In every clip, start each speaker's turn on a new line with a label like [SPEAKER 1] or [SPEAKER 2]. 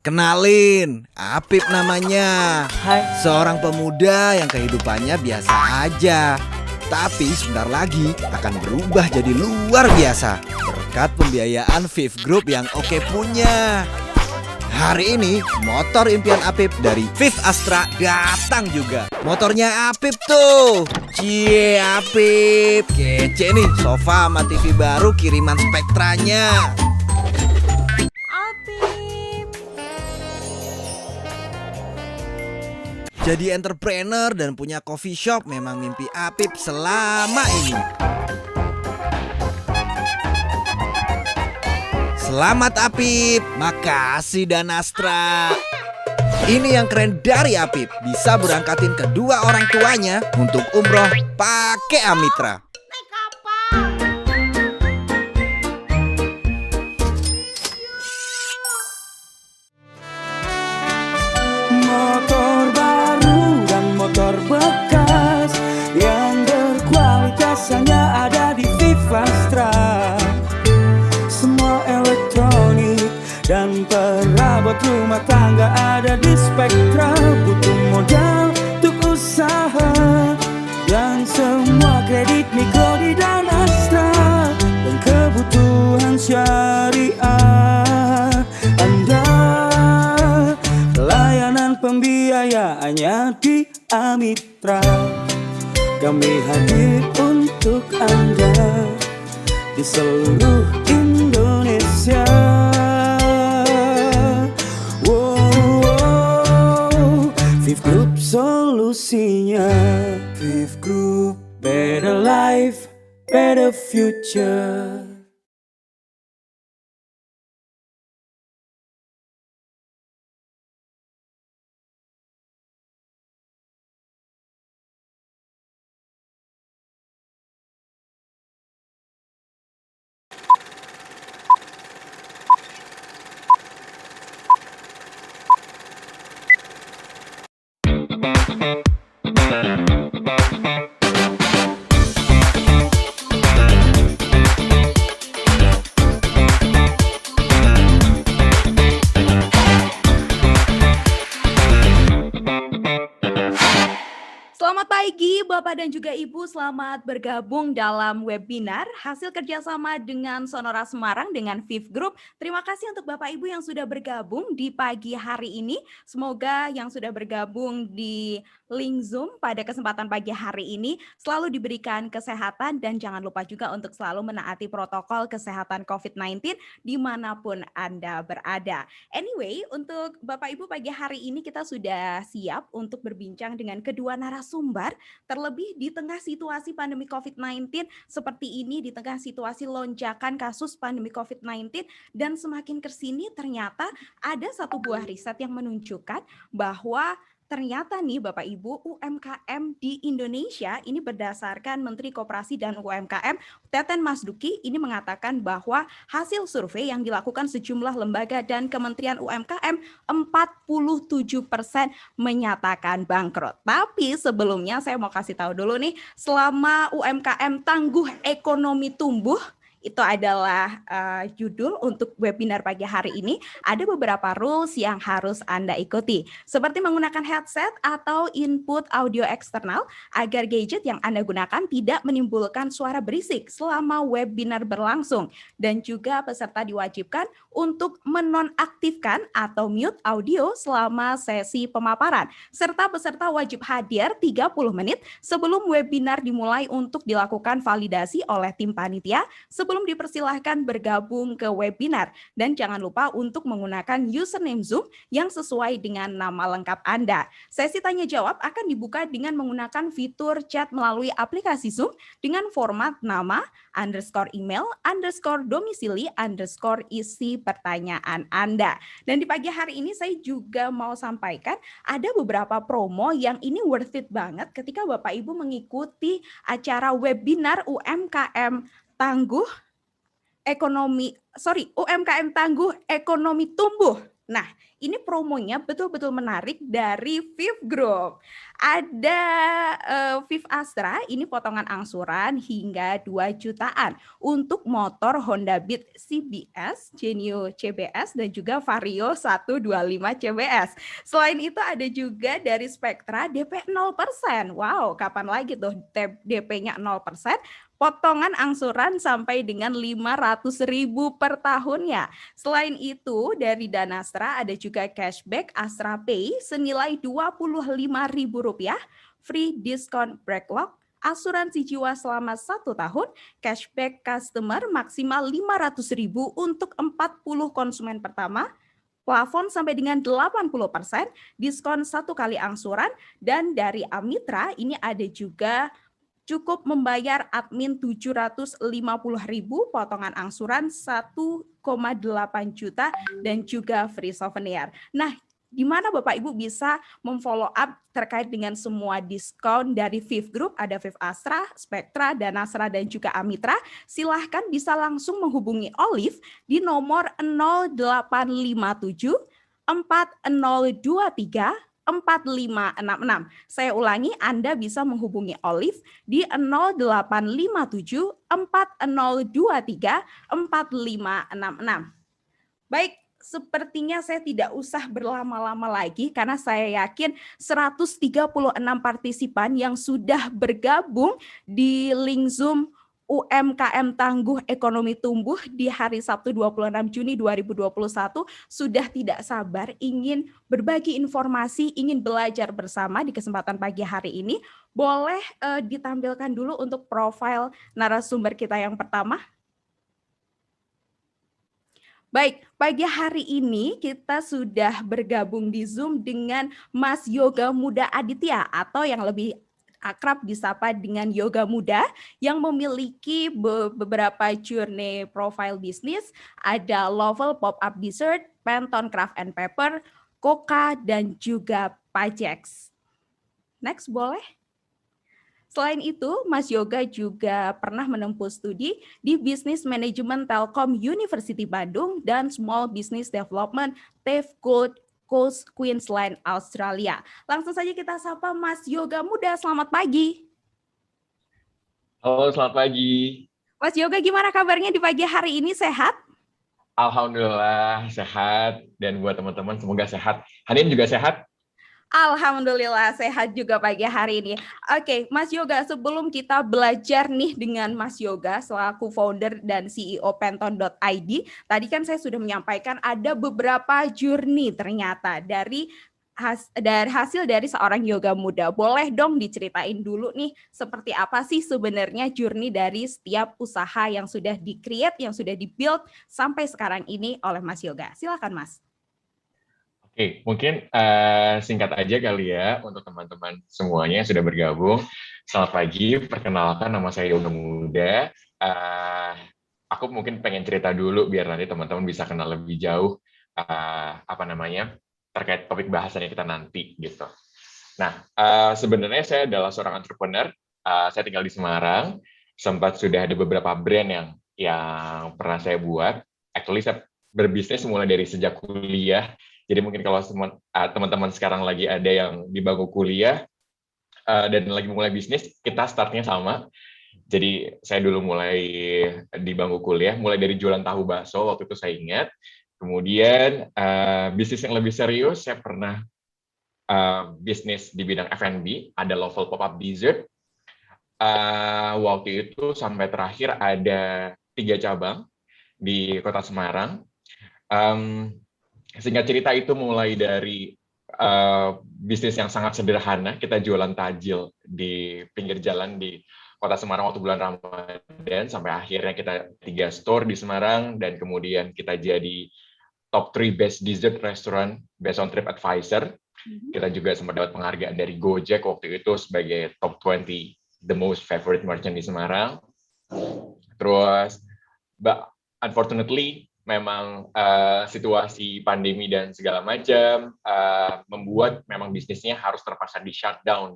[SPEAKER 1] Kenalin, Apip namanya.
[SPEAKER 2] Hai.
[SPEAKER 1] Seorang pemuda yang kehidupannya biasa aja. Tapi sebentar lagi akan berubah jadi luar biasa berkat pembiayaan Viv Group yang oke punya. Hari ini motor impian Apip dari Viv Astra datang juga. Motornya Apip tuh. Cie Apip, kece nih, sofa sama TV baru kiriman Spektranya. Jadi entrepreneur dan punya coffee shop memang mimpi Apip selama ini. Selamat Apip, makasih Danastra. Ini yang keren dari Apip, bisa berangkatin kedua orang tuanya untuk umroh pakai Amitra.
[SPEAKER 2] Motor baru dan motor bekas yang berkualitas hanya ada di Viv Astra. Semua elektronik dan perabot rumah tangga ada di Spektra. Butuh modal untuk usaha dan semua kredit mikro di Danastra dan kebutuhan syariah Anda. Layanan pembiayaannya di Amitra. Kami hadir untuk Anda di seluruh Indonesia. Viv Group solusinya. Viv Group, better life, better future.
[SPEAKER 3] Selamat pagi Bapak dan juga Ibu, selamat bergabung dalam webinar hasil kerjasama dengan Sonora Semarang dengan Viv Group. Terima kasih untuk Bapak Ibu yang sudah bergabung di pagi hari ini. Semoga yang sudah bergabung di link Zoom pada kesempatan pagi hari ini selalu diberikan kesehatan dan jangan lupa juga untuk selalu menaati protokol kesehatan COVID-19 dimanapun Anda berada. Anyway, untuk Bapak Ibu pagi hari ini kita sudah siap untuk berbincang dengan kedua narasumber, terlebih di tengah situasi pandemi COVID-19 seperti ini, di tengah situasi lonjakan kasus pandemi COVID-19 dan semakin kesini ternyata ada satu buah riset yang menunjukkan bahwa ternyata nih Bapak Ibu, UMKM di Indonesia ini berdasarkan Menteri Koperasi dan UMKM Teten Mas Duki ini mengatakan bahwa hasil survei yang dilakukan sejumlah lembaga dan Kementerian UMKM 47% menyatakan bangkrut. Tapi sebelumnya saya mau kasih tahu dulu nih, selama UMKM tangguh ekonomi tumbuh, itu adalah judul untuk webinar pagi hari ini. Ada beberapa rules yang harus Anda ikuti, seperti menggunakan headset atau input audio eksternal agar gadget yang Anda gunakan tidak menimbulkan suara berisik selama webinar berlangsung. Dan juga peserta diwajibkan untuk menonaktifkan atau mute audio selama sesi pemaparan. Serta peserta wajib hadir 30 menit sebelum webinar dimulai untuk dilakukan validasi oleh tim panitia sebelum dipersilahkan bergabung ke webinar. Dan jangan lupa untuk menggunakan username Zoom yang sesuai dengan nama lengkap Anda. Sesi tanya jawab akan dibuka dengan menggunakan fitur chat melalui aplikasi Zoom dengan format nama, _email, _domisili, _isi pertanyaan Anda. Dan di pagi hari ini saya juga mau sampaikan ada beberapa promo yang ini worth it banget ketika Bapak Ibu mengikuti acara webinar UMKM UMKM Tangguh Ekonomi Tumbuh. Nah, ini promonya betul-betul menarik dari Viv Group. Ada Viv Astra, ini potongan angsuran hingga 2 jutaan untuk motor Honda Beat CBS, Genio CBS, dan juga Vario 125 CBS. Selain itu ada juga dari Spectra DP 0%. Wow, kapan lagi tuh DP-nya 0%? Potongan angsuran sampai dengan 500.000 per tahunnya. Selain itu, dari Danastra ada juga cashback Astra Pay senilai Rp25.000, free diskon backlog, asuransi jiwa selama 1 tahun, cashback customer maksimal 500.000 untuk 40 konsumen pertama, plafon sampai dengan 80%, diskon 1 kali angsuran, dan dari Amitra ini ada juga cukup membayar admin 750.000, potongan angsuran 1,8 juta, dan juga free souvenir. Nah, di mana Bapak Ibu bisa memfollow up terkait dengan semua diskon dari Viv Group, ada Viv Astra, Spectra, Danastra, dan juga Amitra. Silahkan bisa langsung menghubungi Olive di nomor 0857 4023 4566. Saya ulangi, Anda bisa menghubungi Olive di 0857 4023 4566. Baik, sepertinya saya tidak usah berlama-lama lagi karena saya yakin 136 partisipan yang sudah bergabung di link Zoom UMKM Tangguh Ekonomi Tumbuh di hari Sabtu 26 Juni 2021 sudah tidak sabar ingin berbagi informasi, ingin belajar bersama di kesempatan pagi hari ini. Boleh ditampilkan dulu untuk profil narasumber kita yang pertama? Baik, pagi hari ini kita sudah bergabung di Zoom dengan Mas Yoga Muda Aditya atau yang lebih akrab disapa dengan Yoga Muda yang memiliki beberapa journey profile bisnis, ada Lovell Pop-Up Dessert, Pantone Craft and Pepper, Coca, dan juga Pajex. Next, boleh? Selain itu, Mas Yoga juga pernah menempuh studi di Business Management Telkom University Bandung dan Small Business Development TAFE Gold Coast Queensland, Australia. Langsung saja kita sapa Mas Yoga Muda. Selamat pagi.
[SPEAKER 4] Halo, selamat pagi.
[SPEAKER 3] Mas Yoga, gimana kabarnya di pagi hari ini? Sehat?
[SPEAKER 4] Alhamdulillah sehat, dan buat teman-teman semoga sehat. Hanin juga sehat?
[SPEAKER 3] Alhamdulillah sehat juga pagi hari ini. Oke, Mas Yoga, sebelum kita belajar nih dengan Mas Yoga selaku founder dan CEO Pantone.id, tadi kan saya sudah menyampaikan ada beberapa journey ternyata dari hasil dari seorang yoga muda. Boleh dong diceritain dulu nih seperti apa sih sebenarnya journey dari setiap usaha yang sudah di-create, yang sudah di-build sampai sekarang ini oleh Mas Yoga. Silakan Mas.
[SPEAKER 4] Oke, mungkin singkat aja kali ya untuk teman-teman semuanya yang sudah bergabung. Selamat pagi, perkenalkan nama saya Yoga Muda. Aku mungkin pengen cerita dulu biar nanti teman-teman bisa kenal lebih jauh terkait topik bahasannya kita nanti gitu. Nah, sebenarnya saya adalah seorang entrepreneur. Saya tinggal di Semarang. Sempat sudah ada beberapa brand yang pernah saya buat. Actually saya berbisnis mulai dari sejak kuliah. Jadi mungkin kalau teman-teman sekarang lagi ada yang di bangku kuliah dan lagi mulai bisnis, kita startnya sama. Jadi saya dulu mulai di bangku kuliah, mulai dari jualan tahu bakso waktu itu saya ingat. Kemudian bisnis yang lebih serius, saya pernah bisnis di bidang F&B, ada Lovell Pop-Up Dessert. Waktu itu sampai terakhir ada 3 cabang di Kota Semarang. Singkat cerita itu mulai dari bisnis yang sangat sederhana, kita jualan tajil di pinggir jalan di Kota Semarang waktu bulan Ramadan, sampai akhirnya kita 3 store di Semarang, dan kemudian kita jadi top 3 best dessert restaurant based on TripAdvisor. Kita juga sempat dapat penghargaan dari Gojek waktu itu sebagai top 20 the most favorite merchant di Semarang. Terus, unfortunately, memang situasi pandemi dan segala macam membuat memang bisnisnya harus terpaksa di shutdown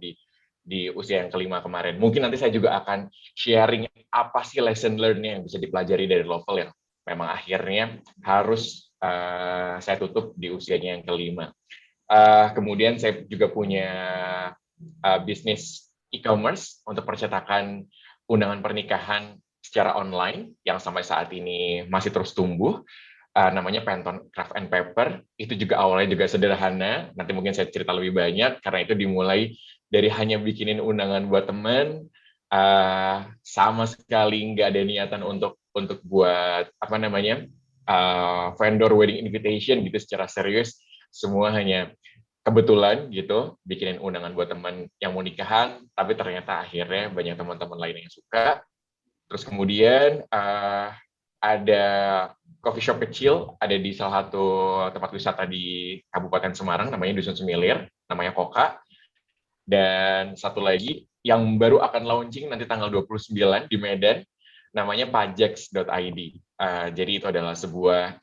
[SPEAKER 4] di usia yang kelima kemarin. Mungkin nanti saya juga akan sharing apa sih lesson learn yang bisa dipelajari dari Lovell yang memang akhirnya harus saya tutup di usianya yang kelima. Kemudian saya juga punya bisnis e-commerce untuk percetakan undangan pernikahan secara online yang sampai saat ini masih terus tumbuh. Namanya Pantone Craft and Paper. Itu juga awalnya juga sederhana. Nanti mungkin saya cerita lebih banyak karena itu dimulai dari hanya bikinin undangan buat teman, sama sekali nggak ada niatan untuk buat apa namanya vendor wedding invitation gitu secara serius. Semua hanya kebetulan gitu bikinin undangan buat teman yang mau nikahan, tapi ternyata akhirnya banyak teman-teman lain yang suka. Terus kemudian ada coffee shop kecil ada di salah satu tempat wisata di Kabupaten Semarang, namanya Dusun Semilir, namanya Koka. Dan satu lagi yang baru akan launching nanti tanggal 29 di Medan, namanya pajex.id. Jadi itu adalah sebuah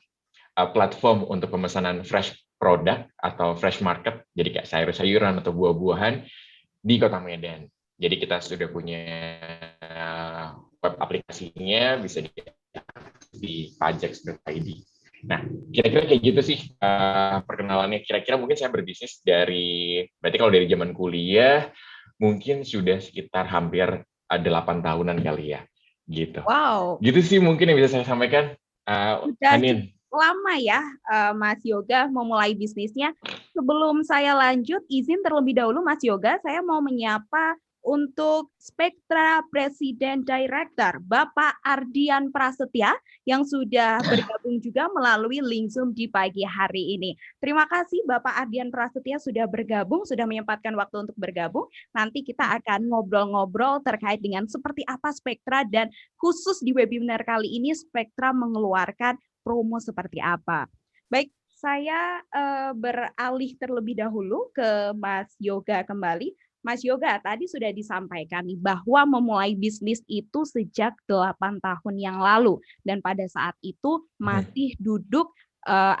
[SPEAKER 4] platform untuk pemesanan fresh product atau fresh market, jadi kayak sayur-sayuran atau buah-buahan di Kota Medan. Jadi kita sudah punya web aplikasinya, bisa di pajex.id. Nah, kira-kira kayak gitu sih perkenalannya. Kira-kira mungkin saya berbisnis berarti kalau dari zaman kuliah, mungkin sudah sekitar hampir 8 tahunan kali ya. Gitu.
[SPEAKER 3] Wow.
[SPEAKER 4] Gitu sih mungkin yang bisa saya sampaikan.
[SPEAKER 3] Sudah cukup lama ya, Mas Yoga memulai bisnisnya. Sebelum saya lanjut, izin terlebih dahulu Mas Yoga, saya mau menyapa untuk Spektra Presiden Director, Bapak Ardian Prasetya, yang sudah bergabung juga melalui link Zoom di pagi hari ini. Terima kasih Bapak Ardian Prasetya sudah bergabung, sudah menyempatkan waktu untuk bergabung. Nanti kita akan ngobrol-ngobrol terkait dengan seperti apa Spektra, dan khusus di webinar kali ini Spektra mengeluarkan promo seperti apa. Baik, saya beralih terlebih dahulu ke Mas Yoga kembali. Mas Yoga, tadi sudah disampaikan nih bahwa memulai bisnis itu sejak 8 tahun yang lalu. Dan pada saat itu masih duduk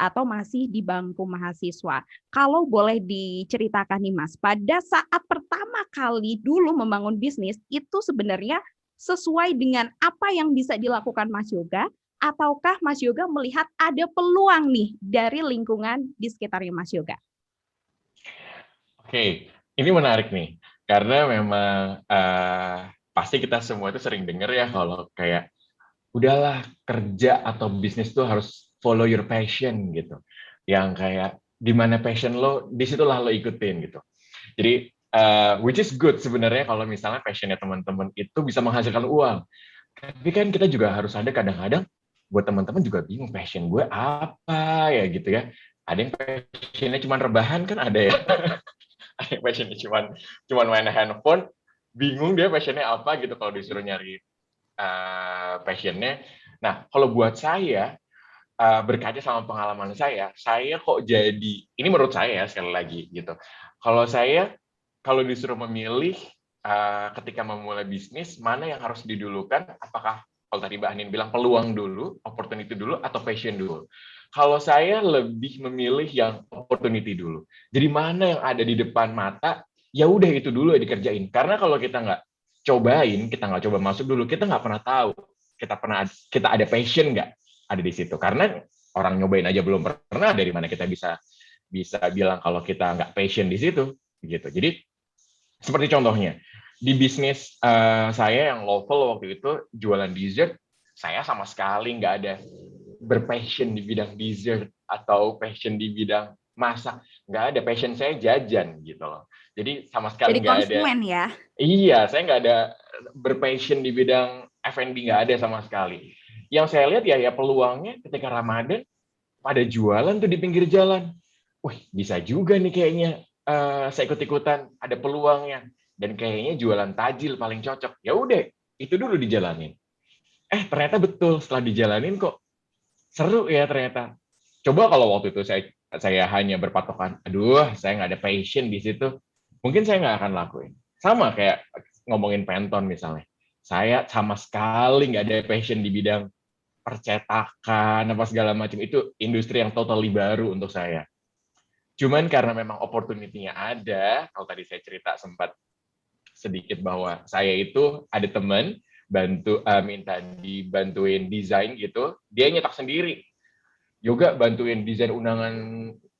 [SPEAKER 3] atau masih di bangku mahasiswa. Kalau boleh diceritakan nih Mas, pada saat pertama kali dulu membangun bisnis, itu sebenarnya sesuai dengan apa yang bisa dilakukan Mas Yoga? Ataukah Mas Yoga melihat ada peluang nih dari lingkungan di sekitarnya Mas Yoga?
[SPEAKER 4] Oke. Ini menarik nih, karena memang pasti kita semua itu sering dengar ya kalau kayak udahlah kerja atau bisnis tuh harus follow your passion gitu. Yang kayak di mana passion lo, disitulah lo ikutin gitu. Jadi which is good sebenarnya kalau misalnya passionnya teman-teman itu bisa menghasilkan uang. Tapi kan kita juga harus ada kadang-kadang buat teman-teman juga bingung passion gue apa ya gitu ya. Ada yang passionnya cuma rebahan kan ada ya. Passionnya cuman main handphone, bingung dia passionnya apa gitu kalau disuruh nyari passionnya. Nah, kalau buat saya, berkaca sama pengalaman saya kok jadi, ini menurut saya ya, sekali lagi gitu. Kalau disuruh memilih ketika memulai bisnis, mana yang harus didulukan, apakah kalau tadi Mbak Anin bilang peluang dulu, opportunity dulu, atau passion dulu. Kalau saya lebih memilih yang opportunity dulu. Jadi mana yang ada di depan mata, ya udah itu dulu ya dikerjain. Karena kalau kita nggak cobain, kita nggak coba masuk dulu, kita nggak pernah tahu kita ada passion nggak ada di situ. Karena orang nyobain aja belum pernah, dari mana kita bisa bilang kalau kita nggak passion di situ gitu. Jadi seperti contohnya di bisnis saya yang local waktu itu jualan dessert, saya sama sekali nggak ada berpassion di bidang dessert atau passion di bidang masak, nggak ada. Passion saya jajan gitu loh. Jadi sama sekali nggak ada.
[SPEAKER 3] Jadi konsumen ya?
[SPEAKER 4] Iya, saya nggak ada berpassion di bidang F&B, nggak ada sama sekali. Yang saya lihat ya peluangnya ketika Ramadan pada jualan tuh di pinggir jalan. Wih, bisa juga nih kayaknya saya ikut-ikutan, ada peluangnya. Dan kayaknya jualan tajil paling cocok. Ya udah, itu dulu dijalanin. Ternyata betul, setelah dijalanin kok seru ya ternyata. Coba kalau waktu itu saya hanya berpatokan, aduh, saya nggak ada passion di situ, mungkin saya nggak akan lakuin. Sama kayak ngomongin Pantone misalnya. Saya sama sekali nggak ada passion di bidang percetakan, apa segala macam. Itu industri yang totally baru untuk saya. Cuman karena memang opportunity-nya ada, kalau tadi saya cerita sempat sedikit bahwa saya itu ada teman minta dibantuin desain gitu, dia nyetak sendiri. Yoga bantuin desain undangan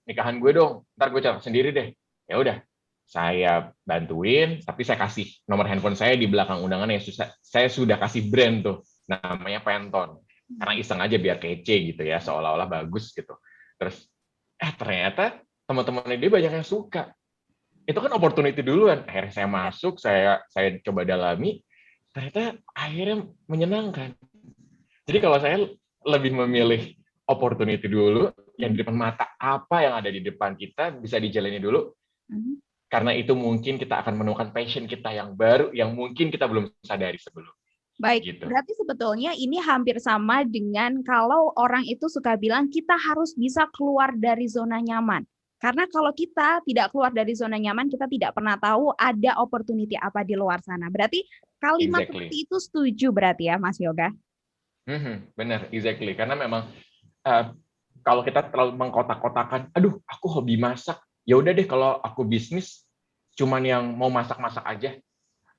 [SPEAKER 4] nikahan gue dong, ntar gue catat sendiri deh. Ya udah, saya bantuin, tapi saya kasih nomor handphone saya di belakang undangan yang saya sudah kasih brand tuh, namanya Pantone. Karena iseng aja biar kece gitu ya, seolah-olah bagus gitu. Terus, ternyata teman-teman dia banyak yang suka. Itu kan opportunity duluan. Akhirnya saya masuk, saya coba dalami, ternyata akhirnya menyenangkan. Jadi kalau saya lebih memilih opportunity dulu, yang di depan mata, apa yang ada di depan kita bisa dijalani dulu, karena itu mungkin kita akan menemukan passion kita yang baru, yang mungkin kita belum sadari sebelum.
[SPEAKER 3] Baik,
[SPEAKER 4] Gitu.
[SPEAKER 3] berarti sebetulnya ini hampir sama dengan kalau orang itu suka bilang kita harus bisa keluar dari zona nyaman. Karena kalau kita tidak keluar dari zona nyaman, kita tidak pernah tahu ada opportunity apa di luar sana. Berarti kalimat seperti itu setuju berarti ya, Mas Yoga?
[SPEAKER 4] Benar, exactly. Karena memang kalau kita terlalu mengkotak-kotakan, aduh, aku hobi masak. Ya udah deh, kalau aku bisnis, cuman yang mau masak-masak aja.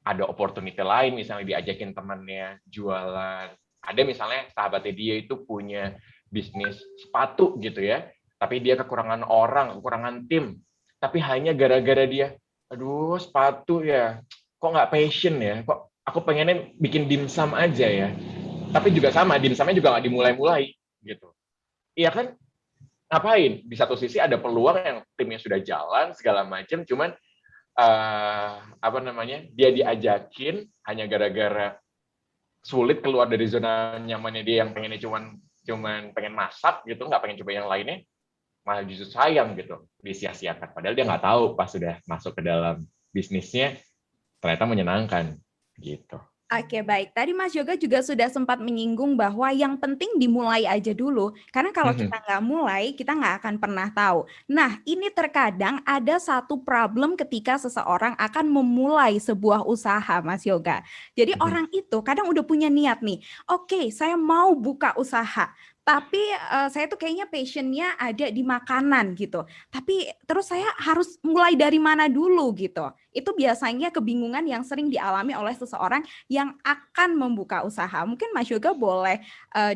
[SPEAKER 4] Ada opportunity lain, misalnya diajakin temannya jualan. Ada misalnya sahabatnya dia itu punya bisnis sepatu gitu ya, tapi dia kekurangan orang, kekurangan tim. Tapi hanya gara-gara dia, aduh sepatu ya, kok nggak passion ya, kok aku pengennya bikin dimsum aja ya. Tapi juga sama, dimsumnya juga nggak dimulai-mulai gitu. Iya kan? Ngapain? Di satu sisi ada peluang yang timnya sudah jalan segala macam, cuman dia diajakin hanya gara-gara sulit keluar dari zona nyamannya dia yang pengennya cuman pengen masak gitu, nggak pengen coba yang lainnya, malah justru sayang gitu disia-siakan. Padahal dia nggak tahu pas sudah masuk ke dalam bisnisnya ternyata menyenangkan gitu.
[SPEAKER 3] Oke, baik. Tadi Mas Yoga juga sudah sempat menyinggung bahwa yang penting dimulai aja dulu. Karena kalau kita nggak mulai, kita nggak akan pernah tahu. Nah, ini terkadang ada satu problem ketika seseorang akan memulai sebuah usaha, Mas Yoga. Jadi orang itu kadang udah punya niat nih, oke, saya mau buka usaha. Tapi saya tuh kayaknya passionnya ada di makanan gitu. Tapi terus saya harus mulai dari mana dulu gitu. Itu biasanya kebingungan yang sering dialami oleh seseorang yang akan membuka usaha. Mungkin Mas Yoga boleh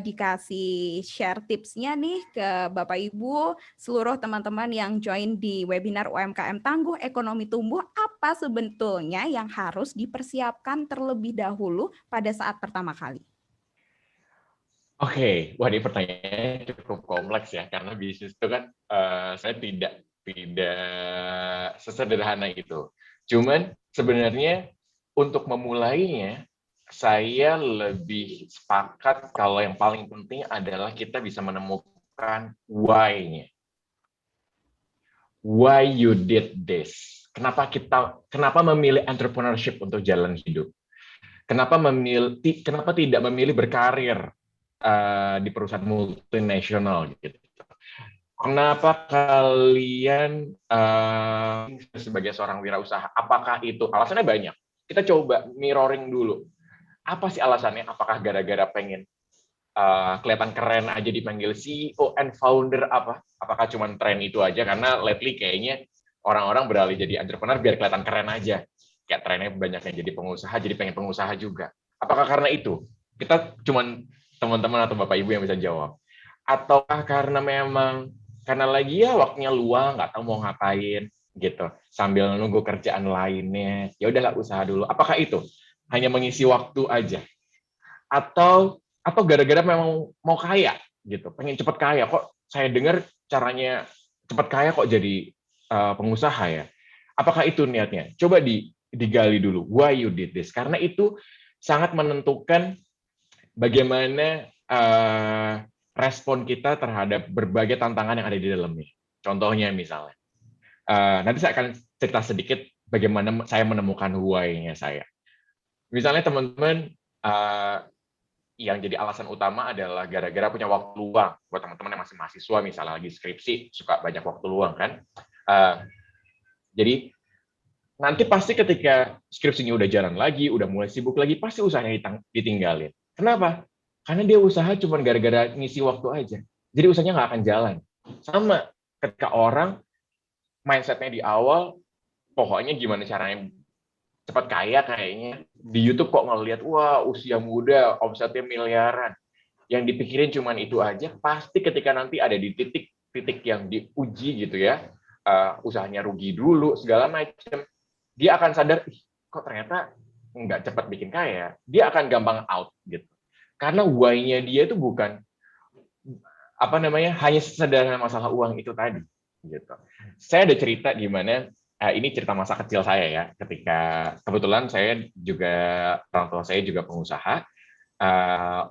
[SPEAKER 3] dikasih share tipsnya nih ke Bapak Ibu, seluruh teman-teman yang join di webinar UMKM Tangguh Ekonomi Tumbuh, apa sebetulnya yang harus dipersiapkan terlebih dahulu pada saat pertama kali?
[SPEAKER 4] Oke, wah ini pertanyaannya cukup kompleks ya, karena bisnis itu kan saya tidak sesederhana itu. Cuman sebenarnya untuk memulainya, saya lebih sepakat kalau yang paling penting adalah kita bisa menemukan why-nya. Why you did this? Kenapa memilih entrepreneurship untuk jalan hidup? Kenapa tidak memilih berkarir di perusahaan multinasional gitu? Kenapa kalian sebagai seorang wirausaha? Apakah itu alasannya banyak? Kita coba mirroring dulu. Apa sih alasannya? Apakah gara-gara pengen kelihatan keren aja dipanggil CEO and founder apa? Apakah cuma tren itu aja? Karena lately kayaknya orang-orang beralih jadi entrepreneur biar kelihatan keren aja. Kayak trennya banyak yang jadi pengusaha, jadi pengen pengusaha juga. Apakah karena itu? Kita cuma teman-teman atau Bapak Ibu yang bisa jawab. Ataukah karena lagi ya waktunya luang, nggak tahu mau ngapain gitu, sambil nunggu kerjaan lainnya, ya udahlah usaha dulu. Apakah itu hanya mengisi waktu aja? Atau gara-gara memang mau kaya gitu, pengen cepat kaya? Kok saya dengar caranya cepat kaya kok jadi pengusaha ya? Apakah itu niatnya? Coba digali dulu, why you did this? Karena itu sangat menentukan bagaimana respon kita terhadap berbagai tantangan yang ada di dalamnya. Contohnya misalnya, nanti saya akan cerita sedikit bagaimana saya menemukan why-nya saya. Misalnya teman-teman yang jadi alasan utama adalah gara-gara punya waktu luang. Buat teman-teman yang masih mahasiswa, misalnya lagi skripsi, suka banyak waktu luang kan. Jadi nanti pasti ketika skripsinya udah jalan lagi, udah mulai sibuk lagi, pasti usahanya ditinggalin. Kenapa? Karena dia usaha cuma gara-gara ngisi waktu aja. Jadi usahanya nggak akan jalan. Sama ketika orang mindset-nya di awal, pokoknya gimana caranya cepat kaya kayaknya. Di YouTube kok ngelihat, wah usia muda, omsetnya miliaran. yang dipikirin cuman itu aja, pasti ketika nanti ada di titik yang diuji gitu ya, usahanya rugi dulu segala macam, dia akan sadar, ih, kok ternyata nggak cepat bikin kaya, dia akan gampang out gitu. Karena why-nya dia itu bukan hanya sederhana masalah uang itu tadi gitu. Saya ada cerita di mana ini cerita masa kecil saya ya, ketika kebetulan saya juga orang tua saya juga pengusaha.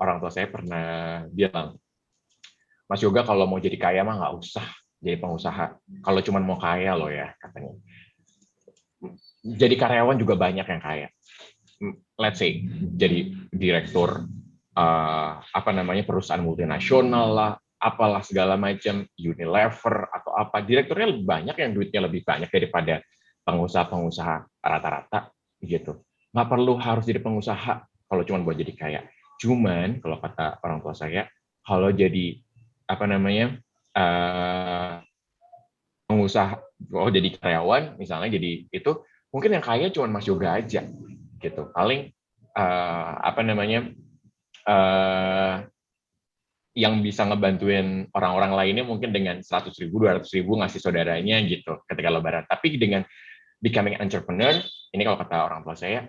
[SPEAKER 4] Orang tua saya pernah bilang, Mas Yoga kalau mau jadi kaya mah nggak usah jadi pengusaha. Kalau cuma mau kaya loh ya katanya. Jadi karyawan juga banyak yang kaya. Let's say jadi direktur perusahaan multinasional lah, apalah segala macam, Unilever atau apa, direkturnya lebih banyak yang duitnya lebih banyak daripada pengusaha-pengusaha rata-rata gitu. Nggak perlu harus jadi pengusaha kalau cuma buat jadi kaya. Cuman kalau kata orang tua saya, kalau jadi pengusaha, jadi karyawan misalnya, jadi itu mungkin yang kaya cuma Mas Yoga aja gitu. Paling yang bisa ngebantuin orang-orang lainnya mungkin dengan 100.000, 200.000 ngasih saudaranya gitu ketika lebaran. Tapi dengan becoming entrepreneur, ini kalau kata orang tua saya,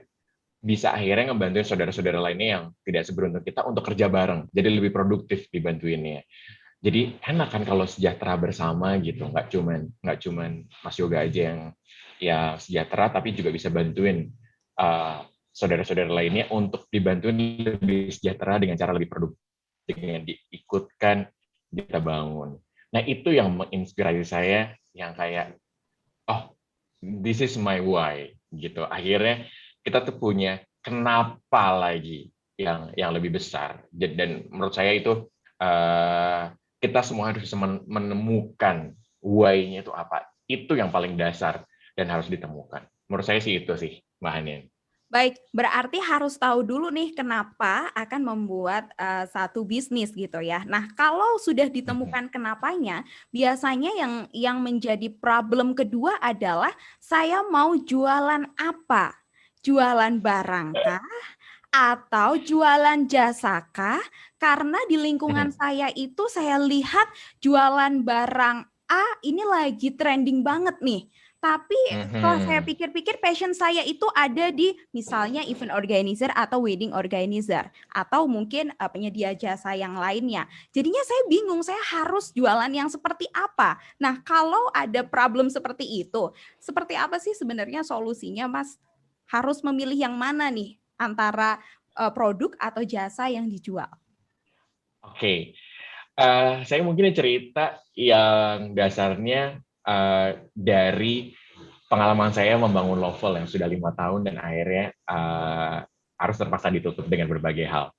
[SPEAKER 4] bisa akhirnya ngebantuin saudara-saudara lainnya yang tidak seberuntung kita untuk kerja bareng, jadi lebih produktif dibantuinnya. Jadi enak kan kalau sejahtera bersama gitu, nggak cuman Mas Yoga aja yang sejahtera, tapi juga bisa bantuin saudara-saudara lainnya untuk dibantuin lebih sejahtera dengan cara lebih produktif, dengan diikutkan kita bangun. Nah itu yang menginspirasi saya, yang kayak, oh this is my why gitu. Akhirnya kita tuh punya kenapa lagi yang lebih besar, dan menurut saya itu kita semua harus menemukan why-nya itu apa, itu yang paling dasar dan harus ditemukan. Menurut saya sih itu sih, Mbak Hanin.
[SPEAKER 3] Baik, berarti harus tahu dulu nih kenapa akan membuat satu bisnis gitu ya. Nah, kalau sudah ditemukan kenapanya, biasanya yang menjadi problem kedua adalah saya mau jualan apa? Jualan barang kah? Atau jualan jasa kah? Karena di lingkungan saya itu saya lihat jualan barang A ini lagi trending banget nih. Tapi setelah saya pikir-pikir, passion saya itu ada di misalnya event organizer atau wedding organizer, atau mungkin penyedia jasa yang lainnya. Jadinya saya bingung, saya harus jualan yang seperti apa. Nah, kalau ada problem seperti itu, seperti apa sih sebenarnya solusinya, Mas? Harus memilih yang mana nih antara produk atau jasa yang dijual?
[SPEAKER 4] Oke. Saya mungkin cerita yang dasarnya dari pengalaman saya membangun Lovell yang sudah 5 tahun dan akhirnya harus terpaksa ditutup dengan berbagai hal.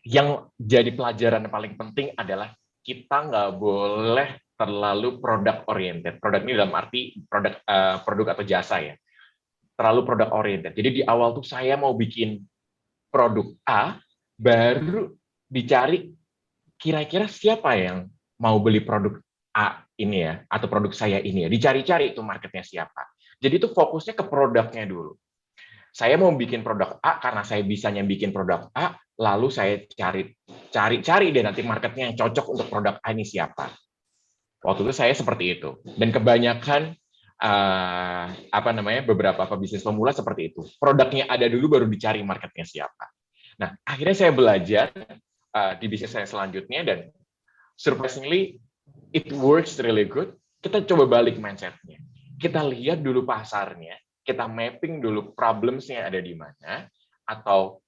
[SPEAKER 4] Yang jadi pelajaran paling penting adalah kita nggak boleh terlalu product oriented. Produk ini dalam arti produk atau jasa ya. Terlalu product oriented. Jadi di awal tuh saya mau bikin produk A, baru dicari kira-kira siapa yang mau beli produk A ini ya, atau produk saya ini ya, dicari-cari itu marketnya siapa. Jadi itu fokusnya ke produknya dulu. Saya mau bikin produk A karena saya bisanya bikin produk A, lalu saya cari deh nanti marketnya yang cocok untuk produk A ini siapa. Waktu itu saya seperti itu. Dan kebanyakan beberapa pebisnis pemula seperti itu. Produknya ada dulu baru dicari marketnya siapa. Nah, akhirnya saya belajar di bisnis saya selanjutnya dan surprisingly it works really good. Kita coba balik mindset-nya. Kita lihat dulu pasarnya, kita mapping dulu problems-nya ada di mana, atau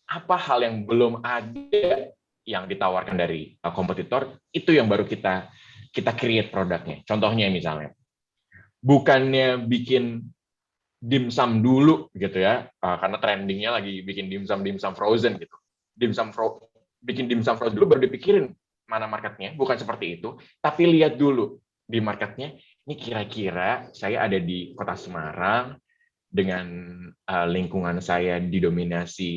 [SPEAKER 4] apa hal yang belum ada yang ditawarkan dari kompetitor, itu yang baru kita create produknya. Contohnya misalnya, bukannya bikin dimsum dulu gitu ya, karena trendingnya lagi bikin dimsum frozen gitu. Bikin dimsum frozen dulu baru dipikirin mana marketnya, bukan seperti itu, tapi lihat dulu di marketnya, ini kira-kira saya ada di kota Semarang, dengan lingkungan saya didominasi,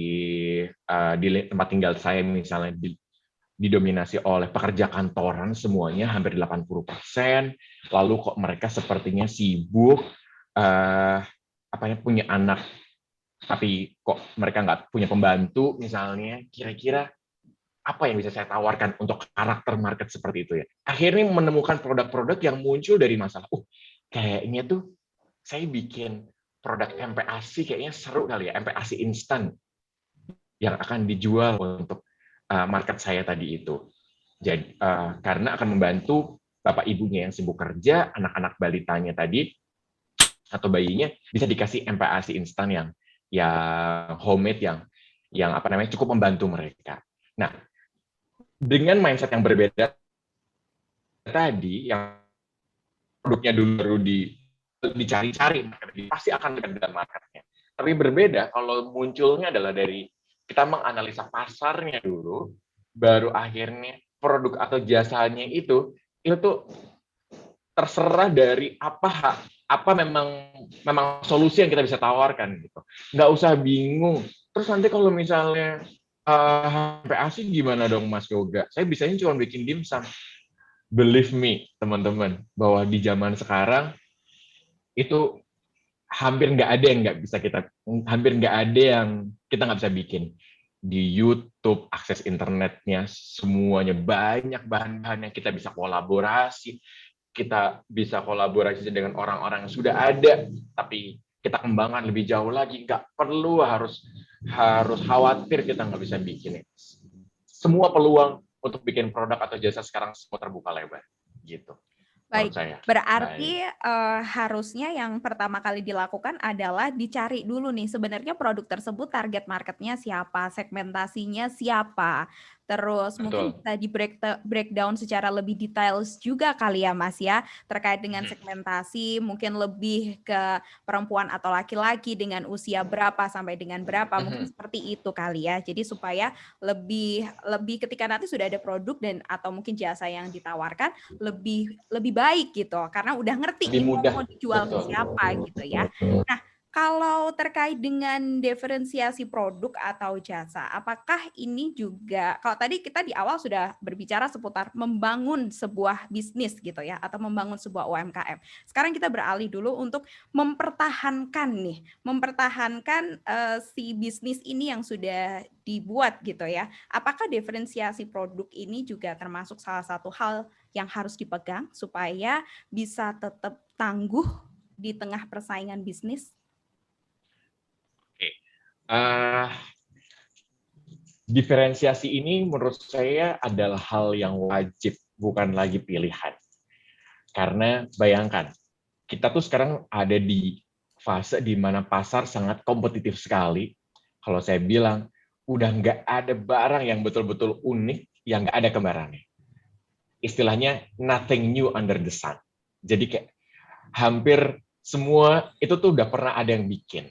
[SPEAKER 4] di tempat tinggal saya misalnya didominasi oleh pekerja kantoran semuanya, hampir 80%, lalu kok mereka sepertinya sibuk, punya anak tapi kok mereka nggak punya pembantu misalnya, kira-kira apa yang bisa saya tawarkan untuk karakter market seperti itu ya. Akhirnya menemukan produk-produk yang muncul dari masalah, kayaknya tuh saya bikin produk MPASI kayaknya seru kali ya, MPASI instan yang akan dijual untuk market saya tadi itu. Jadi karena akan membantu bapak ibunya yang sibuk kerja, anak-anak balitanya tadi atau bayinya bisa dikasih MPASI instan yang homemade yang apa namanya cukup membantu mereka. Nah, dengan mindset yang berbeda tadi, yang produknya dulu dicari-cari, pasti akan dekat dengan marketnya. Tapi berbeda kalau munculnya adalah dari kita menganalisa pasarnya dulu, baru akhirnya produk atau jasanya itu tuh terserah dari apa memang solusi yang kita bisa tawarkan gitu. Nggak usah bingung. Terus nanti kalau misalnya MPASI gimana dong Mas Yoga? Saya bisanya cuma bikin dimsum. Believe me, teman-teman, bahwa di zaman sekarang itu hampir nggak ada yang kita nggak bisa bikin. Di YouTube, akses internetnya, semuanya banyak bahan-bahan yang kita bisa kolaborasi. Kita bisa kolaborasi dengan orang-orang yang sudah ada, tapi kita kembangkan lebih jauh lagi. Nggak perlu harus khawatir kita nggak bisa bikin. Semua peluang untuk bikin produk atau jasa sekarang semua terbuka lebar, gitu.
[SPEAKER 3] Baik,
[SPEAKER 4] Saya.
[SPEAKER 3] berarti harusnya yang pertama kali dilakukan adalah dicari dulu nih sebenarnya produk tersebut target marketnya siapa, segmentasinya siapa, terus mungkin
[SPEAKER 4] Betul.
[SPEAKER 3] bisa di breakdown secara lebih details juga kali ya Mas ya, terkait dengan segmentasi mungkin lebih ke perempuan atau laki-laki dengan usia berapa sampai dengan berapa, mungkin seperti itu kali ya. Jadi supaya lebih ketika nanti sudah ada produk dan atau mungkin jasa yang ditawarkan lebih baik gitu karena udah ngerti
[SPEAKER 4] Lebih
[SPEAKER 3] nih
[SPEAKER 4] mudah.
[SPEAKER 3] mau dijual ke
[SPEAKER 4] Betul.
[SPEAKER 3] siapa gitu ya. Nah, kalau terkait dengan diferensiasi produk atau jasa, apakah ini juga kalau tadi kita di awal sudah berbicara seputar membangun sebuah bisnis gitu ya atau membangun sebuah UMKM. Sekarang kita beralih dulu untuk mempertahankan si bisnis ini yang sudah dibuat gitu ya. Apakah diferensiasi produk ini juga termasuk salah satu hal yang harus dipegang supaya bisa tetap tangguh di tengah persaingan bisnis?
[SPEAKER 4] Oke. Diferensiasi ini menurut saya adalah hal yang wajib, bukan lagi pilihan. Karena bayangkan, kita tuh sekarang ada di fase di mana pasar sangat kompetitif sekali. Kalau saya bilang, udah nggak ada barang yang betul-betul unik yang nggak ada kembarannya. Istilahnya nothing new under the sun. Jadi kayak hampir semua itu tuh udah pernah ada yang bikin.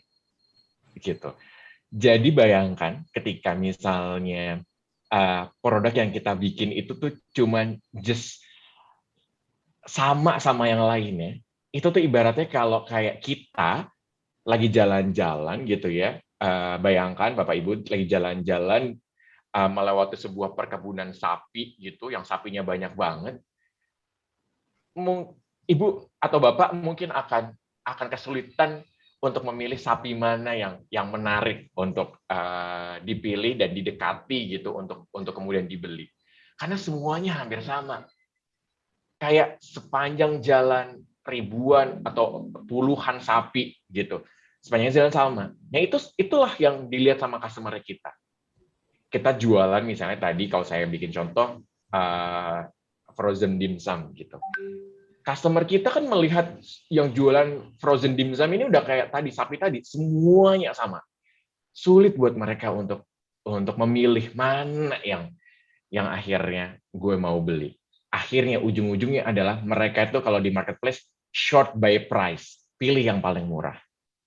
[SPEAKER 4] Gitu. Jadi bayangkan ketika misalnya produk yang kita bikin itu tuh cuman just sama yang lainnya, itu tuh ibaratnya kalau kayak kita lagi jalan-jalan gitu ya, bayangkan Bapak Ibu lagi jalan-jalan melewati sebuah perkebunan sapi gitu, yang sapinya banyak banget, Ibu atau Bapak mungkin akan kesulitan untuk memilih sapi mana yang menarik untuk dipilih dan didekati gitu untuk kemudian dibeli. Karena semuanya hampir sama. Kayak sepanjang jalan ribuan atau puluhan sapi gitu. Sepanjang jalan sama. Nah, itulah yang dilihat sama customer kita. Kita jualan misalnya tadi kalau saya bikin contoh frozen dimsum gitu. Customer kita kan melihat yang jualan frozen dimsum ini udah kayak tadi sapi tadi, semuanya sama. Sulit buat mereka untuk memilih mana yang akhirnya gue mau beli. Akhirnya ujung-ujungnya adalah mereka itu kalau di marketplace short by price, pilih yang paling murah.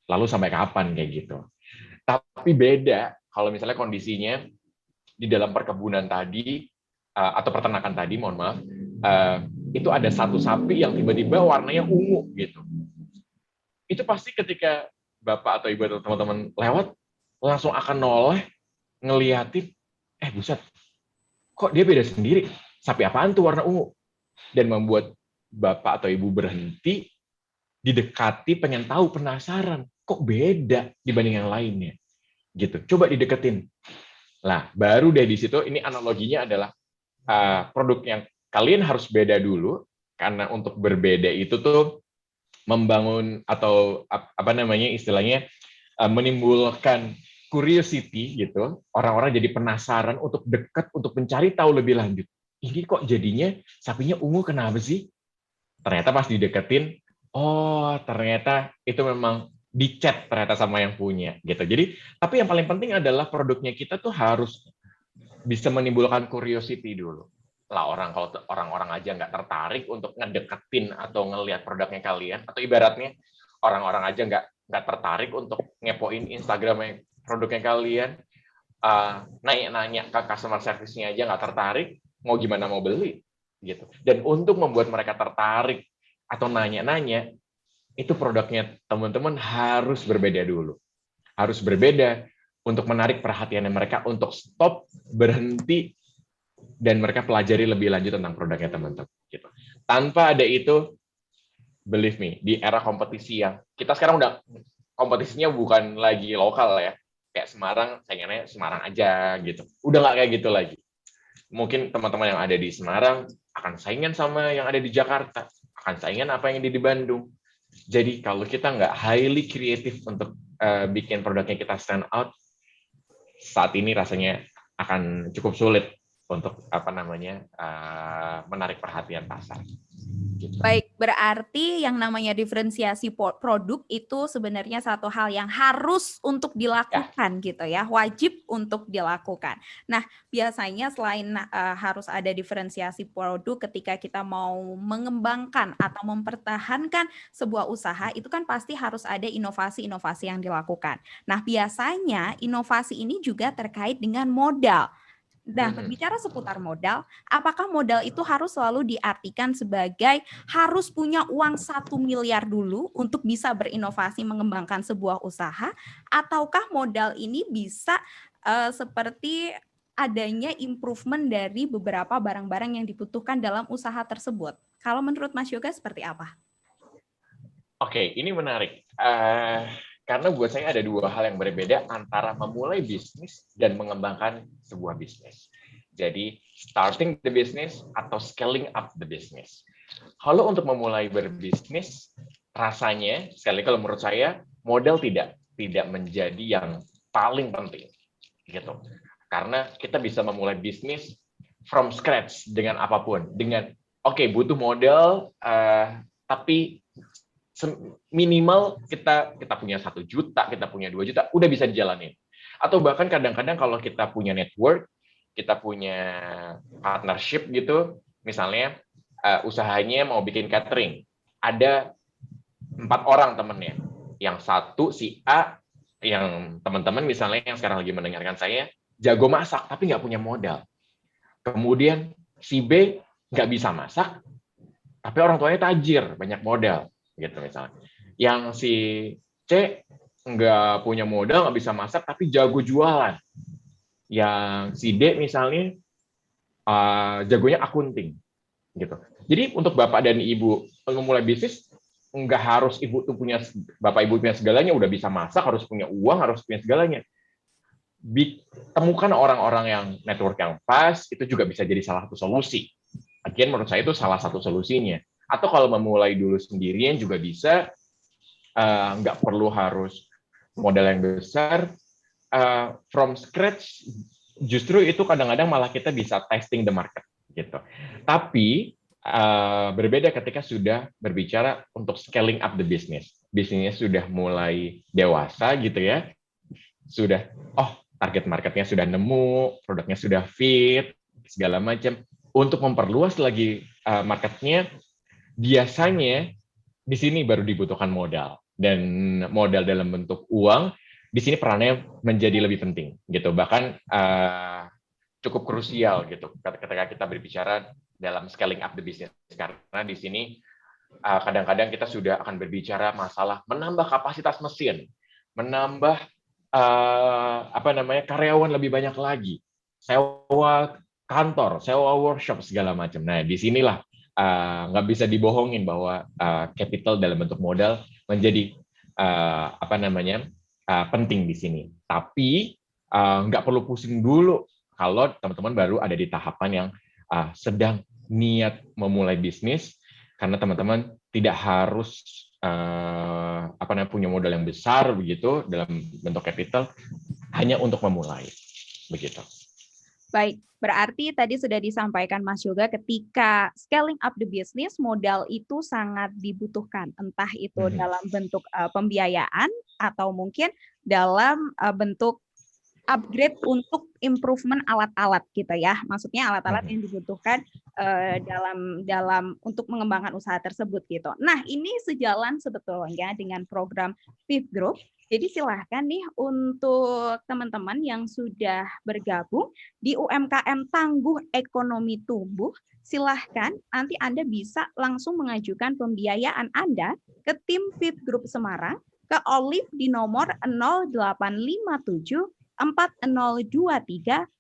[SPEAKER 4] Lalu sampai kapan kayak gitu. Tapi beda kalau misalnya kondisinya di dalam perkebunan tadi atau peternakan tadi, mohon maaf, itu ada satu sapi yang tiba-tiba warnanya ungu gitu. Itu pasti ketika Bapak atau Ibu atau teman-teman lewat langsung akan noleh ngeliatin, buset, kok dia beda sendiri? Sapi apaan tuh warna ungu? Dan membuat Bapak atau Ibu berhenti, didekati, pengen tahu, penasaran. kok beda dibanding yang lainnya gitu. Coba dideketin. Lah, baru deh di situ ini analoginya adalah produk yang kalian harus beda dulu, karena untuk berbeda itu tuh membangun atau apa namanya istilahnya menimbulkan curiosity gitu. Orang-orang jadi penasaran untuk dekat, untuk mencari tahu lebih lanjut. Ini kok jadinya sapinya ungu kenapa sih? Ternyata pas dideketin, oh ternyata itu memang dicat ternyata sama yang punya gitu. Jadi, tapi yang paling penting adalah produknya kita tuh harus bisa menimbulkan curiosity dulu. Lah kalau orang-orang aja nggak tertarik untuk ngedeketin atau ngelihat produknya kalian, atau ibaratnya orang-orang aja nggak tertarik untuk ngepoin Instagram produknya kalian, nanya ke customer service-nya aja nggak tertarik, mau gimana mau beli gitu. Dan untuk membuat mereka tertarik atau nanya-nanya, itu produknya teman-teman harus berbeda dulu. Harus berbeda untuk menarik perhatian mereka untuk stop, berhenti, dan mereka pelajari lebih lanjut tentang produknya teman-teman. Gitu. Tanpa ada itu, believe me, di era kompetisi yang kita sekarang udah kompetisinya bukan lagi lokal ya, kayak Semarang, saingannya Semarang aja gitu. Udah nggak kayak gitu lagi. Mungkin teman-teman yang ada di Semarang akan saingan sama yang ada di Jakarta, akan saingan apa yang ada di Bandung. Jadi kalau kita nggak highly kreatif untuk bikin produknya kita stand out, saat ini rasanya akan cukup sulit untuk menarik perhatian pasar. Gitu.
[SPEAKER 3] Baik, berarti yang namanya diferensiasi produk itu sebenarnya satu hal yang harus untuk dilakukan gitu ya, wajib untuk dilakukan. Nah, biasanya selain harus ada diferensiasi produk ketika kita mau mengembangkan atau mempertahankan sebuah usaha, itu kan pasti harus ada inovasi-inovasi yang dilakukan. Nah, biasanya inovasi ini juga terkait dengan modal. Nah, berbicara seputar modal, apakah modal itu harus selalu diartikan sebagai harus punya uang 1 miliar dulu untuk bisa berinovasi mengembangkan sebuah usaha, ataukah modal ini bisa seperti adanya improvement dari beberapa barang-barang yang dibutuhkan dalam usaha tersebut? Kalau menurut Mas Yoga seperti apa?
[SPEAKER 4] Oke, ini menarik. Karena buat saya ada dua hal yang berbeda antara memulai bisnis dan mengembangkan sebuah bisnis. Jadi, starting the business atau scaling up the business. Kalau untuk memulai berbisnis, rasanya, sekali kalau menurut saya, modal tidak menjadi yang paling penting. Gitu. Karena kita bisa memulai bisnis from scratch dengan apapun. Dengan, butuh modal, tapi minimal kita punya 1 juta, kita punya 2 juta, udah bisa dijalanin. Atau bahkan kadang-kadang kalau kita punya network, kita punya partnership gitu, misalnya usahanya mau bikin catering, ada 4 orang temennya, yang satu si A, yang teman-teman misalnya yang sekarang lagi mendengarkan saya, jago masak tapi nggak punya modal. Kemudian si B nggak bisa masak, tapi orang tuanya tajir, banyak modal. Gitu misalnya. Yang si C nggak punya modal, nggak bisa masak, tapi jago jualan. Yang si D misalnya jagonya akunting. Gitu. Jadi untuk bapak dan ibu memulai bisnis, nggak harus ibu tuh punya, bapak ibu punya segalanya, udah bisa masak, harus punya uang, harus punya segalanya. Temukan orang-orang yang network yang pas, itu juga bisa jadi salah satu solusi. Akhirnya menurut saya itu salah satu solusinya. Atau kalau memulai dulu sendirian juga bisa, nggak perlu harus modal yang besar, from scratch, justru itu kadang-kadang malah kita bisa testing the market gitu. Tapi berbeda ketika sudah berbicara untuk scaling up the business. Bisnisnya sudah mulai dewasa gitu ya, sudah target marketnya sudah nemu, produknya sudah fit, segala macam. Untuk memperluas lagi marketnya, biasanya di sini baru dibutuhkan modal, dan modal dalam bentuk uang di sini perannya menjadi lebih penting gitu, bahkan cukup krusial gitu ketika kita berbicara dalam scaling up the business, karena di sini kadang-kadang kita sudah akan berbicara masalah menambah kapasitas mesin, menambah karyawan lebih banyak lagi, sewa kantor, sewa workshop segala macam. Nah, di sinilah nggak bisa dibohongin bahwa capital dalam bentuk modal menjadi penting di sini. Tapi nggak perlu pusing dulu kalau teman-teman baru ada di tahapan yang sedang niat memulai bisnis, karena teman-teman tidak harus punya modal yang besar begitu dalam bentuk capital hanya untuk memulai begitu.
[SPEAKER 3] Baik, berarti tadi sudah disampaikan Mas Yoga ketika scaling up the business, modal itu sangat dibutuhkan, entah itu dalam bentuk pembiayaan atau mungkin dalam bentuk upgrade untuk improvement alat-alat gitu ya. Maksudnya alat-alat yang dibutuhkan dalam untuk mengembangkan usaha tersebut gitu. Nah, ini sejalan sebetulnya dengan program Fifth Group. Jadi silahkan nih untuk teman-teman yang sudah bergabung di UMKM Tangguh Ekonomi Tumbuh, silahkan nanti Anda bisa langsung mengajukan pembiayaan Anda ke tim Fifth Group Semarang ke Olive di nomor 0857 4023 4566.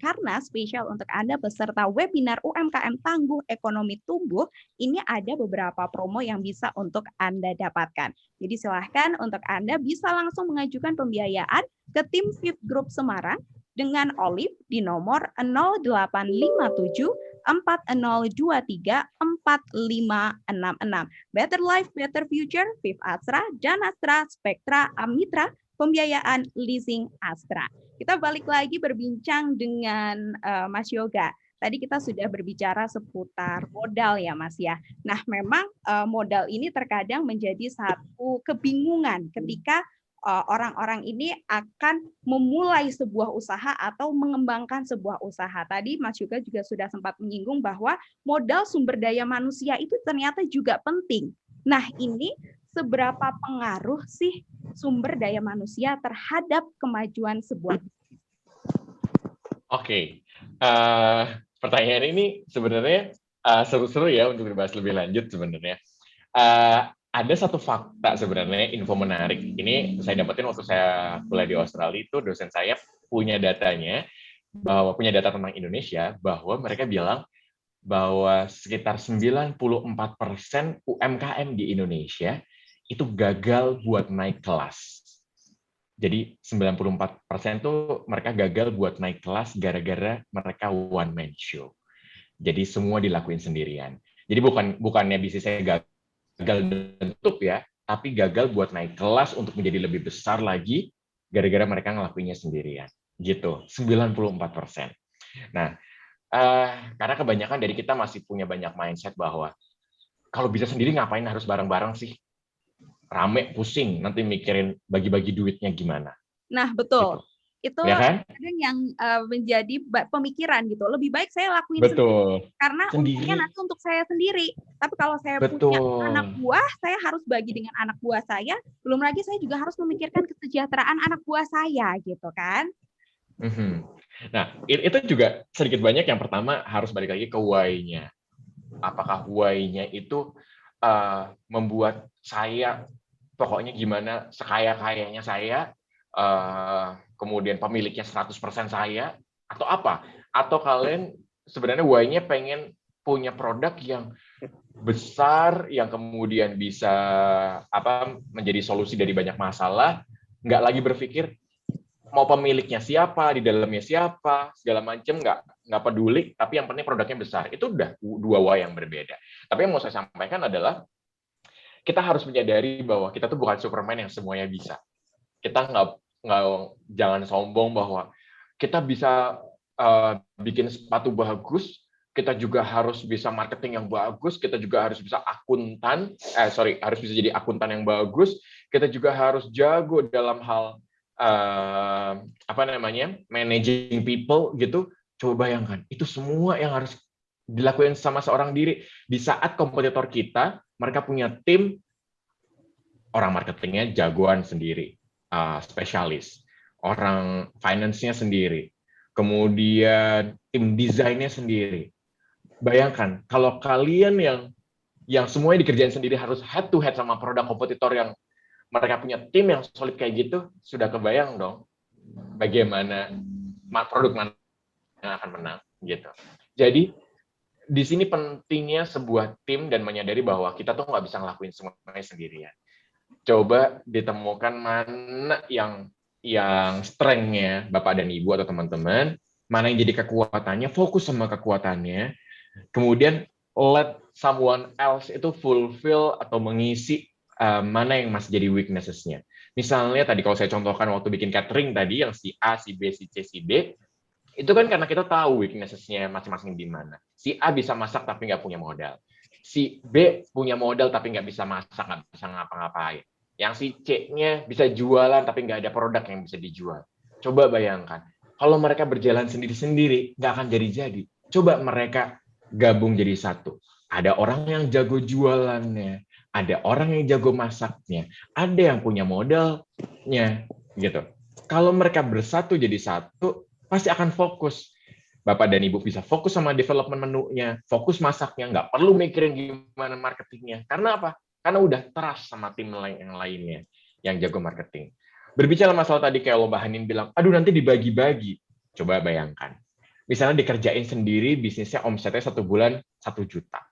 [SPEAKER 3] Karena spesial untuk Anda peserta webinar UMKM Tangguh Ekonomi Tumbuh, ini ada beberapa promo yang bisa untuk Anda dapatkan. Jadi silahkan untuk Anda bisa langsung mengajukan pembiayaan ke tim Fifth Group Semarang dengan Olive di nomor 0857 4023 4566. Better Life, Better Future, Fifth Astra, Danastra, Spektra, Amitra, pembiayaan leasing Astra. Kita balik lagi berbincang dengan Mas Yoga. Tadi kita sudah berbicara seputar modal ya Mas ya. Nah memang modal ini terkadang menjadi satu kebingungan ketika orang-orang ini akan memulai sebuah usaha atau mengembangkan sebuah usaha. Tadi Mas Yoga juga sudah sempat menyinggung bahwa modal sumber daya manusia itu ternyata juga penting. Nah ini seberapa pengaruh sih sumber daya manusia terhadap kemajuan sebuah bisnis?
[SPEAKER 4] Oke, pertanyaan ini sebenarnya seru-seru ya untuk dibahas lebih lanjut sebenarnya. Ada satu fakta sebenarnya, info menarik. Ini saya dapetin waktu saya kuliah di Australia, itu dosen saya punya datanya, punya data tentang Indonesia, bahwa mereka bilang bahwa sekitar 94% UMKM di Indonesia itu gagal buat naik kelas. Jadi 94% tuh mereka gagal buat naik kelas gara-gara mereka one man show. Jadi semua dilakuin sendirian. Jadi bukannya bisnisnya gagal dan tutup ya, tapi gagal buat naik kelas untuk menjadi lebih besar lagi gara-gara mereka ngelakuinnya sendirian. Gitu, 94%. Nah, karena kebanyakan dari kita masih punya banyak mindset bahwa kalau bisa sendiri ngapain harus bareng-bareng sih? Rame, pusing, nanti mikirin bagi-bagi duitnya gimana.
[SPEAKER 3] Nah, betul. Gitu. Itu
[SPEAKER 4] ya kan?
[SPEAKER 3] Kadang yang menjadi pemikiran gitu. Lebih baik saya lakuin sendiri. Karena untungnya nanti untuk saya sendiri. Tapi kalau saya punya anak buah, saya harus bagi dengan anak buah saya. Belum lagi saya juga harus memikirkan kesejahteraan anak buah saya, gitu kan?
[SPEAKER 4] Nah, itu juga sedikit banyak yang pertama harus balik lagi ke why-nya. Apakah why-nya itu membuat saya pokoknya gimana sekaya-kayanya saya, kemudian pemiliknya 100% saya, atau apa? Atau kalian sebenarnya why-nya pengen punya produk yang besar, yang kemudian bisa menjadi solusi dari banyak masalah, nggak lagi berpikir mau pemiliknya siapa, di dalamnya siapa, segala macam, nggak peduli, tapi yang penting produknya besar. Itu udah dua why yang berbeda. Tapi yang mau saya sampaikan adalah kita harus menyadari bahwa kita tuh bukan Superman yang semuanya bisa. Kita jangan sombong bahwa kita bisa bikin sepatu bagus, kita juga harus bisa marketing yang bagus, kita juga harus bisa harus bisa jadi akuntan yang bagus, kita juga harus jago dalam hal managing people gitu. Coba bayangkan, itu semua yang harus dilakukan sama seorang diri. Di saat kompetitor kita, mereka punya tim, orang marketingnya jagoan sendiri, spesialis, orang finance-nya sendiri, kemudian tim desainnya sendiri. Bayangkan, kalau kalian yang semuanya dikerjain sendiri harus head to head sama produk kompetitor yang mereka punya tim yang solid kayak gitu, sudah kebayang dong bagaimana produk mana yang akan menang gitu. Jadi di sini pentingnya sebuah tim dan menyadari bahwa kita tuh nggak bisa ngelakuin semuanya sendirian. coba ditemukan mana yang strength-nya Bapak dan Ibu atau teman-teman, mana yang jadi kekuatannya, fokus sama kekuatannya, kemudian let someone else itu fulfill atau mengisi mana yang masih jadi weaknesses-nya. Misalnya tadi kalau saya contohkan waktu bikin catering tadi, yang si A, si B, si C, si D, itu kan karena kita tahu weaknesses-nya masing-masing di mana. Si A bisa masak tapi nggak punya modal. Si B punya modal tapi nggak bisa masak, nggak bisa ngapa-ngapain. Yang si C-nya bisa jualan tapi nggak ada produk yang bisa dijual. Coba bayangkan, kalau mereka berjalan sendiri-sendiri, nggak akan jadi-jadi. Coba mereka gabung jadi satu. Ada orang yang jago jualannya, ada orang yang jago masaknya, ada yang punya modalnya, gitu. Kalau mereka bersatu jadi satu, pasti akan fokus. Bapak dan Ibu bisa fokus sama development menunya, fokus masaknya, nggak perlu mikirin gimana marketingnya. Karena apa? Karena udah trust sama tim yang lainnya yang jago marketing. Berbicara masalah tadi kayak Mbak Hanin bilang, aduh nanti dibagi-bagi. Coba bayangkan. Misalnya dikerjain sendiri, bisnisnya omsetnya 1 bulan 1 juta.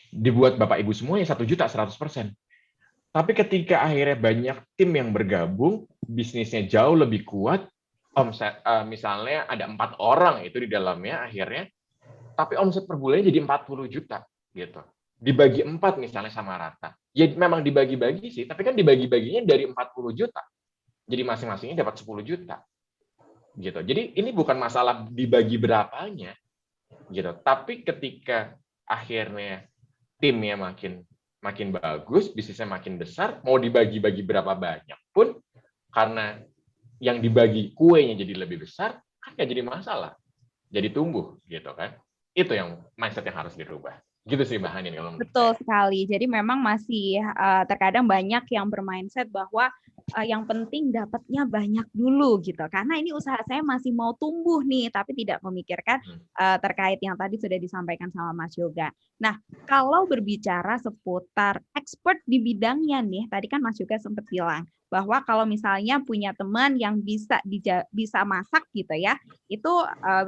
[SPEAKER 4] Dibuat Bapak Ibu semua ya 1 juta 100%. Tapi ketika akhirnya banyak tim yang bergabung, bisnisnya jauh lebih kuat, omset misalnya ada 4 orang itu di dalamnya akhirnya, tapi omset per bulannya jadi 40 juta gitu. Dibagi 4 misalnya sama rata. Ya memang dibagi-bagi sih, tapi kan dibagi-baginya dari 40 juta. Jadi masing-masingnya dapat 10 juta. Gitu. Jadi ini bukan masalah dibagi berapanya gitu, tapi ketika akhirnya timnya makin bagus, bisnisnya makin besar, mau dibagi-bagi berapa banyak pun karena yang dibagi kuenya jadi lebih besar, kan nggak jadi masalah. Jadi tumbuh gitu kan. Itu yang mindset yang harus dirubah. Gitu sih Mbak Hanin kalau menurut
[SPEAKER 3] Betul
[SPEAKER 4] saya.
[SPEAKER 3] sekali. Jadi memang masih terkadang banyak yang bermindset bahwa yang penting dapatnya banyak dulu gitu. Karena ini usaha saya masih mau tumbuh nih, tapi tidak memikirkan terkait yang tadi sudah disampaikan sama Mas Yoga. Nah, kalau berbicara seputar expert di bidangnya nih, tadi kan Mas Yoga sempat bilang bahwa kalau misalnya punya teman yang bisa masak gitu ya, itu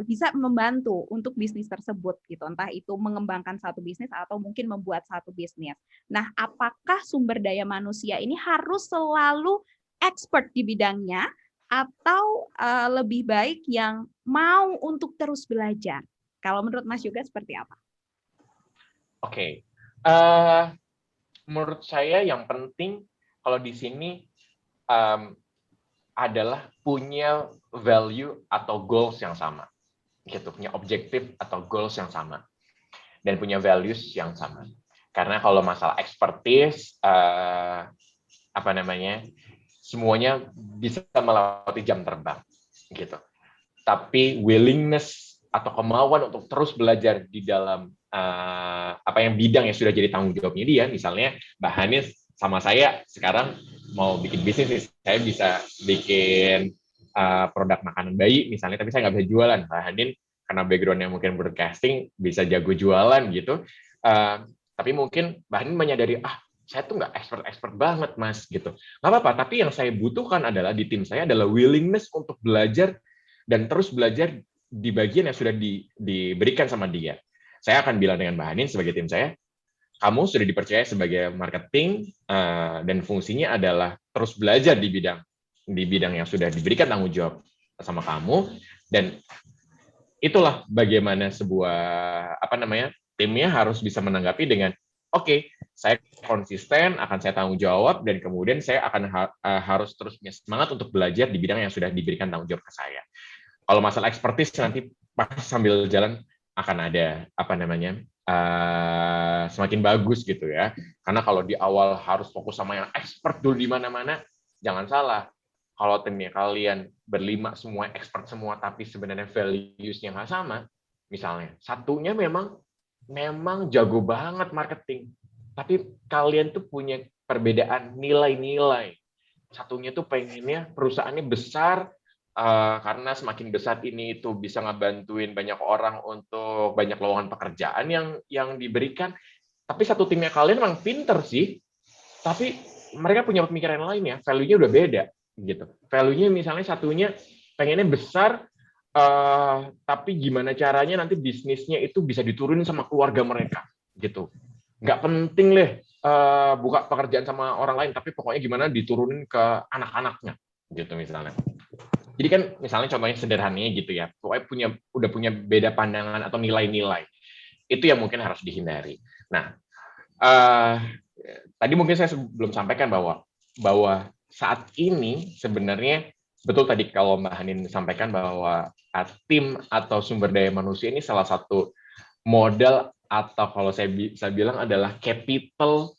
[SPEAKER 3] bisa membantu untuk bisnis tersebut gitu, entah itu mengembangkan satu bisnis atau mungkin membuat satu bisnis. Nah, apakah sumber daya manusia ini harus selalu expert di bidangnya atau lebih baik yang mau untuk terus belajar? Kalau menurut Mas Yoga seperti apa?
[SPEAKER 4] Oke. Menurut saya yang penting kalau di sini adalah punya value atau goals yang sama, gitu, punya objektif atau goals yang sama, dan punya values yang sama. Karena kalau masalah expertise, semuanya bisa melewati jam terbang, gitu. Tapi willingness atau kemauan untuk terus belajar di dalam bidang yang sudah jadi tanggung jawabnya dia, misalnya Mbak Hanis sama saya sekarang mau bikin bisnis, saya bisa bikin produk makanan bayi misalnya, tapi saya nggak bisa jualan. Mbak Hanin karena background-nya mungkin broadcasting bisa jago jualan gitu, tapi mungkin Mbak Hanin menyadari saya tuh nggak expert banget Mas gitu. Nggak apa-apa, tapi yang saya butuhkan adalah di tim saya adalah willingness untuk belajar dan terus belajar di bagian yang sudah diberikan sama dia. Saya akan bilang dengan Mbak Hanin sebagai tim saya, kamu sudah dipercaya sebagai marketing dan fungsinya adalah terus belajar di bidang yang sudah diberikan tanggung jawab sama kamu, dan itulah bagaimana sebuah timnya harus bisa menanggapi dengan oke, saya konsisten, akan saya tanggung jawab, dan kemudian saya akan harus terus punya semangat untuk belajar di bidang yang sudah diberikan tanggung jawab ke saya. Kalau masalah expertise nanti pas sambil jalan akan ada semakin bagus gitu ya. Karena kalau di awal harus fokus sama yang expert dulu di mana-mana, jangan salah. Kalau timnya kalian berlima semua expert semua, tapi sebenarnya values-nya nggak sama, misalnya satunya memang jago banget marketing, tapi kalian tuh punya perbedaan nilai-nilai. Satunya tuh pengennya perusahaannya besar, karena semakin besar ini itu bisa ngebantuin banyak orang untuk banyak lowongan pekerjaan yang diberikan. Tapi satu timnya kalian memang pinter sih, tapi mereka punya pemikiran lain ya, value-nya udah beda gitu. Value-nya misalnya satunya pengennya besar, tapi gimana caranya nanti bisnisnya itu bisa diturunin sama keluarga mereka gitu. Nggak penting buka pekerjaan sama orang lain, tapi pokoknya gimana diturunin ke anak-anaknya, gitu misalnya. Jadi kan misalnya contohnya sederhananya gitu ya, pokoknya udah punya beda pandangan atau nilai-nilai. Itu yang mungkin harus dihindari. Nah, tadi mungkin saya belum sampaikan bahwa saat ini sebenarnya betul tadi kalau Mbak Hanin sampaikan bahwa tim atau sumber daya manusia ini salah satu modal atau kalau saya bisa bilang adalah capital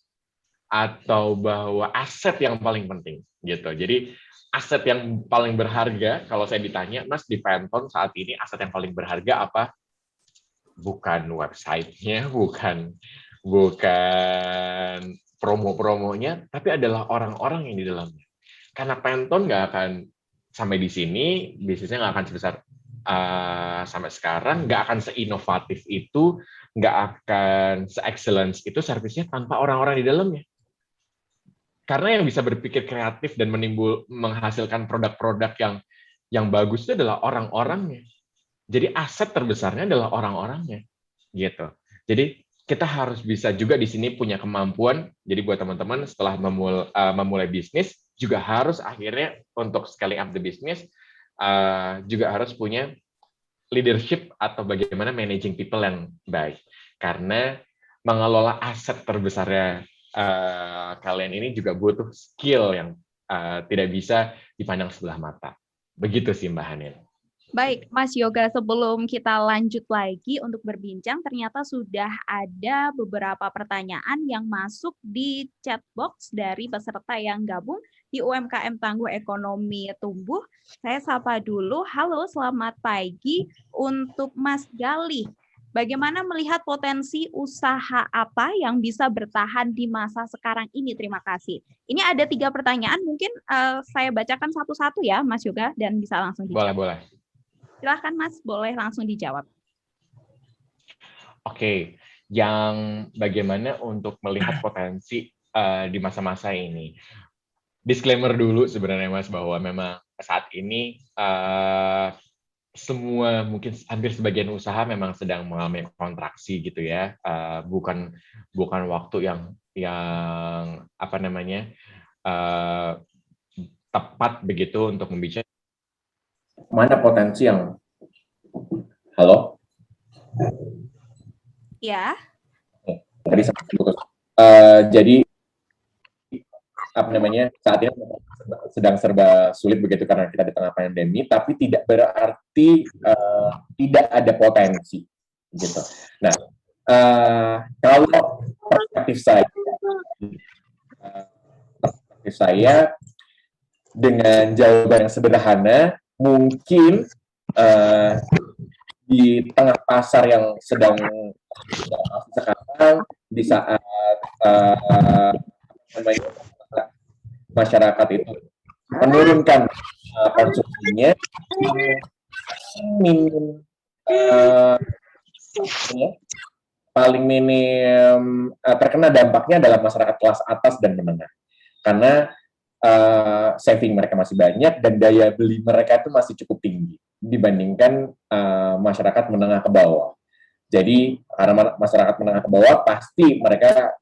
[SPEAKER 4] atau bahwa aset yang paling penting gitu. Jadi aset yang paling berharga kalau saya ditanya, Mas di Pantone saat ini aset yang paling berharga apa? Bukan websitenya, bukan promo-promonya, tapi adalah orang-orang yang di dalamnya. Karena Pantone nggak akan sampai di sini, bisnisnya nggak akan sebesar sampai sekarang, nggak akan seinovatif itu, nggak akan se-excellence itu servisnya tanpa orang-orang di dalamnya. Karena yang bisa berpikir kreatif dan menghasilkan produk-produk yang bagus itu adalah orang-orangnya. Jadi aset terbesarnya adalah orang-orangnya, gitu. Jadi kita harus bisa juga di sini punya kemampuan. Jadi buat teman-teman setelah memulai bisnis juga harus akhirnya untuk scaling up the business juga harus punya leadership atau bagaimana managing people yang baik. Karena mengelola aset terbesarnya kalian ini juga butuh skill yang tidak bisa dipandang sebelah mata. Begitu sih Mbak Hanin.
[SPEAKER 3] Baik, Mas Yoga, sebelum kita lanjut lagi untuk berbincang, ternyata sudah ada beberapa pertanyaan yang masuk di chat box dari peserta yang gabung di UMKM Tangguh Ekonomi Tumbuh. Saya sapa dulu. Halo, selamat pagi untuk Mas Galih. Bagaimana melihat potensi usaha apa yang bisa bertahan di masa sekarang ini? Terima kasih. Ini ada 3 pertanyaan, mungkin saya bacakan satu-satu ya, Mas Yoga, dan bisa langsung dijawab.
[SPEAKER 4] Boleh.
[SPEAKER 3] Silahkan Mas, boleh langsung dijawab.
[SPEAKER 4] Oke, yang bagaimana untuk melihat potensi di masa-masa ini. Disclaimer dulu sebenarnya Mas, bahwa memang saat ini semua mungkin hampir sebagian usaha memang sedang mengalami kontraksi gitu ya. Bukan waktu yang apa namanya tepat begitu untuk membicarakan
[SPEAKER 5] mana potensi yang halo
[SPEAKER 3] ya
[SPEAKER 5] tadi sampai putus. Jadi apa namanya saat ini sedang serba sulit begitu karena kita di tengah pandemi, tapi tidak berarti tidak ada potensi gitu. Nah, kalau perspektif saya dengan jawaban yang sederhana, mungkin di tengah pasar yang sedang sekarang, di saat masyarakat itu menurunkan konsumsinya, paling minim terkena dampaknya adalah masyarakat kelas atas dan menengah, karena saving mereka masih banyak dan daya beli mereka itu masih cukup tinggi dibandingkan masyarakat menengah ke bawah. Jadi karena masyarakat menengah ke bawah pasti mereka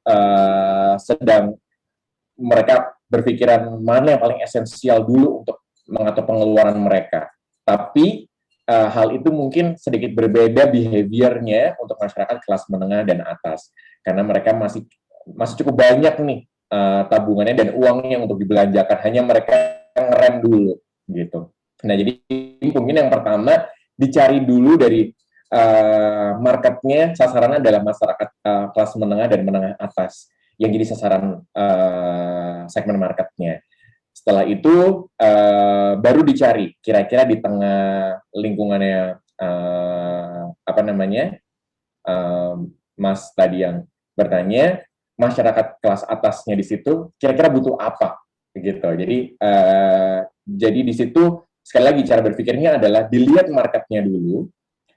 [SPEAKER 5] mereka berpikiran mana yang paling esensial dulu untuk mengatur pengeluaran mereka. Tapi hal itu mungkin sedikit berbeda behaviornya untuk masyarakat kelas menengah dan atas, karena mereka masih cukup banyak nih tabungannya dan uangnya untuk dibelanjakan, hanya mereka ngerem dulu gitu. Nah, jadi mungkin yang pertama dicari dulu dari marketnya, sasarannya adalah masyarakat kelas menengah dan menengah atas yang jadi sasaran segmen marketnya. Setelah itu baru dicari kira-kira di tengah lingkungannya Mas tadi yang bertanya, masyarakat kelas atasnya di situ kira-kira butuh apa gitu. Jadi di situ sekali lagi cara berpikirnya adalah dilihat marketnya dulu,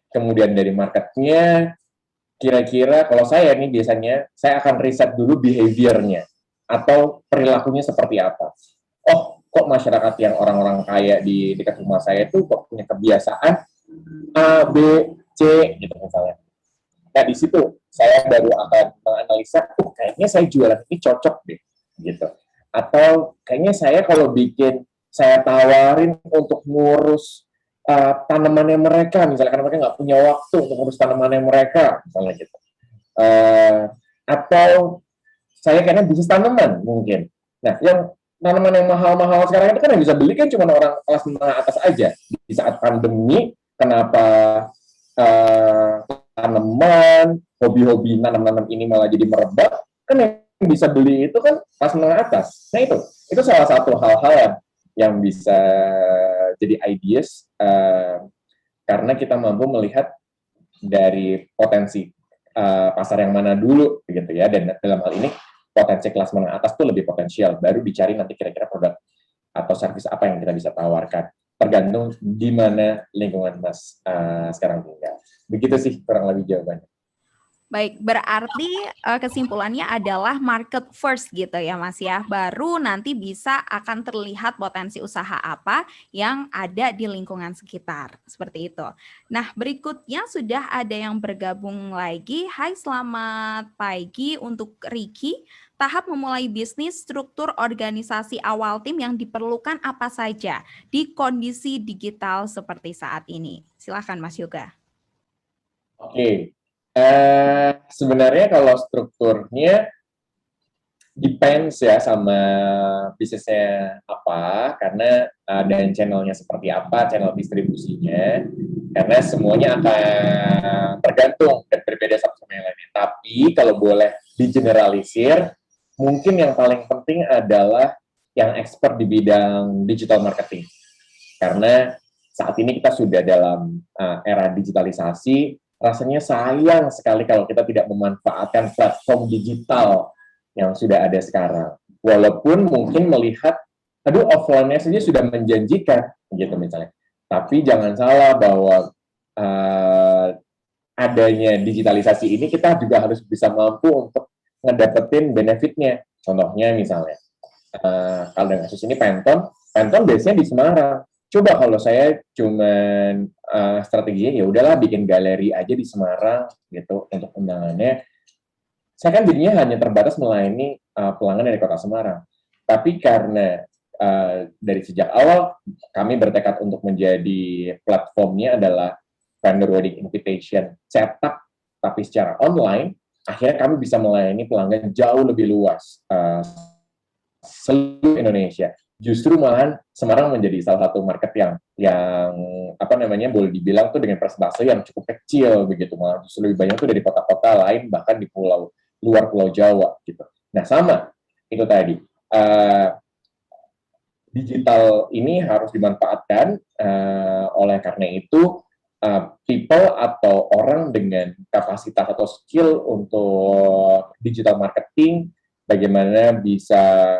[SPEAKER 5] kemudian dari marketnya kira-kira kalau saya nih biasanya saya akan riset dulu behaviornya atau perilakunya seperti apa. Oh, kok masyarakat yang orang-orang kaya di dekat rumah saya itu kok punya kebiasaan A, B, C gitu misalnya. Nah, di situ saya baru akan menganalisa, kayaknya saya jualan ini cocok deh, gitu. Atau kayaknya saya kalau bikin, saya tawarin untuk ngurus tanamannya mereka, misalnya karena mereka nggak punya waktu untuk ngurus tanamannya mereka, misalnya gitu. Atau saya kayaknya bisnis tanaman mungkin. Nah, yang tanaman yang mahal-mahal sekarang itu kan yang bisa beli kan cuma orang kelas menengah atas aja. Di saat pandemi, kenapa tanaman, hobi-hobi nanam-nanam ini malah jadi merebak? Kan yang bisa beli itu kan kelas menengah atas. Nah itu salah satu hal-hal yang bisa jadi ideas karena kita mampu melihat dari potensi pasar yang mana dulu, begitu ya. Dan dalam hal ini potensi kelas menengah atas itu lebih potensial. Baru dicari nanti kira-kira produk atau service apa yang kita bisa tawarkan. Tergantung di mana lingkungan Mas sekarang tinggal. Begitu sih kurang lebih jawabannya.
[SPEAKER 3] Baik, berarti kesimpulannya adalah market first gitu ya Mas ya. Baru nanti bisa akan terlihat potensi usaha apa yang ada di lingkungan sekitar. Seperti itu. Nah, berikutnya sudah ada yang bergabung lagi. Hai, selamat pagi untuk Ricky. Tahap memulai bisnis, struktur organisasi awal tim yang diperlukan apa saja di kondisi digital seperti saat ini? Silakan Mas Yoga.
[SPEAKER 5] Oke. Sebenarnya kalau strukturnya depends ya sama bisnisnya apa, karena dan channelnya seperti apa, channel distribusinya, karena semuanya akan tergantung dan berbeda satu sama yang lainnya. Tapi kalau boleh digeneralisir, mungkin yang paling penting adalah yang expert di bidang digital marketing. Karena saat ini kita sudah dalam era digitalisasi, rasanya sayang sekali kalau kita tidak memanfaatkan platform digital yang sudah ada sekarang. Walaupun mungkin melihat, aduh offline-nya saja sudah menjanjikan, gitu misalnya. Tapi jangan salah bahwa adanya digitalisasi ini kita juga harus bisa mampu untuk ngedapetin benefitnya. Contohnya misalnya, kalau dengan kasus ini Penton biasanya di Semarang. Coba kalau saya cuman strateginya ya udahlah bikin galeri aja di Semarang gitu untuk undangannya. Saya kan jadinya hanya terbatas melayani pelanggan dari Kota Semarang. Tapi karena dari sejak awal kami bertekad untuk menjadi platformnya adalah vendor wedding invitation cetak tapi secara online, akhirnya kami bisa melayani pelanggan jauh lebih luas seluruh Indonesia. Justru malahan Semarang menjadi salah satu market yang apa namanya boleh dibilang tuh dengan persentase yang cukup kecil begitu, malah justru lebih banyak tuh dari kota-kota lain bahkan di luar Pulau Jawa gitu. Nah sama itu tadi digital ini harus dimanfaatkan oleh karena itu people atau orang dengan kapasitas atau skill untuk digital marketing bagaimana bisa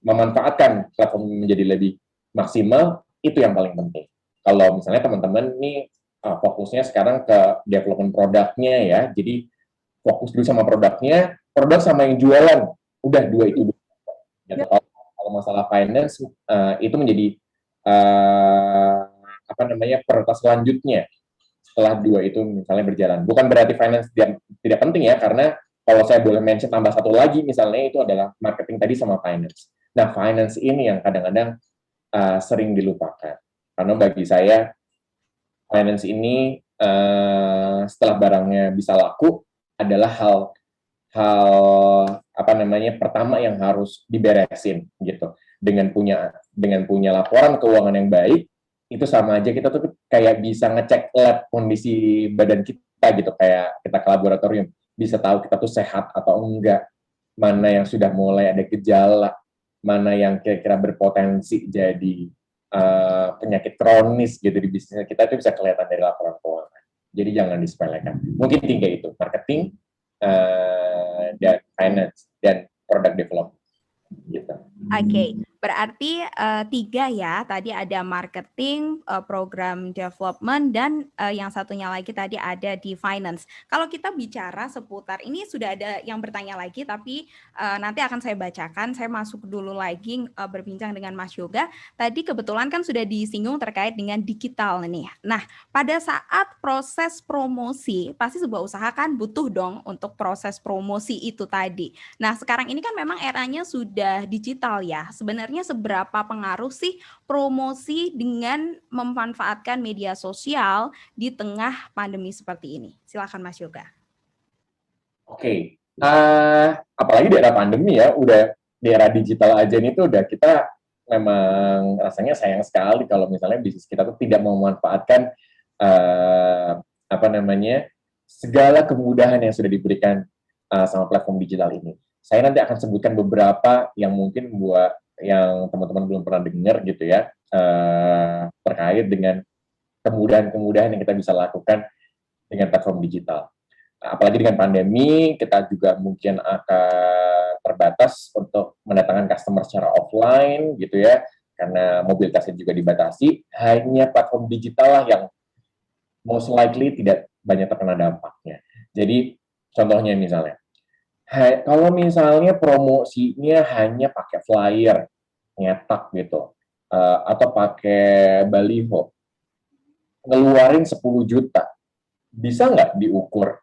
[SPEAKER 5] memanfaatkan platform menjadi lebih maksimal, itu yang paling penting. Kalau misalnya teman-teman nih fokusnya sekarang ke development produknya ya, jadi fokus dulu sama produknya, produk sama yang jualan, udah dua itu. Ya. Kalau masalah finance itu menjadi apa namanya prioritas selanjutnya setelah dua itu misalnya berjalan. Bukan berarti finance tidak penting ya, karena kalau saya boleh mention tambah satu lagi misalnya itu adalah marketing tadi sama finance. Nah, finance ini yang kadang-kadang sering dilupakan. Karena bagi saya, finance ini setelah barangnya bisa laku adalah hal apa namanya pertama yang harus diberesin gitu. Dengan punya laporan keuangan yang baik, itu sama aja kita tuh kayak bisa ngecek lab kondisi badan kita gitu, kayak kita ke laboratorium, bisa tahu kita tuh sehat atau enggak, mana yang sudah mulai ada gejala, mana yang kira-kira berpotensi jadi penyakit kronis gitu di bisnis kita, itu bisa kelihatan dari laporan keuangan. Jadi jangan disepelekan. Mungkin tiga itu, marketing, dan finance, dan product development. Gitu.
[SPEAKER 3] Oke, Berarti 3 ya, tadi ada marketing, program development, dan yang satunya lagi tadi ada di finance. Kalau kita bicara seputar ini sudah ada yang bertanya lagi, tapi nanti akan saya bacakan. Saya masuk dulu lagi berbincang dengan Mas Yoga. Tadi kebetulan kan sudah disinggung terkait dengan digital nih. Nah, pada saat proses promosi, pasti sebuah usaha kan butuh dong untuk proses promosi itu tadi. Nah, sekarang ini kan memang eranya sudah digital ya. Sebenarnya seberapa pengaruh sih promosi dengan memanfaatkan media sosial di tengah pandemi seperti ini? Silakan Mas Yoga.
[SPEAKER 5] Oke, apalagi di era pandemi ya, udah di era digital aja nih tuh udah kita memang rasanya sayang sekali kalau misalnya bisnis kita tuh tidak memanfaatkan apa namanya segala kemudahan yang sudah diberikan sama platform digital ini. Saya nanti akan sebutkan beberapa yang mungkin buat yang teman-teman belum pernah dengar gitu ya, terkait dengan kemudahan-kemudahan yang kita bisa lakukan dengan platform digital. Apalagi dengan pandemi, kita juga mungkin akan terbatas untuk mendatangkan customer secara offline gitu ya, karena mobilitasnya juga dibatasi. Hanya platform digital lah yang most likely tidak banyak terkena dampaknya. Jadi contohnya misalnya, kalau misalnya promosinya hanya pakai flyer, nyetak gitu, atau pakai baliho, ngeluarin 10 juta, bisa nggak diukur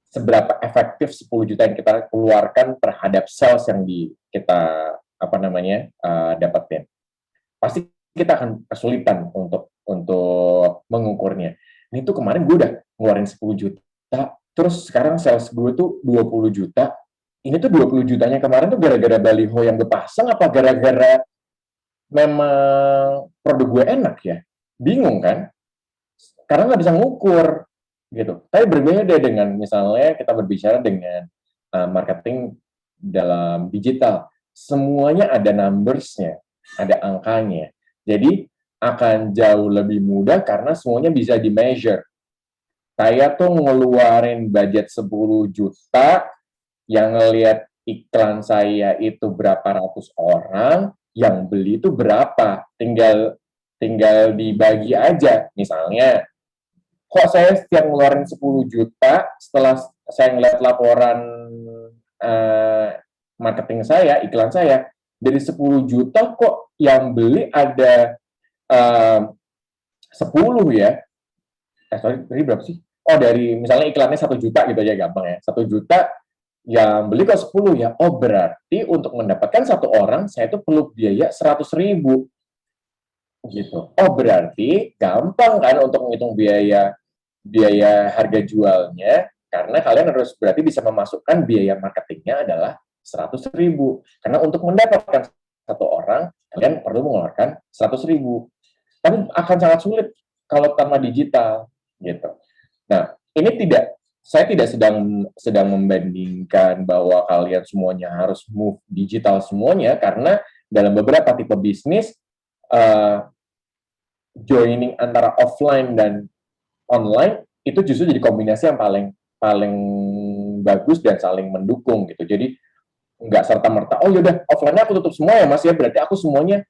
[SPEAKER 5] seberapa efektif 10 juta yang kita keluarkan terhadap sales yang kita dapetin? Pasti kita akan kesulitan untuk mengukurnya. Ini tuh kemarin gue udah ngeluarin 10 juta, terus sekarang sales gue tuh 20 juta. Ini tuh 20 jutanya kemarin tuh gara-gara baliho yang gue pasang apa gara-gara memang produk gue enak ya? Bingung kan? Karena nggak bisa ngukur gitu. Tapi berbeda dengan misalnya kita berbicara dengan marketing dalam digital, semuanya ada numbers-nya, ada angkanya. Jadi akan jauh lebih mudah karena semuanya bisa di-measure. Saya tuh ngeluarin budget 10 juta, yang ngelihat iklan saya itu berapa ratus orang, yang beli itu berapa. Tinggal dibagi aja. Misalnya, kok saya setiap ngeluarin 10 juta, setelah saya ngeliat laporan marketing saya, iklan saya, dari 10 juta kok yang beli ada 10 ya. Dari berapa sih? Oh, dari misalnya iklannya 1 juta gitu aja gampang ya. 1 juta yang beli kok 10 ya. Oh, berarti untuk mendapatkan satu orang, saya itu perlu biaya 100.000. Gitu. Oh, berarti gampang kan untuk menghitung biaya harga jualnya, karena kalian harus berarti bisa memasukkan biaya marketingnya adalah 100.000. Karena untuk mendapatkan satu orang, kalian perlu mengeluarkan 100.000. Tapi akan sangat sulit kalau tanpa digital, gitu. Nah, saya tidak sedang membandingkan bahwa kalian semuanya harus move digital semuanya, karena dalam beberapa tipe bisnis, joining antara offline dan online itu justru jadi kombinasi yang paling bagus dan saling mendukung gitu. Jadi nggak serta-merta, oh yaudah offline-nya aku tutup semua ya Mas ya, berarti aku semuanya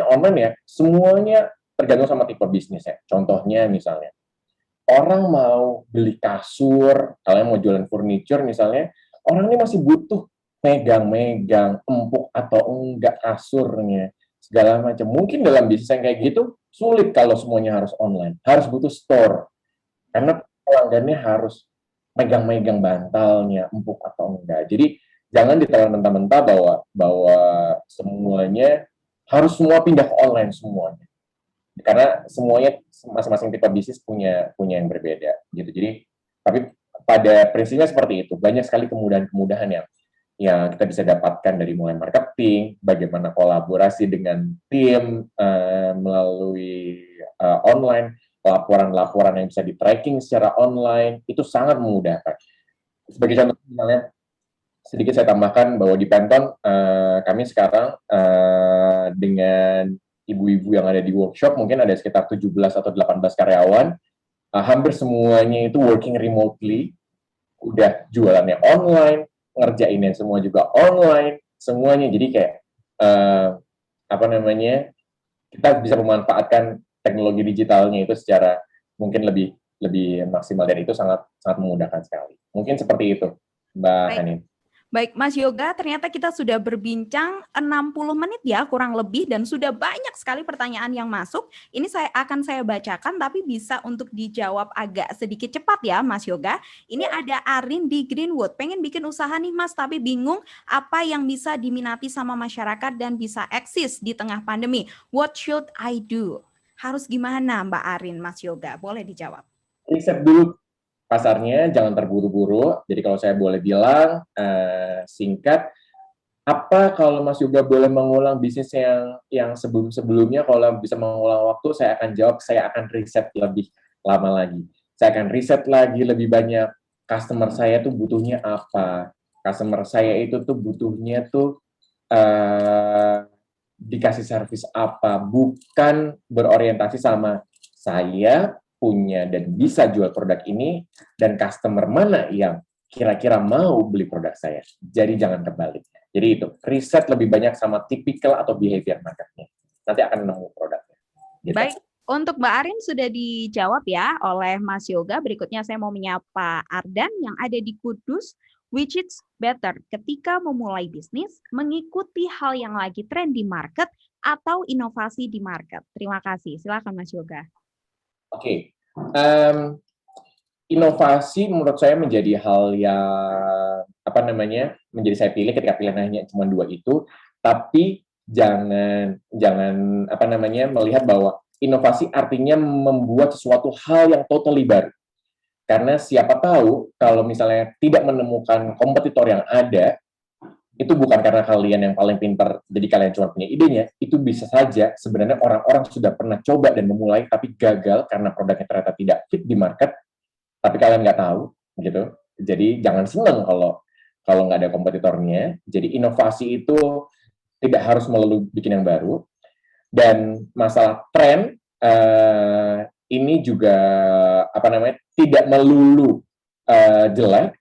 [SPEAKER 5] online ya. Semuanya tergantung sama tipe bisnisnya. Contohnya misalnya, orang mau beli kasur, kalian mau jualan furniture misalnya, orang ini masih butuh megang-megang, empuk atau enggak kasurnya, segala macam. Mungkin dalam bisnis yang kayak gitu, sulit kalau semuanya harus online. Harus butuh store. Karena pelanggannya harus megang-megang bantalnya, empuk atau enggak. Jadi, jangan ditelan mentah-mentah bahwa semuanya, harus semua pindah ke online semuanya. Karena semuanya, masing-masing tipe bisnis punya yang berbeda. Gitu. Jadi, tapi pada prinsipnya seperti itu. Banyak sekali kemudahan-kemudahan yang kita bisa dapatkan dari mulai marketing, bagaimana kolaborasi dengan tim melalui online, laporan-laporan yang bisa di-tracking secara online, itu sangat memudahkan. Sebagai contoh misalnya, sedikit saya tambahkan bahwa di Penton, kami sekarang dengan ibu-ibu yang ada di workshop, mungkin ada sekitar 17 atau 18 karyawan, hampir semuanya itu working remotely, udah jualannya online, ngerjainnya semua juga online, semuanya. Jadi kayak apa namanya, kita bisa memanfaatkan teknologi digitalnya itu secara mungkin lebih lebih maksimal, dan itu sangat sangat memudahkan sekali. Mungkin seperti itu, Mbak
[SPEAKER 3] Baik.
[SPEAKER 5] Hanin.
[SPEAKER 3] Baik, Mas Yoga, ternyata kita sudah berbincang 60 menit ya, kurang lebih, dan sudah banyak sekali pertanyaan yang masuk. Ini akan saya bacakan, tapi bisa untuk dijawab agak sedikit cepat ya, Mas Yoga. Ini ada Arin di Greenwood, pengen bikin usaha nih Mas, tapi bingung apa yang bisa diminati sama masyarakat dan bisa eksis di tengah pandemi. What should I do? Harus gimana Mbak Arin, Mas Yoga? Boleh dijawab.
[SPEAKER 5] Riset dulu pasarnya, jangan terburu-buru. Jadi kalau saya boleh bilang singkat, apa kalau Mas Yoga boleh mengulang bisnis yang sebelum-sebelumnya, kalau bisa mengulang waktu, saya akan jawab, saya akan riset lebih lama lagi. Saya akan riset lagi lebih banyak, customer saya tuh butuhnya apa. Customer saya itu tuh butuhnya tuh dikasih servis apa, bukan berorientasi sama saya punya dan bisa jual produk ini, dan customer mana yang kira-kira mau beli produk saya. Jadi jangan terbalik. Jadi itu, riset lebih banyak sama tipikal atau behavior marketnya. Nanti akan nemu produknya. Gitu.
[SPEAKER 3] Baik, untuk Mbak Arin sudah dijawab ya oleh Mas Yoga. Berikutnya saya mau menyapa Ardan yang ada di Kudus. Which is better ketika memulai bisnis, mengikuti hal yang lagi tren di market atau inovasi di market? Terima kasih. Silakan Mas Yoga.
[SPEAKER 5] Oke. Inovasi menurut saya menjadi hal yang menjadi saya pilih ketika pilihannya cuma dua itu, tapi jangan melihat bahwa inovasi artinya membuat sesuatu hal yang totally baru. Karena siapa tahu kalau misalnya tidak menemukan kompetitor yang ada, itu bukan karena kalian yang paling pintar, jadi kalian cuma punya idenya, itu bisa saja sebenarnya orang-orang sudah pernah coba dan memulai, tapi gagal karena produknya ternyata tidak fit di market, tapi kalian nggak tahu, gitu. Jadi jangan senang kalau nggak ada kompetitornya. Jadi inovasi itu tidak harus melulu bikin yang baru. Dan masalah tren ini juga tidak melulu jelek.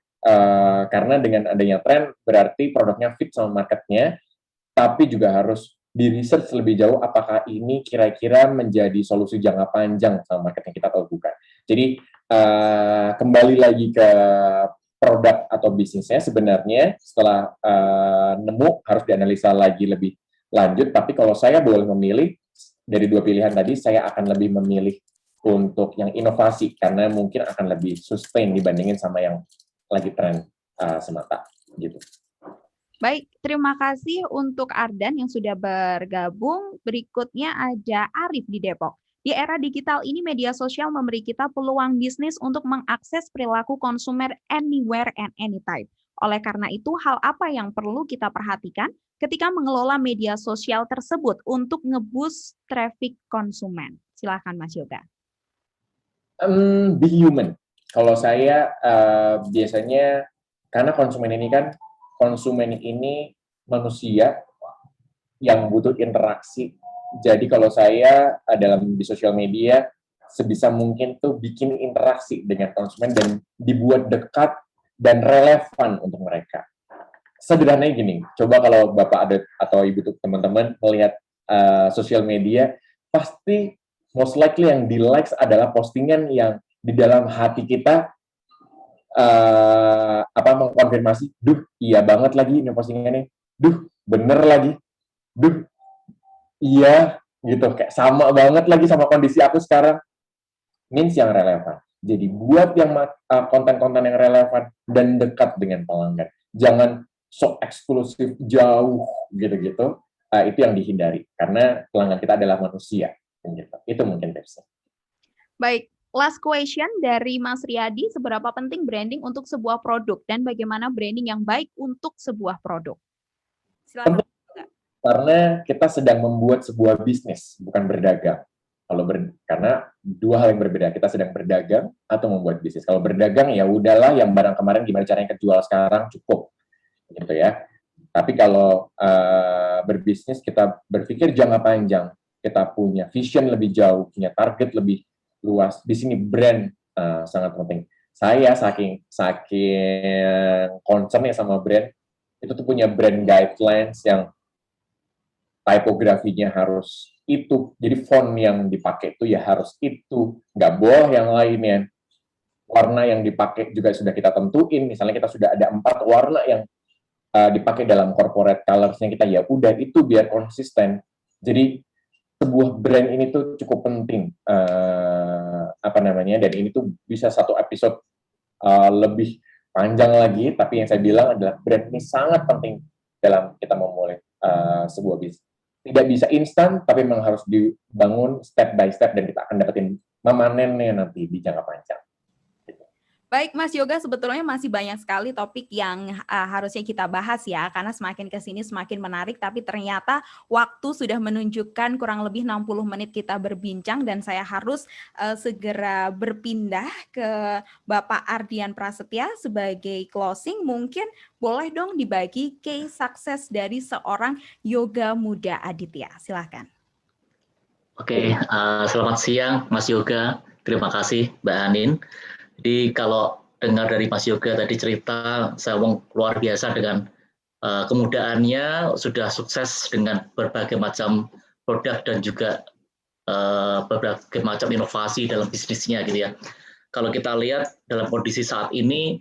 [SPEAKER 5] Karena dengan adanya tren berarti produknya fit sama marketnya, tapi juga harus di-research lebih jauh apakah ini kira-kira menjadi solusi jangka panjang sama market yang kita tahu bukan. Jadi kembali lagi ke produk atau bisnisnya, sebenarnya setelah nemu harus dianalisa lagi lebih lanjut, tapi kalau saya boleh memilih dari dua pilihan tadi, saya akan lebih memilih untuk yang inovasi, karena mungkin akan lebih sustain dibandingin sama yang lagi tren semata gitu.
[SPEAKER 3] Baik, terima kasih untuk Ardan yang sudah bergabung. Berikutnya ada Arif di Depok. Di era digital ini, media sosial memberi kita peluang bisnis untuk mengakses perilaku konsumer anywhere and anytime. Oleh karena itu, hal apa yang perlu kita perhatikan ketika mengelola media sosial tersebut untuk nge-boost traffic konsumen? Silakan Mas Yoga.
[SPEAKER 5] Be human. Kalau saya biasanya, karena konsumen ini manusia yang butuh interaksi. Jadi kalau saya di sosial media, sebisa mungkin tuh bikin interaksi dengan konsumen dan dibuat dekat dan relevan untuk mereka. Sederhananya gini, coba kalau Bapak atau Ibu teman-teman melihat sosial media, pasti most likely yang di-likes adalah postingan yang di dalam hati kita mengkonfirmasi, duh, iya banget lagi ini postingannya, duh, bener lagi, duh, iya, gitu, kayak sama banget lagi sama kondisi aku sekarang, means yang relevan. Jadi buat yang konten-konten yang relevan dan dekat dengan pelanggan. Jangan sok eksklusif jauh gitu-gitu, itu yang dihindari, karena pelanggan kita adalah manusia. Gitu. Itu mungkin tipsnya.
[SPEAKER 3] Baik. Last question dari Mas Riyadi, seberapa penting branding untuk sebuah produk dan bagaimana branding yang baik untuk sebuah produk? Silakan.
[SPEAKER 5] Karena kita sedang membuat sebuah bisnis, bukan berdagang. Karena dua hal yang berbeda, kita sedang berdagang atau membuat bisnis. Kalau berdagang ya udahlah, yang barang kemarin gimana caranya kejual sekarang cukup, gitu ya. Tapi kalau berbisnis kita berpikir jangka panjang, kita punya vision lebih jauh, punya target lebih luas. Di sini brand sangat penting. Saya saking concernnya sama brand, itu tuh punya brand guidelines yang tipografinya harus itu, jadi font yang dipakai itu ya harus itu, nggak boleh yang lainnya. Warna yang dipakai juga sudah kita tentuin, misalnya kita sudah ada 4 warna yang dipakai dalam corporate colors-nya kita, ya udah itu biar konsisten. Jadi sebuah brand ini tuh cukup penting, dan ini tuh bisa satu episode lebih panjang lagi, tapi yang saya bilang adalah brand ini sangat penting dalam kita memulai sebuah bisnis. Tidak bisa instan, tapi memang harus dibangun step by step, dan kita akan dapetin memanennya nanti di jangka panjang.
[SPEAKER 3] Baik Mas Yoga, sebetulnya masih banyak sekali topik yang harusnya kita bahas ya, karena semakin kesini semakin menarik, tapi ternyata waktu sudah menunjukkan kurang lebih 60 menit kita berbincang, dan saya harus segera berpindah ke Bapak Ardian Prasetya sebagai closing. Mungkin boleh dong dibagi case sukses dari seorang yoga muda Aditya, silakan.
[SPEAKER 6] Oke, selamat siang Mas Yoga, terima kasih Mbak Hanin. Jadi kalau dengar dari Mas Yoga tadi cerita, saya luar biasa dengan kemudaannya, sudah sukses dengan berbagai macam produk dan juga berbagai macam inovasi dalam bisnisnya gitu ya. Kalau kita lihat dalam kondisi saat ini,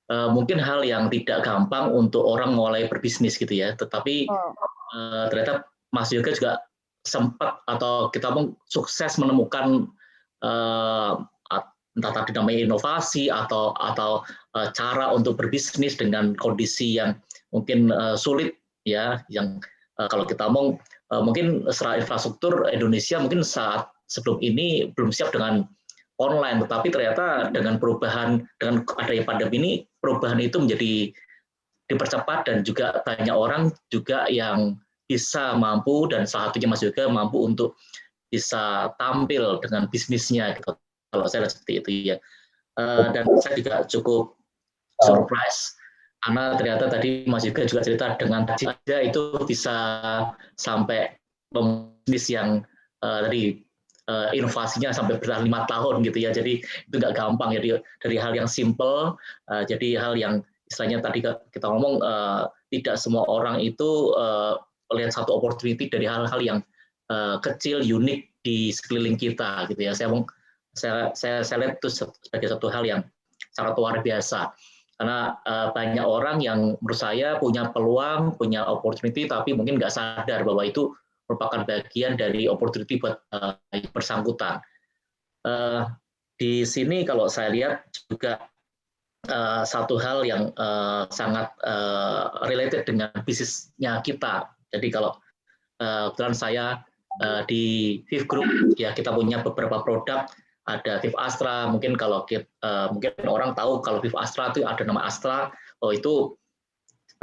[SPEAKER 6] mungkin hal yang tidak gampang untuk orang mulai berbisnis gitu ya, tetapi ternyata Mas Yoga juga sempat atau kita sukses menemukan entah tadi namanya inovasi atau cara untuk berbisnis dengan kondisi yang mungkin sulit ya, yang kalau kita mungkin secara infrastruktur Indonesia mungkin saat sebelum ini belum siap dengan online, tetapi ternyata dengan perubahan, dengan adanya pandemi ini, perubahan itu menjadi dipercepat, dan juga banyak orang juga yang bisa mampu, dan salah satunya Mas Yoga mampu untuk bisa tampil dengan bisnisnya gitu. Kalau saya lihat seperti itu ya, dan saya juga cukup surprise karena ternyata tadi Mas Yoga juga cerita dengan tadi aja itu bisa sampai bisnis yang tadi inovasinya sampai bertahan 5 tahun gitu ya. Jadi itu nggak gampang ya, dari hal yang simple jadi hal yang istilahnya tadi kita ngomong tidak semua orang itu lihat satu opportunity dari hal-hal yang kecil unik di sekeliling kita gitu ya. Saya lihat itu sebagai satu hal yang sangat luar biasa, karena banyak orang yang menurut saya punya peluang, punya opportunity, tapi mungkin nggak sadar bahwa itu merupakan bagian dari opportunity buat bersangkutan. Di sini kalau saya lihat juga satu hal yang sangat related dengan bisnisnya kita. Jadi kalau kebetulan saya di Viv Group ya, kita punya beberapa produk. Ada Viv Astra, mungkin kalau mungkin orang tahu kalau Viv Astra itu ada nama Astra, itu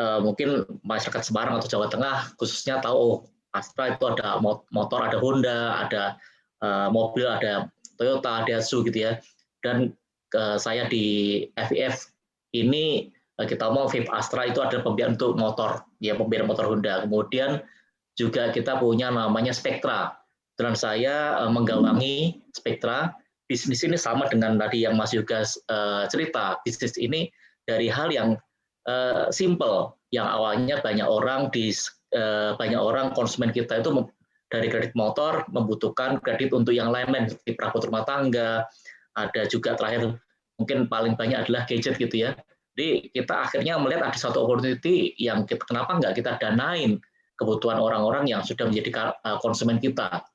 [SPEAKER 6] mungkin masyarakat Semarang atau Jawa Tengah khususnya tahu Astra itu ada motor, ada Honda, ada mobil, ada Toyota, ada Daihatsu gitu ya. Dan saya di FIF ini kita mau Viv Astra itu ada pembiayaan untuk motor, ya pembiayaan motor Honda. Kemudian juga kita punya namanya Spectra. Dan saya menggawangi Spectra. Bisnis ini sama dengan tadi yang Mas Yoga cerita. Bisnis ini dari hal yang simple, yang awalnya banyak orang konsumen kita itu dari kredit motor membutuhkan kredit untuk yang lain-lain seperti perabot rumah tangga. Ada juga terakhir mungkin paling banyak adalah gadget gitu ya. Jadi kita akhirnya melihat ada satu opportunity yang kenapa nggak kita danain kebutuhan orang-orang yang sudah menjadi konsumen kita.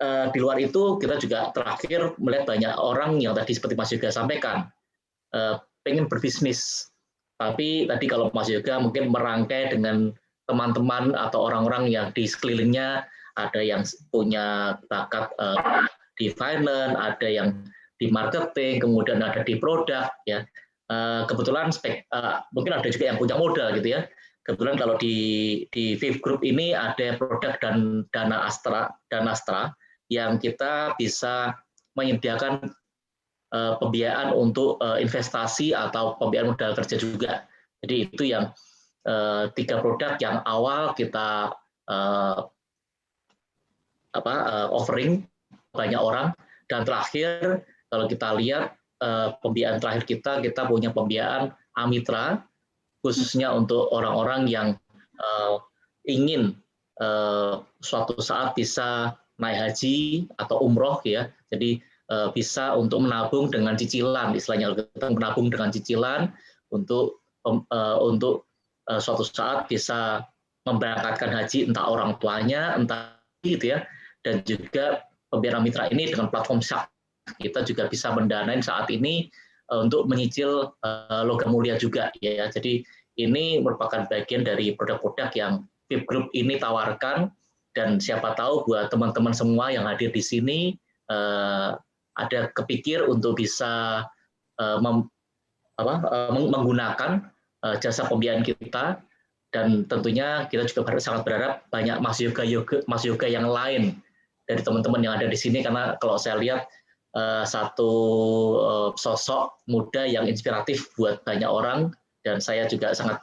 [SPEAKER 6] Di luar itu kita juga terakhir melihat banyak orang yang tadi seperti Mas Yoga sampaikan pengen berbisnis, tapi tadi kalau Mas Yoga mungkin merangkai dengan teman-teman atau orang-orang yang di sekelilingnya, ada yang punya bakat di finance, ada yang di marketing, kemudian ada di produk ya. Kebetulan mungkin ada juga yang punya modal gitu ya. Kebetulan kalau di Viv Group ini ada produk dan Dana Astra yang kita bisa menyediakan pembiayaan untuk investasi atau pembiayaan modal kerja juga. Jadi itu yang 3 produk yang awal kita offering banyak orang. Dan terakhir kalau kita lihat pembiayaan terakhir kita punya pembiayaan Amitra khususnya untuk orang-orang yang ingin suatu saat bisa naik haji atau umroh ya. Jadi bisa untuk menabung dengan cicilan, istilahnya kita menabung dengan cicilan untuk suatu saat bisa memberangkatkan haji entah orang tuanya, entah gitu ya. Dan juga pembina mitra ini dengan platform Syak kita juga bisa mendanain saat ini untuk menyicil logam mulia juga ya. Jadi ini merupakan bagian dari produk-produk yang VIP Group ini tawarkan, dan siapa tahu buat teman-teman semua yang hadir di sini ada kepikir untuk bisa menggunakan jasa pembiayaan kita, dan tentunya kita juga sangat berharap banyak Mas Yoga yang lain dari teman-teman yang ada di sini, karena kalau saya lihat satu sosok muda yang inspiratif buat banyak orang, dan saya juga sangat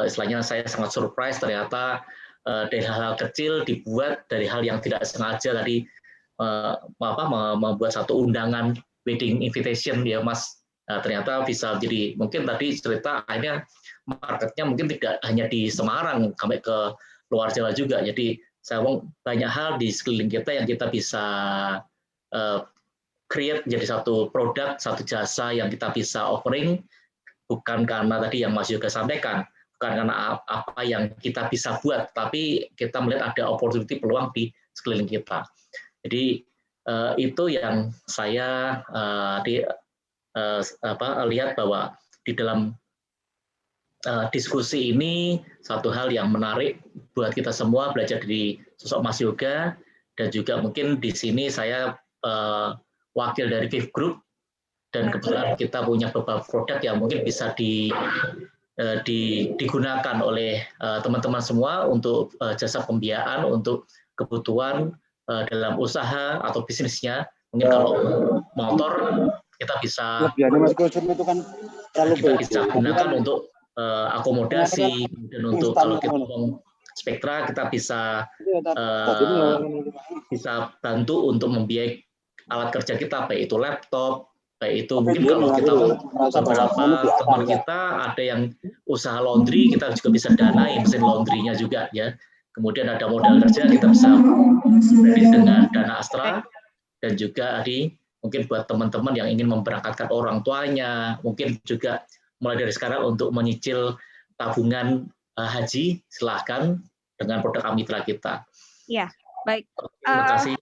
[SPEAKER 6] istilahnya saya sangat surprise ternyata dari hal-hal kecil dibuat dari hal yang tidak sengaja tadi membuat satu undangan wedding invitation ya Mas. Ternyata bisa jadi, mungkin tadi cerita akhirnya marketnya mungkin tidak hanya di Semarang, sampai ke luar Jawa juga. Jadi saya banyak hal di sekeliling kita yang kita bisa create menjadi satu produk, satu jasa yang kita bisa offering, bukan karena tadi yang Mas Yoga sampaikan, bukan karena apa yang kita bisa buat, tapi kita melihat ada opportunity, peluang di sekeliling kita. Jadi itu yang saya lihat bahwa di dalam diskusi ini satu hal yang menarik buat kita semua belajar dari sosok Mas Yoga, dan juga mungkin di sini saya wakil dari VIP Group, dan kebetulan kita punya beberapa produk yang mungkin bisa digunakan oleh teman-teman semua untuk jasa pembiayaan untuk kebutuhan dalam usaha atau bisnisnya. Mungkin kalau motor kita bisa gunakan untuk akomodasi, dan untuk kalau kita ngomong Spektra kita bisa bantu untuk membiayai alat kerja kita, baik itu laptop, baik itu mungkin kalau kita beberapa teman kita ada yang usaha laundry, kita juga bisa danai mesin laundrynya juga ya. Kemudian ada modal kerja, kita bisa kredit dengan Dana Astra, dan juga mungkin buat teman-teman yang ingin memberangkatkan orang tuanya, mungkin juga mulai dari sekarang untuk menyicil tabungan haji, silahkan dengan produk Amitra kita.
[SPEAKER 3] Ya, baik.
[SPEAKER 6] Terima kasih.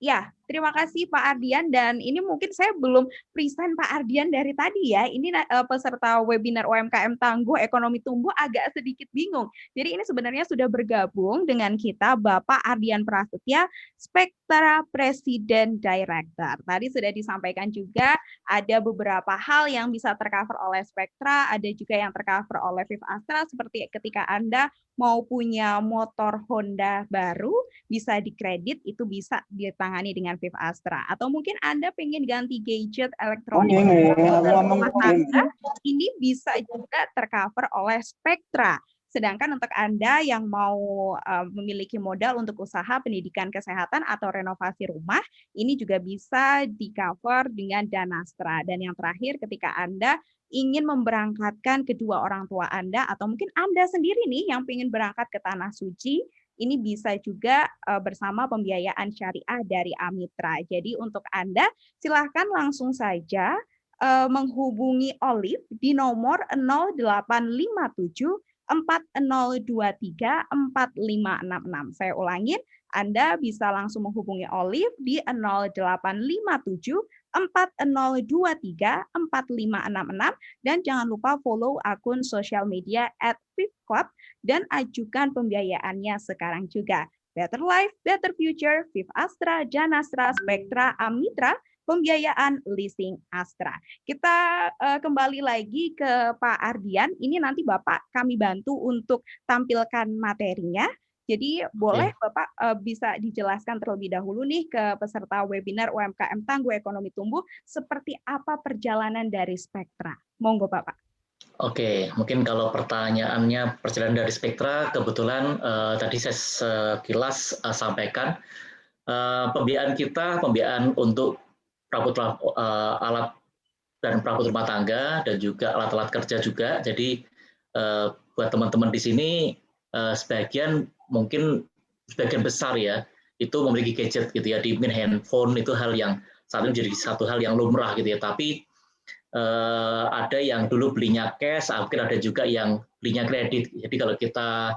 [SPEAKER 3] Ya, terima kasih Pak Ardian, dan ini mungkin saya belum present Pak Ardian dari tadi ya. Ini peserta webinar UMKM Tangguh Ekonomi Tumbuh agak sedikit bingung. Jadi ini sebenarnya sudah bergabung dengan kita Bapak Ardian Prasetya, Spektra Presiden Director. Tadi sudah disampaikan juga ada beberapa hal yang bisa tercover oleh Spektra, ada juga yang tercover oleh VIP Astra, seperti ketika Anda mau punya motor Honda baru, bisa dikredit, itu bisa ditangani dengan VIP Astra. Atau mungkin Anda pengen ganti gadget elektronik rumah tangga, ini bisa juga tercover oleh Spektra. Sedangkan untuk Anda yang mau memiliki modal untuk usaha pendidikan kesehatan atau renovasi rumah, ini juga bisa di-cover dengan Danastra. Dan yang terakhir, ketika Anda ingin memberangkatkan kedua orang tua Anda, atau mungkin Anda sendiri nih yang ingin berangkat ke Tanah Suci, ini bisa juga bersama pembiayaan syariah dari Amitra. Jadi untuk Anda, silahkan langsung saja menghubungi Olive di nomor 0857 4023 4566. Saya ulangin, Anda bisa langsung menghubungi Olive di 0857 4023 4566, dan jangan lupa follow akun sosial media @vipclub dan ajukan pembiayaannya sekarang juga. Better Life, Better Future, VIP Astra, Danastra, Spektra, Amitra, pembiayaan leasing Astra. Kita kembali lagi ke Pak Ardian. Ini nanti Bapak kami bantu untuk tampilkan materinya. Jadi boleh Bapak bisa dijelaskan terlebih dahulu nih ke peserta webinar UMKM Tangguh Ekonomi Tumbuh, seperti apa perjalanan dari Spektra. Monggo Bapak.
[SPEAKER 6] Oke, mungkin kalau pertanyaannya perjalanan dari Spektra, kebetulan tadi saya sekilas sampaikan pembiayaan kita, pembiayaan untuk alat dan perabot rumah tangga, dan juga alat-alat kerja juga. Jadi buat teman-teman di sini sebagian besar ya itu memiliki gadget gitu ya, di mungkin handphone itu hal yang saat ini jadi satu hal yang lumrah gitu ya. Tapi ada yang dulu belinya cash, mungkin ada juga yang belinya kredit. Jadi kalau kita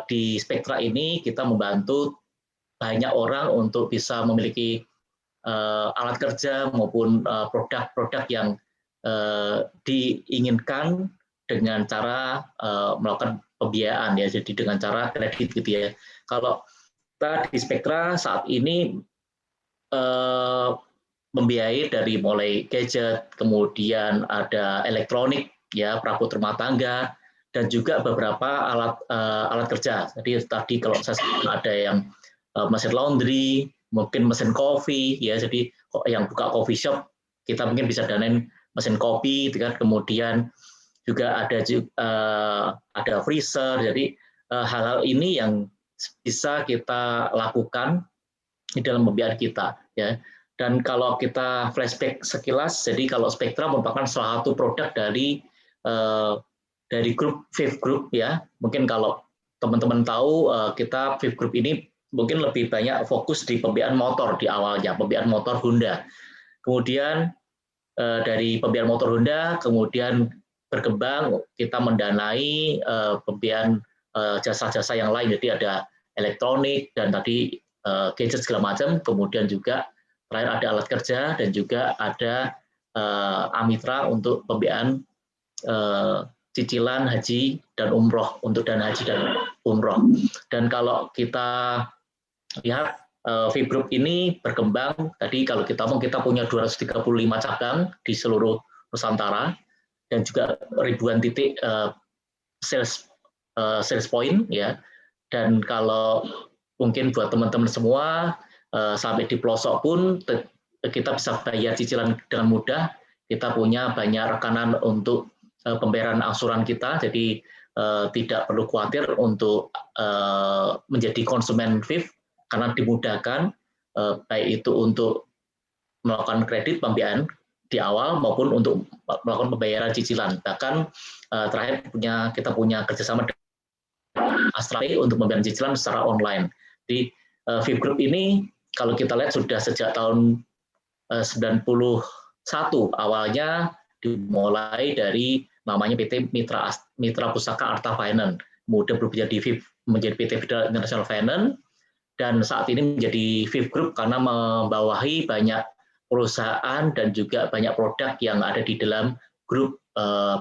[SPEAKER 6] di Spektra ini kita membantu banyak orang untuk bisa memiliki alat kerja maupun produk-produk yang diinginkan dengan cara melakukan pembiayaan ya, jadi dengan cara kredit gitu ya. Kalau kita di Spektra saat ini membiayai dari mulai gadget, kemudian ada elektronik ya, perabot rumah tangga, dan juga beberapa alat kerja. Jadi tadi kalau saya sebut ada yang mesin laundry, mungkin mesin kopi ya, jadi yang buka coffee shop kita mungkin bisa danain mesin kopi, kan. Kemudian juga ada freezer. Jadi hal-hal ini yang bisa kita lakukan di dalam pembiayaan kita ya. Dan kalau kita flashback sekilas, jadi kalau Spektra merupakan salah satu produk dari grup Fifth Group ya. Mungkin kalau teman-teman tahu, kita Fifth Group ini mungkin lebih banyak fokus di pembiayaan motor di awalnya, pembiayaan motor Honda. Kemudian dari pembiayaan motor Honda, kemudian berkembang kita mendanai pembiayaan jasa-jasa yang lain. Jadi ada elektronik dan tadi gadget segala macam. Kemudian juga terakhir ada alat kerja dan juga ada Amitra untuk pembiayaan cicilan haji dan umroh, untuk dana haji dan umroh. Dan kalau kita lihat Fifth Group ini berkembang, tadi kalau kita punya 235 cabang di seluruh Nusantara dan juga ribuan titik sales point ya. Dan kalau mungkin buat teman-teman semua sampai di pelosok pun kita bisa bayar cicilan dengan mudah. Kita punya banyak rekanan untuk pembayaran angsuran kita, jadi tidak perlu khawatir untuk menjadi konsumen Fifth karena dimudahkan baik itu untuk melakukan kredit pembiayaan di awal maupun untuk melakukan pembayaran cicilan. Bahkan terakhir kita punya kerjasama dengan Astra untuk pembayaran cicilan secara online. Di Fifth Group ini kalau kita lihat sudah sejak tahun 91 awalnya dimulai dari namanya PT Mitra Pusaka Arta Finance, kemudian berubah menjadi PT Federal International Finance, dan saat ini menjadi Fifth Group karena membawahi banyak perusahaan dan juga banyak produk yang ada di dalam grup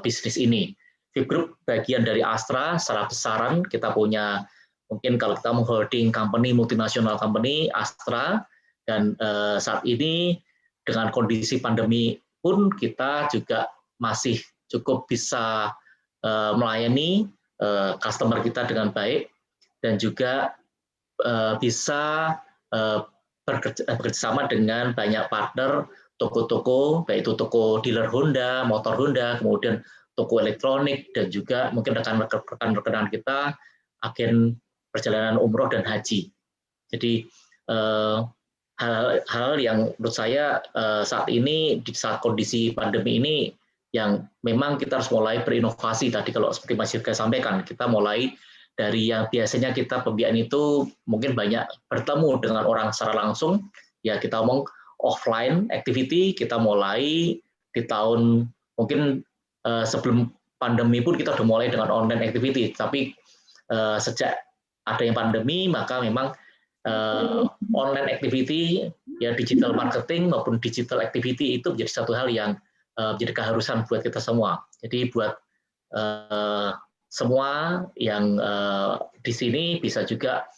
[SPEAKER 6] bisnis ini. Fifth Group bagian dari Astra secara besaran. Kita punya, mungkin kalau kita mengholding company, multinasional company Astra, dan saat ini dengan kondisi pandemi pun kita juga masih cukup bisa melayani customer kita dengan baik, dan juga bisa bekerjasama dengan banyak partner toko-toko, baik itu toko dealer Honda, motor Honda, kemudian toko elektronik, dan juga mungkin rekan-rekan kita agen perjalanan umroh dan haji. Jadi hal-hal yang menurut saya saat ini di saat kondisi pandemi ini yang memang kita harus mulai berinovasi. Tadi kalau seperti Mas Yirga sampaikan, kita mulai dari yang biasanya kita pembiayaan itu mungkin banyak bertemu dengan orang secara langsung, ya kita ngomong offline activity, kita mulai di tahun mungkin sebelum pandemi pun kita sudah mulai dengan online activity, tapi sejak adanya pandemi maka memang online activity, ya digital marketing maupun digital activity itu menjadi satu hal yang menjadi keharusan buat kita semua. Jadi buat semua yang di sini bisa juga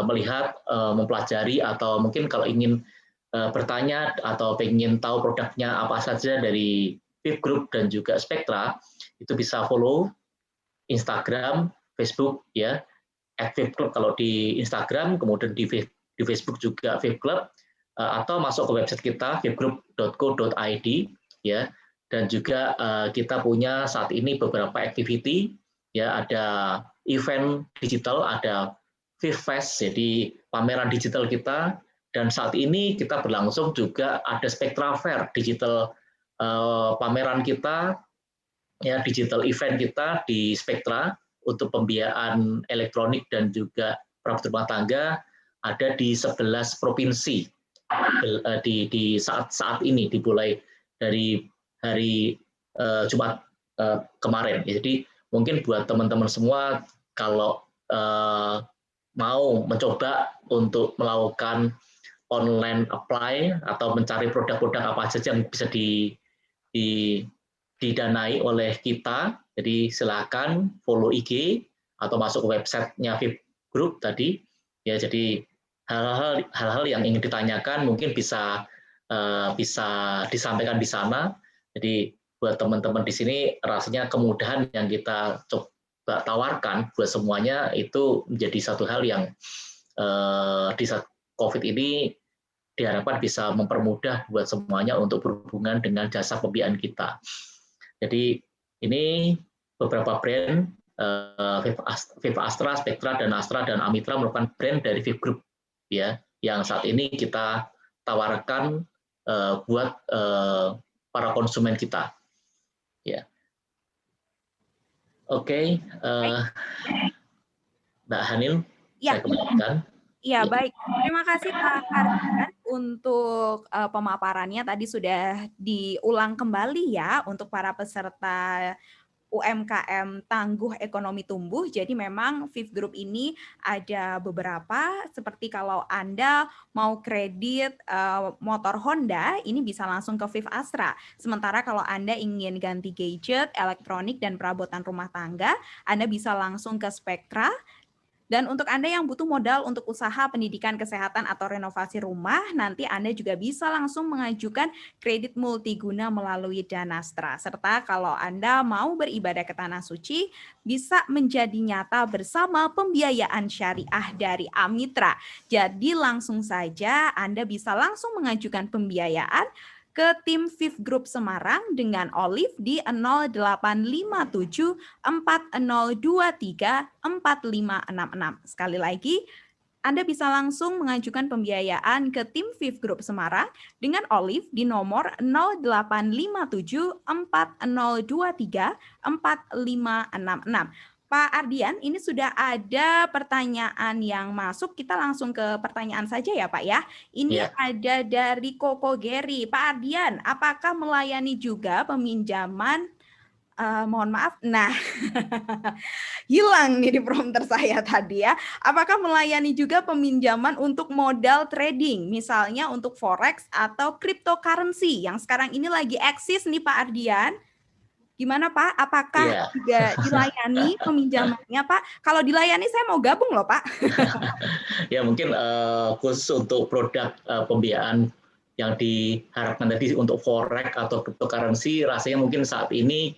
[SPEAKER 6] melihat, mempelajari, atau mungkin kalau ingin bertanya atau ingin tahu produknya apa saja dari Fifth Group dan juga Spektra, itu bisa follow Instagram, Facebook ya, @fifthgroup kalau di Instagram, kemudian di Facebook juga Fifth Club, atau masuk ke website kita fifthgroup.co.id ya. Dan juga kita punya saat ini beberapa activity ya, ada event digital, ada Fifth Fest, jadi pameran digital kita, dan saat ini kita berlangsung juga ada Spektra Fair digital, pameran kita ya digital event kita di Spektra untuk pembiayaan elektronik dan juga perabot rumah tangga ada di 11 provinsi di saat ini, dimulai dari hari Jumat kemarin. Jadi mungkin buat teman-teman semua kalau mau mencoba untuk melakukan online apply atau mencari produk-produk apa saja yang bisa didanai oleh kita, jadi silakan follow IG atau masuk ke websitenya VIP Group tadi. Ya, jadi hal-hal yang ingin ditanyakan mungkin bisa disampaikan di sana. Jadi buat teman-teman di sini rasanya kemudahan yang kita coba tawarkan buat semuanya itu menjadi satu hal yang di saat COVID ini diharapkan bisa mempermudah buat semuanya untuk berhubungan dengan jasa pembiayaan kita. Jadi ini beberapa brand Viva Astra, Spektra, dan Astra dan Amitra merupakan brand dari VIP Group ya, yang saat ini kita tawarkan buat para konsumen kita. Ya, oke, Mbak Hanil,
[SPEAKER 3] Ya.
[SPEAKER 6] saya kembalikan.
[SPEAKER 3] Ya, baik. Terima kasih Pak Ardian untuk pemaparannya. Tadi sudah diulang kembali ya untuk para peserta UMKM Tangguh Ekonomi Tumbuh. Jadi memang Fifth Group ini ada beberapa, seperti kalau Anda mau kredit motor Honda, ini bisa langsung ke Fifth Astra. Sementara kalau Anda ingin ganti gadget, elektronik, dan perabotan rumah tangga, Anda bisa langsung ke Spektra. Dan untuk Anda yang butuh modal untuk usaha pendidikan kesehatan atau renovasi rumah, nanti Anda juga bisa langsung mengajukan kredit multiguna melalui Danastra. Serta kalau Anda mau beribadah ke Tanah Suci, bisa menjadi nyata bersama pembiayaan syariah dari Amitra. Jadi langsung saja Anda bisa langsung mengajukan pembiayaan ke tim Fifth Group Semarang dengan Olive di 0857 4023 4566. Sekali lagi, Anda bisa langsung mengajukan pembiayaan ke tim Fifth Group Semarang dengan Olive di nomor 0857 4023 4566. Pak Ardian, ini sudah ada pertanyaan yang masuk. Kita langsung ke pertanyaan saja ya Pak ya. Ini ada dari Koko Geri. Pak Ardian, apakah melayani juga peminjaman, mohon maaf, nah hilang nih di prompter saya tadi ya. Apakah melayani juga peminjaman untuk modal trading, misalnya untuk forex atau cryptocurrency yang sekarang ini lagi eksis nih Pak Ardian? Gimana Pak? Apakah juga dilayani peminjamannya Pak? Kalau dilayani saya mau gabung loh Pak.
[SPEAKER 6] Ya mungkin khusus untuk produk pembiayaan yang diharapkan tadi untuk forex atau cryptocurrency, rasanya mungkin saat ini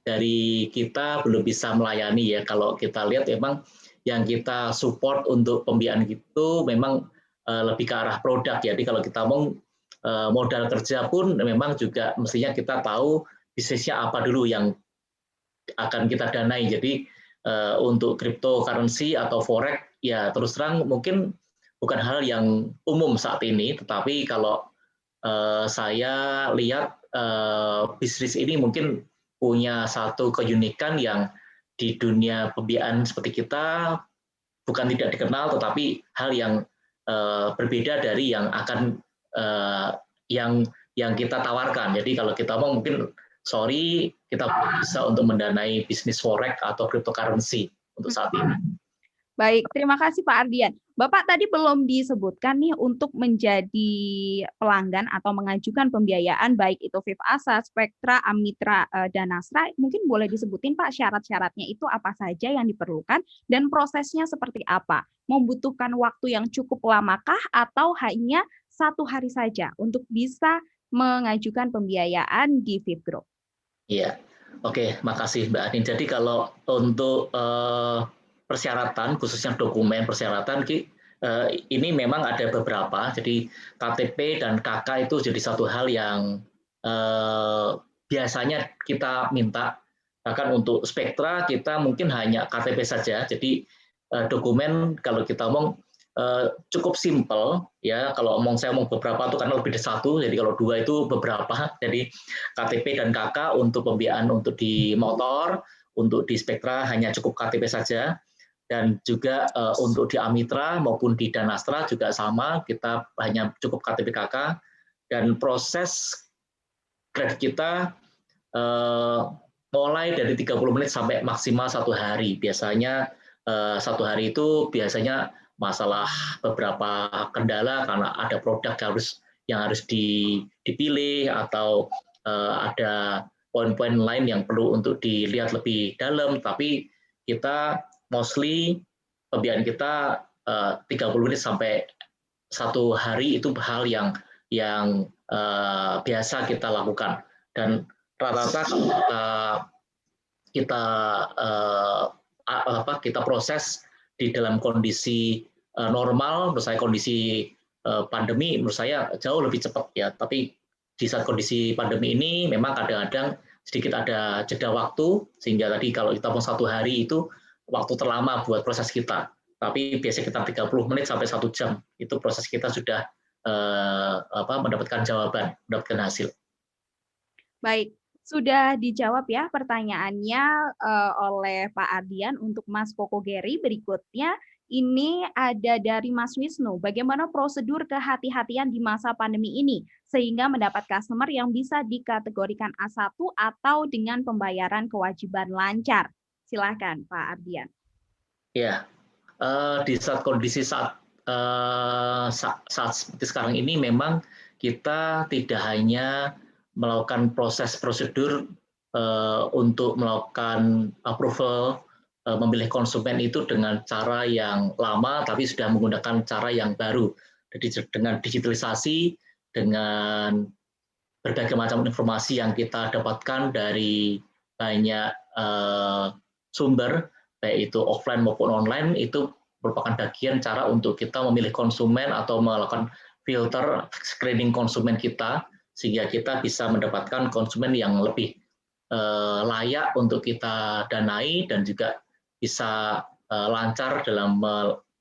[SPEAKER 6] dari kita belum bisa melayani ya. Kalau kita lihat memang yang kita support untuk pembiayaan itu memang lebih ke arah produk. Jadi kalau kita mau modal kerja pun memang juga mestinya kita tahu bisnisnya apa dulu yang akan kita danai. Jadi untuk cryptocurrency atau forex ya terus terang mungkin bukan hal yang umum saat ini, tetapi kalau saya lihat bisnis ini mungkin punya satu keunikan yang di dunia pembiayaan seperti kita bukan tidak dikenal, tetapi hal yang berbeda dari yang akan yang kita tawarkan. Jadi kalau kita mau mungkin kita bisa untuk mendanai bisnis forex atau cryptocurrency untuk saat ini.
[SPEAKER 3] Baik, terima kasih Pak Ardian. Bapak tadi belum disebutkan nih untuk menjadi pelanggan atau mengajukan pembiayaan baik itu Fifth Astra, Spektra, Amitra, Danastra. Mungkin boleh disebutin Pak syarat-syaratnya itu apa saja yang diperlukan dan prosesnya seperti apa? Membutuhkan waktu yang cukup lamakah atau hanya 1 hari saja untuk bisa mengajukan pembiayaan di Fifth Group?
[SPEAKER 6] Iya, oke, makasih Mbak Anin. Jadi kalau untuk persyaratan, khususnya dokumen persyaratan, ini memang ada beberapa. Jadi KTP dan KK itu jadi satu hal yang biasanya kita minta. Bahkan untuk Spektra kita mungkin hanya KTP saja. Jadi dokumen kalau kita ngomong cukup simpel ya. Kalau saya omong beberapa itu karena lebih dari satu, jadi kalau 2 itu beberapa. Jadi KTP dan KK untuk pembiayaan untuk di motor, untuk di Spektra hanya cukup KTP saja, dan juga untuk di Amitra maupun di Danastra juga sama, kita hanya cukup KTP KK, dan proses kredit kita mulai dari 30 menit sampai maksimal 1 hari. Biasanya 1 hari itu biasanya masalah beberapa kendala karena ada produk yang harus dipilih, atau ada poin-poin lain yang perlu untuk dilihat lebih dalam. Tapi kita mostly pembiayaan kita 30 menit sampai 1 hari itu hal yang biasa kita lakukan, dan rata-rata kita proses di dalam kondisi normal. Menurut saya kondisi pandemi menurut saya jauh lebih cepat ya, tapi di saat kondisi pandemi ini memang kadang-kadang sedikit ada jeda waktu, sehingga tadi kalau kita mau 1 hari itu waktu terlama buat proses kita, tapi biasanya kita 30 menit sampai 1 jam itu proses kita sudah mendapatkan jawaban, mendapatkan hasil.
[SPEAKER 3] Baik, sudah dijawab ya pertanyaannya oleh Pak Ardian. Untuk Mas Koko Geri berikutnya, ini ada dari Mas Wisnu. Bagaimana prosedur kehati-hatian di masa pandemi ini sehingga mendapat customer yang bisa dikategorikan A1 atau dengan pembayaran kewajiban lancar? Silakan Pak Ardian.
[SPEAKER 6] Ya, di saat kondisi saat seperti sekarang ini memang kita tidak hanya melakukan proses prosedur untuk melakukan approval memilih konsumen itu dengan cara yang lama, tapi sudah menggunakan cara yang baru. Jadi dengan digitalisasi, dengan berbagai macam informasi yang kita dapatkan dari banyak sumber, baik itu offline maupun online, itu merupakan bagian cara untuk kita memilih konsumen atau melakukan filter screening konsumen kita, sehingga kita bisa mendapatkan konsumen yang lebih layak untuk kita danai dan juga bisa lancar dalam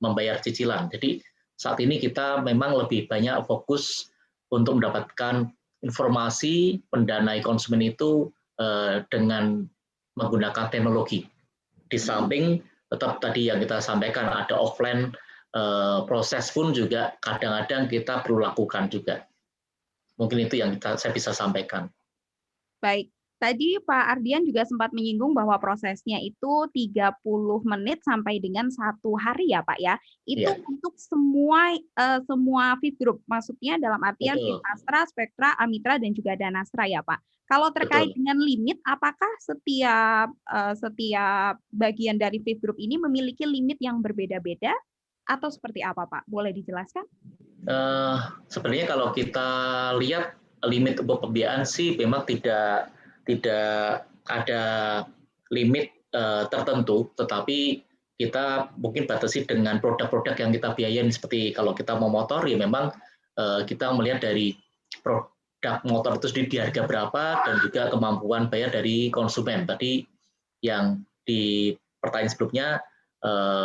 [SPEAKER 6] membayar cicilan. Jadi saat ini kita memang lebih banyak fokus untuk mendapatkan informasi pendanai konsumen itu dengan menggunakan teknologi. Di samping tetap tadi yang kita sampaikan ada offline proses pun juga kadang-kadang kita perlu lakukan juga. Mungkin itu yang saya bisa sampaikan.
[SPEAKER 3] Baik, tadi Pak Ardian juga sempat menyinggung bahwa prosesnya itu 30 menit sampai dengan 1 hari ya Pak ya. Itu untuk semua Fit Group, maksudnya dalam artian Astra, Spektra, Amitra, dan juga Danastra ya Pak. Kalau terkait dengan limit, apakah setiap bagian dari Fit Group ini memiliki limit yang berbeda-beda atau seperti apa Pak? Boleh dijelaskan?
[SPEAKER 6] Sebenarnya kalau kita lihat limit untuk pembiayaan sih memang tidak ada limit tertentu, tetapi kita mungkin batasi dengan produk-produk yang kita biayain. Seperti kalau kita mau motor ya memang kita melihat dari produk motor itu sendiri di harga berapa dan juga kemampuan bayar dari konsumen. Tadi yang di pertanyaan sebelumnya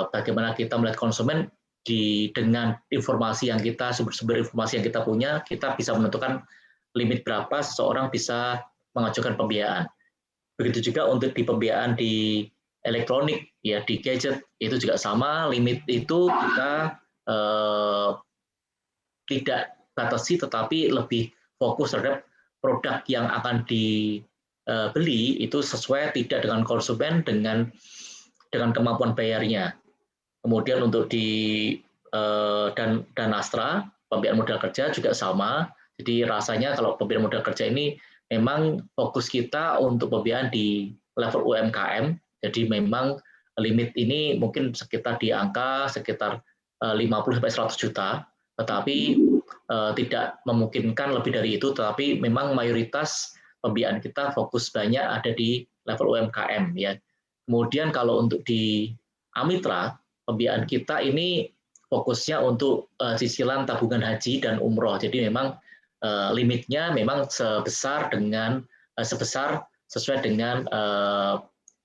[SPEAKER 6] bagaimana kita melihat konsumen dengan informasi yang kita sumber informasi yang kita punya, kita bisa menentukan limit berapa seseorang bisa mengajukan pembiayaan. Begitu juga untuk di pembiayaan di elektronik, ya di gadget itu juga sama, limit itu kita tidak batasi, tetapi lebih fokus terhadap produk yang akan dibeli itu sesuai tidak dengan konsumen, dengan kemampuan bayarnya. Kemudian untuk di Danastra, pembiayaan modal kerja juga sama. Jadi rasanya kalau pembiayaan modal kerja ini memang fokus kita untuk pembiayaan di level UMKM. Jadi memang limit ini mungkin sekitar di angka sekitar 50-100 juta, tetapi tidak memungkinkan lebih dari itu. Tetapi memang mayoritas pembiayaan kita fokus banyak ada di level UMKM ya. Kemudian kalau untuk di Amitra, pembiayaan kita ini fokusnya untuk cicilan tabungan haji dan umroh. Jadi memang limitnya memang sesuai dengan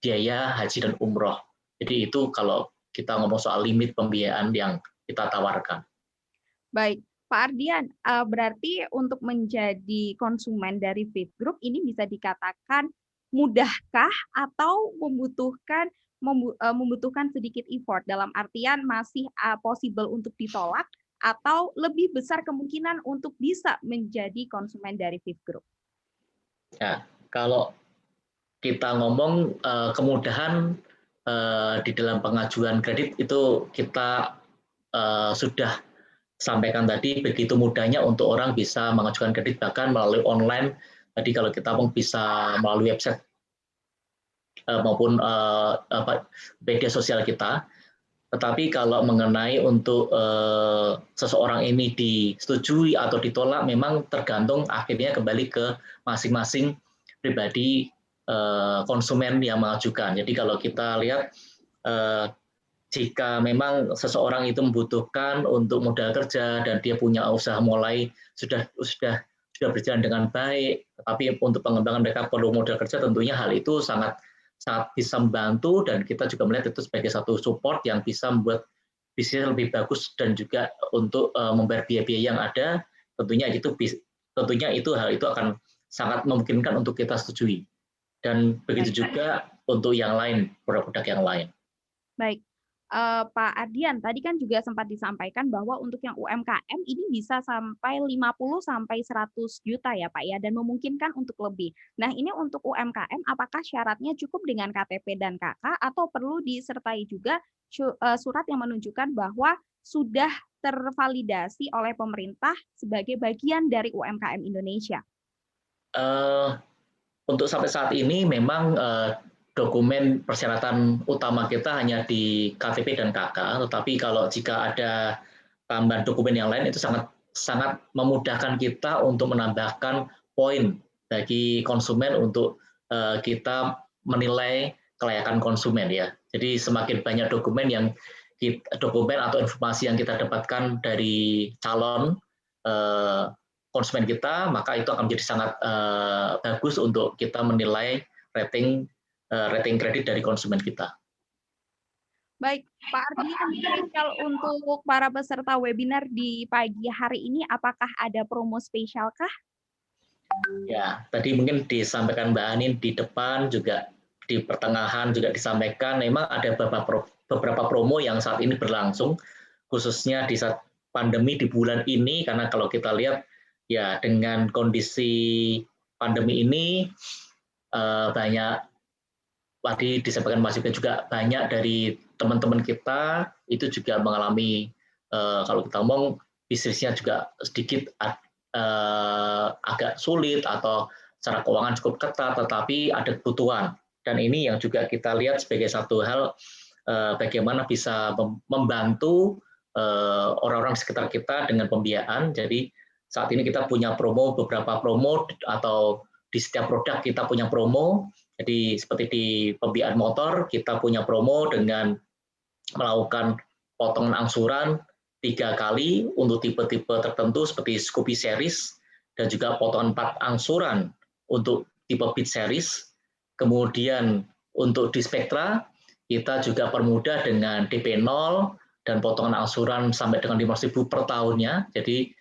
[SPEAKER 6] biaya haji dan umroh. Jadi itu kalau kita ngomong soal limit pembiayaan yang kita tawarkan.
[SPEAKER 3] Baik, Pak Ardian, berarti untuk menjadi konsumen dari Vape Group ini bisa dikatakan mudahkah atau membutuhkan sedikit effort, dalam artian masih possible untuk ditolak atau lebih besar kemungkinan untuk bisa menjadi konsumen dari Vape Group?
[SPEAKER 6] Ya, kalau kita ngomong kemudahan di dalam pengajuan kredit itu kita sudah sampaikan tadi, begitu mudahnya untuk orang bisa mengajukan kredit bahkan melalui online. Tadi kalau kita bisa melalui website maupun media sosial kita. Tetapi kalau mengenai untuk seseorang ini disetujui atau ditolak, memang tergantung akhirnya kembali ke masing-masing pribadi konsumen yang mengajukan. Jadi kalau kita lihat jika memang seseorang itu membutuhkan untuk modal kerja dan dia punya usaha mulai sudah berjalan dengan baik, tapi untuk pengembangan mereka perlu modal kerja, tentunya hal itu sangat bisa membantu, dan kita juga melihat itu sebagai satu support yang bisa membuat bisnis lebih bagus dan juga untuk membayar biaya-biaya yang ada. Tentunya hal itu akan sangat memungkinkan untuk kita setujui, dan begitu juga untuk yang lain, produk-produk yang lain.
[SPEAKER 3] Baik. Pak Ardian, tadi kan juga sempat disampaikan bahwa untuk yang UMKM ini bisa sampai 50 sampai 100 juta ya Pak ya, dan memungkinkan untuk lebih. Nah, ini untuk UMKM apakah syaratnya cukup dengan KTP dan KK atau perlu disertai juga surat yang menunjukkan bahwa sudah tervalidasi oleh pemerintah sebagai bagian dari UMKM Indonesia?
[SPEAKER 6] Untuk sampai saat ini memang dokumen persyaratan utama kita hanya di KTP dan KK, tetapi kalau jika ada tambahan dokumen yang lain itu sangat memudahkan kita untuk menambahkan poin bagi konsumen untuk kita menilai kelayakan konsumen ya. Jadi semakin banyak dokumen atau informasi yang kita dapatkan dari calon konsumen kita, maka itu akan menjadi sangat bagus untuk kita menilai rating kredit dari konsumen kita.
[SPEAKER 3] Baik, Pak Ardian, spesial untuk para peserta webinar di pagi hari ini, apakah ada promo spesial kah?
[SPEAKER 6] Ya, tadi mungkin disampaikan Mbak Anin di depan, juga di pertengahan juga disampaikan, memang ada beberapa promo yang saat ini berlangsung, khususnya di saat pandemi di bulan ini, karena kalau kita lihat ya dengan kondisi pandemi ini banyak, tadi disampaikan Mas Yuga juga banyak dari teman-teman kita itu juga mengalami kalau kita ngomong bisnisnya juga sedikit agak sulit atau secara keuangan cukup ketat, tetapi ada kebutuhan, dan ini yang juga kita lihat sebagai satu hal bagaimana bisa membantu orang-orang sekitar kita dengan pembiayaan. Jadi saat ini kita punya beberapa promo, atau di setiap produk kita punya promo. Jadi seperti di pembiayaan motor, kita punya promo dengan melakukan potongan angsuran 3 kali untuk tipe-tipe tertentu seperti Scoopy Series, dan juga potongan 4 angsuran untuk tipe Beat Series. Kemudian untuk di Spectra, kita juga permudah dengan DP 0 dan potongan angsuran sampai dengan 5.000 per tahunnya. Jadi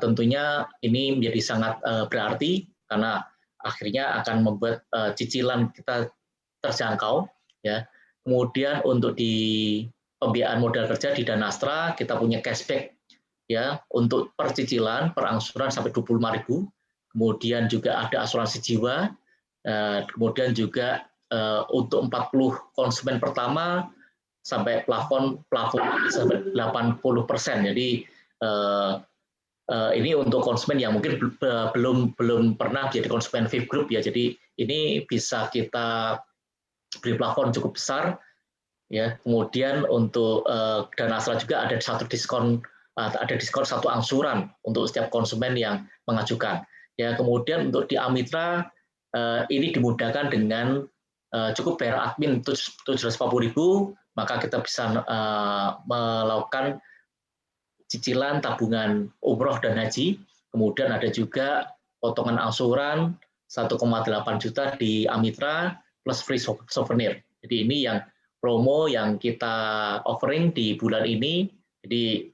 [SPEAKER 6] tentunya ini menjadi sangat berarti, karena akhirnya akan membuat cicilan kita terjangkau ya. Kemudian untuk di pembiayaan modal kerja di Danastra kita punya cashback ya untuk per cicilan per angsuran sampai 25.000. Kemudian juga ada asuransi jiwa. Kemudian juga untuk 40 konsumen pertama sampai plafon sampai 80%. Jadi ini untuk konsumen yang mungkin belum pernah jadi konsumen Vape Group ya. Jadi ini bisa kita beri plafon cukup besar ya. Kemudian untuk Danastra juga ada diskon 1 angsuran untuk setiap konsumen yang mengajukan. Ya, kemudian untuk di Amitra ini dimudahkan dengan cukup bayar admin 740.000, maka kita bisa melakukan cicilan tabungan umroh dan haji. Kemudian ada juga potongan angsuran 1,8 juta di Amitra plus free souvenir. Jadi ini yang promo yang kita offering di bulan ini Jadi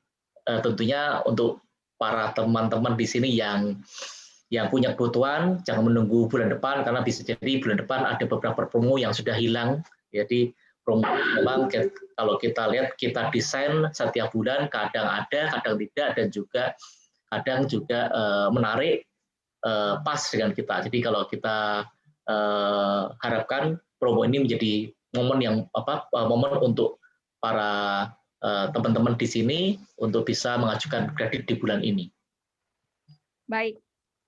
[SPEAKER 6] tentunya untuk para teman-teman di sini yang punya kebutuhan, jangan menunggu bulan depan, karena bisa jadi bulan depan ada beberapa promo yang sudah hilang. Jadi promo memang kalau kita lihat, kita desain setiap bulan, kadang ada, kadang tidak, dan juga kadang juga menarik pas dengan kita. Jadi kalau kita harapkan promo ini menjadi momen untuk para teman-teman di sini untuk bisa mengajukan kredit di bulan ini.
[SPEAKER 3] Baik.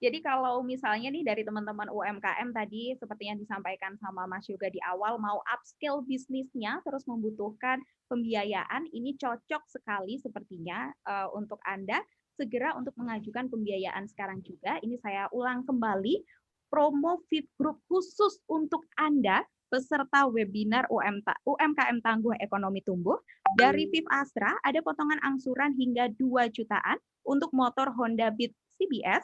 [SPEAKER 3] Jadi kalau misalnya nih dari teman-teman UMKM tadi seperti yang disampaikan sama Mas Yoga di awal, mau upscale bisnisnya terus membutuhkan pembiayaan, ini cocok sekali sepertinya untuk Anda segera untuk mengajukan pembiayaan sekarang juga. Ini saya ulang kembali, promo VIP Group khusus untuk Anda peserta webinar UMKM Tangguh Ekonomi Tumbuh. Dari VIP Astra ada potongan angsuran hingga 2 jutaan untuk motor Honda Beat CBS,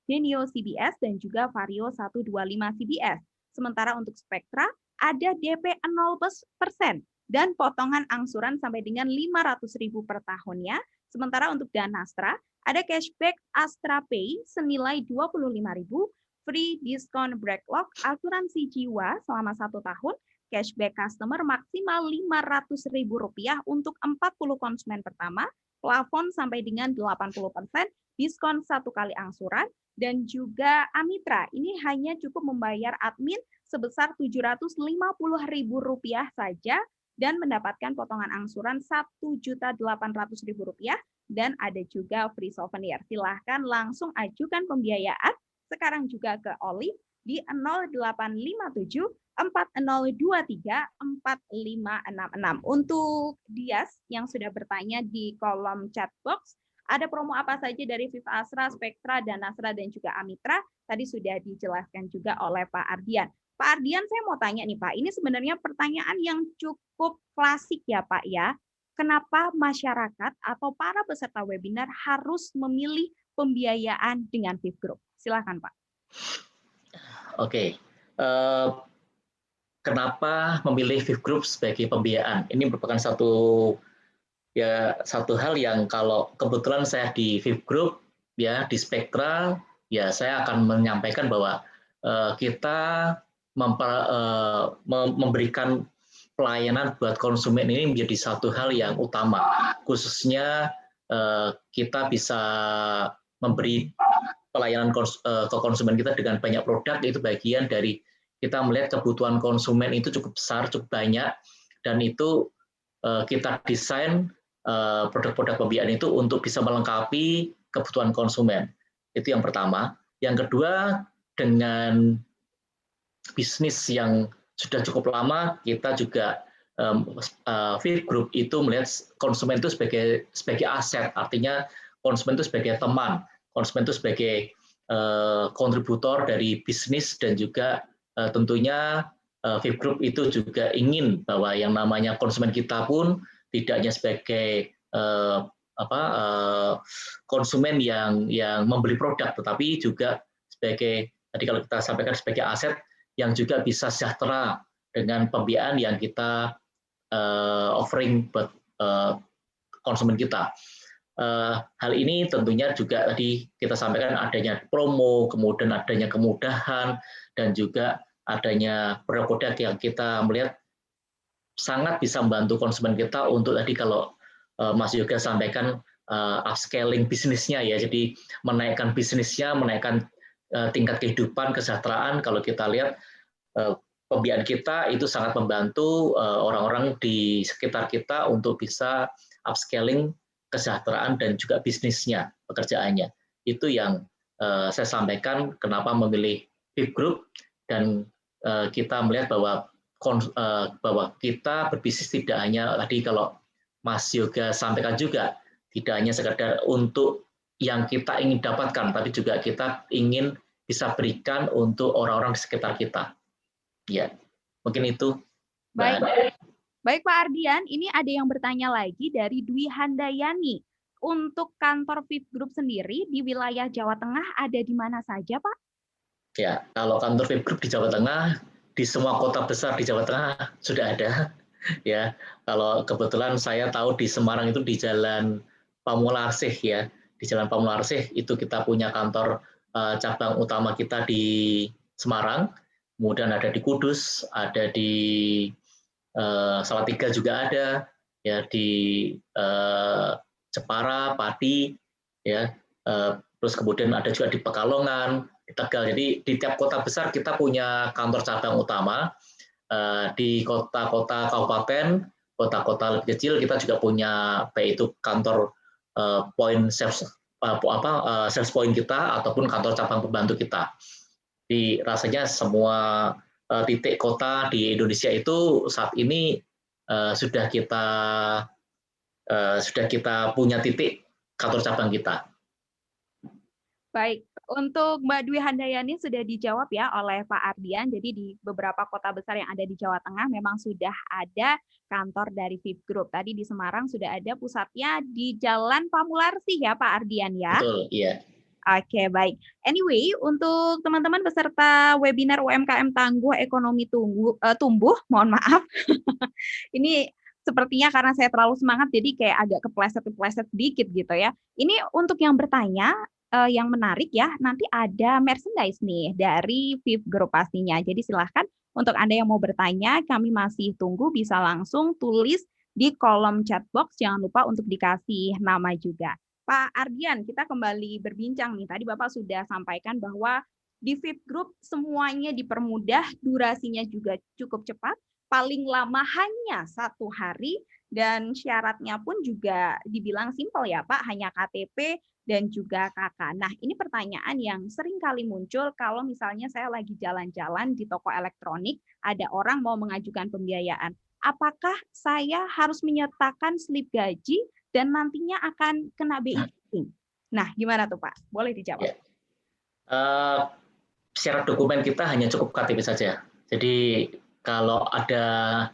[SPEAKER 3] Genio CBS, dan juga Vario 125 CBS. Sementara untuk Spectra ada DP 0% dan potongan angsuran sampai dengan 500.000 per tahunnya. Sementara untuk Danastra ada cashback Astra Pay senilai 25.000, free diskon backlog, asuransi jiwa selama 1 tahun, cashback customer maksimal Rp500.000 untuk 40 konsumen pertama, plafon sampai dengan 80%, diskon 1 kali angsuran, dan juga Amitra. Ini hanya cukup membayar admin sebesar Rp750.000 saja dan mendapatkan potongan angsuran Rp1.800.000 dan ada juga free souvenir. Silahkan langsung ajukan pembiayaan sekarang juga ke Olive di 0857 4023 4566. Untuk Dias yang sudah bertanya di kolom chat box, ada promo apa saja dari VIP Astra, Spectra, Danastra, dan juga Amitra? Tadi sudah dijelaskan juga oleh Pak Ardian. Pak Ardian, saya mau tanya nih Pak, ini sebenarnya pertanyaan yang cukup klasik ya Pak ya. Kenapa masyarakat atau para peserta webinar harus memilih pembiayaan dengan VIP Group? Silakan Pak.
[SPEAKER 6] Oke. Kenapa memilih VIP Group sebagai pembiayaan? Ini merupakan satu hal yang kalau kebetulan saya di VIP Group ya, di Spectra ya, saya akan menyampaikan bahwa kita memberikan pelayanan buat konsumen ini menjadi satu hal yang utama, khususnya kita bisa memberi pelayanan ke konsumen kita dengan banyak produk. Itu bagian dari kita melihat kebutuhan konsumen itu cukup besar, cukup banyak, dan itu kita desain produk-produk pembiayaan itu untuk bisa melengkapi kebutuhan konsumen. Itu yang pertama. Yang kedua, dengan bisnis yang sudah cukup lama, kita juga VIP Group itu melihat konsumen itu sebagai aset, artinya konsumen itu sebagai teman, konsumen itu sebagai kontributor dari bisnis, dan juga tentunya VIP Group itu juga ingin bahwa yang namanya konsumen kita pun tidak hanya sebagai konsumen yang membeli produk, tetapi juga sebagai, tadi kalau kita sampaikan, sebagai aset yang juga bisa sejahtera dengan pembiayaan yang kita offering buat konsumen kita. Hal ini tentunya juga tadi kita sampaikan adanya promo, kemudian adanya kemudahan, dan juga adanya produk-produk yang kita melihat sangat bisa membantu konsumen kita untuk tadi kalau Mas Yoga sampaikan upscaling bisnisnya ya, jadi menaikkan bisnisnya, menaikkan tingkat kehidupan, kesejahteraan. Kalau kita lihat pembiayaan kita itu sangat membantu orang-orang di sekitar kita untuk bisa upscaling kesejahteraan dan juga bisnisnya, pekerjaannya. Itu yang saya sampaikan kenapa memilih VIP Group, dan kita melihat bahwa kita berbisnis tidak hanya tadi kalau Mas Yoga sampaikan juga, tidak hanya sekedar untuk yang kita ingin dapatkan, tapi juga kita ingin bisa berikan untuk orang-orang di sekitar kita. Ya, mungkin itu.
[SPEAKER 3] Baik Pak Ardian, ini ada yang bertanya lagi dari Dwi Handayani. Untuk kantor VIP Group sendiri di wilayah Jawa Tengah ada di mana saja Pak?
[SPEAKER 6] Ya, kalau kantor VIP Group di Jawa Tengah, di semua kota besar di Jawa Tengah sudah ada. ya. Kalau kebetulan saya tahu di Semarang itu di Jalan Pamularsih ya, di Jalan Pamularsih itu kita punya kantor cabang utama kita di Semarang, kemudian ada di Kudus, ada di Salatiga juga ada, ya di Jepara, Pati, ya. Terus kemudian ada juga di Pekalongan, di Tegal. Jadi di tiap kota besar kita punya kantor cabang utama. Di kota-kota kabupaten, kota-kota lebih kecil kita juga punya baik itu kantor point sales sales point kita ataupun kantor cabang pembantu kita. Di rasanya semua titik kota di Indonesia itu saat ini sudah kita punya titik kantor cabang kita.
[SPEAKER 3] Baik, untuk Mbak Dwi Handayani sudah dijawab ya oleh Pak Ardian. Jadi di beberapa kota besar yang ada di Jawa Tengah memang sudah ada kantor dari VIP Group. Tadi di Semarang sudah ada pusatnya di Jalan Pamularsih ya Pak Ardian ya.
[SPEAKER 6] Betul, iya.
[SPEAKER 3] Oke, baik. Anyway, untuk teman-teman peserta webinar UMKM Tangguh Ekonomi Tumbuh, mohon maaf. Ini sepertinya karena saya terlalu semangat jadi kayak agak kepleset sedikit gitu ya. Ini untuk yang bertanya, yang menarik ya, nanti ada merchandise nih dari VIP Group pastinya. Jadi silahkan untuk Anda yang mau bertanya, kami masih tunggu, bisa langsung tulis di kolom chat box. Jangan lupa untuk dikasih nama juga. Pak Ardian, kita kembali berbincang nih. Tadi Bapak sudah sampaikan bahwa di VIP Group semuanya dipermudah, durasinya juga cukup cepat, paling lama hanya 1 hari, dan syaratnya pun juga dibilang simpel ya Pak, hanya KTP dan juga KK. Nah, ini pertanyaan yang sering kali muncul kalau misalnya saya lagi jalan-jalan di toko elektronik, ada orang mau mengajukan pembiayaan. Apakah saya harus menyertakan slip gaji dan nantinya akan kena BI checking? Nah, gimana tuh Pak? Boleh dijawab.
[SPEAKER 6] Ya. Syarat dokumen kita hanya cukup KTP saja. Jadi kalau ada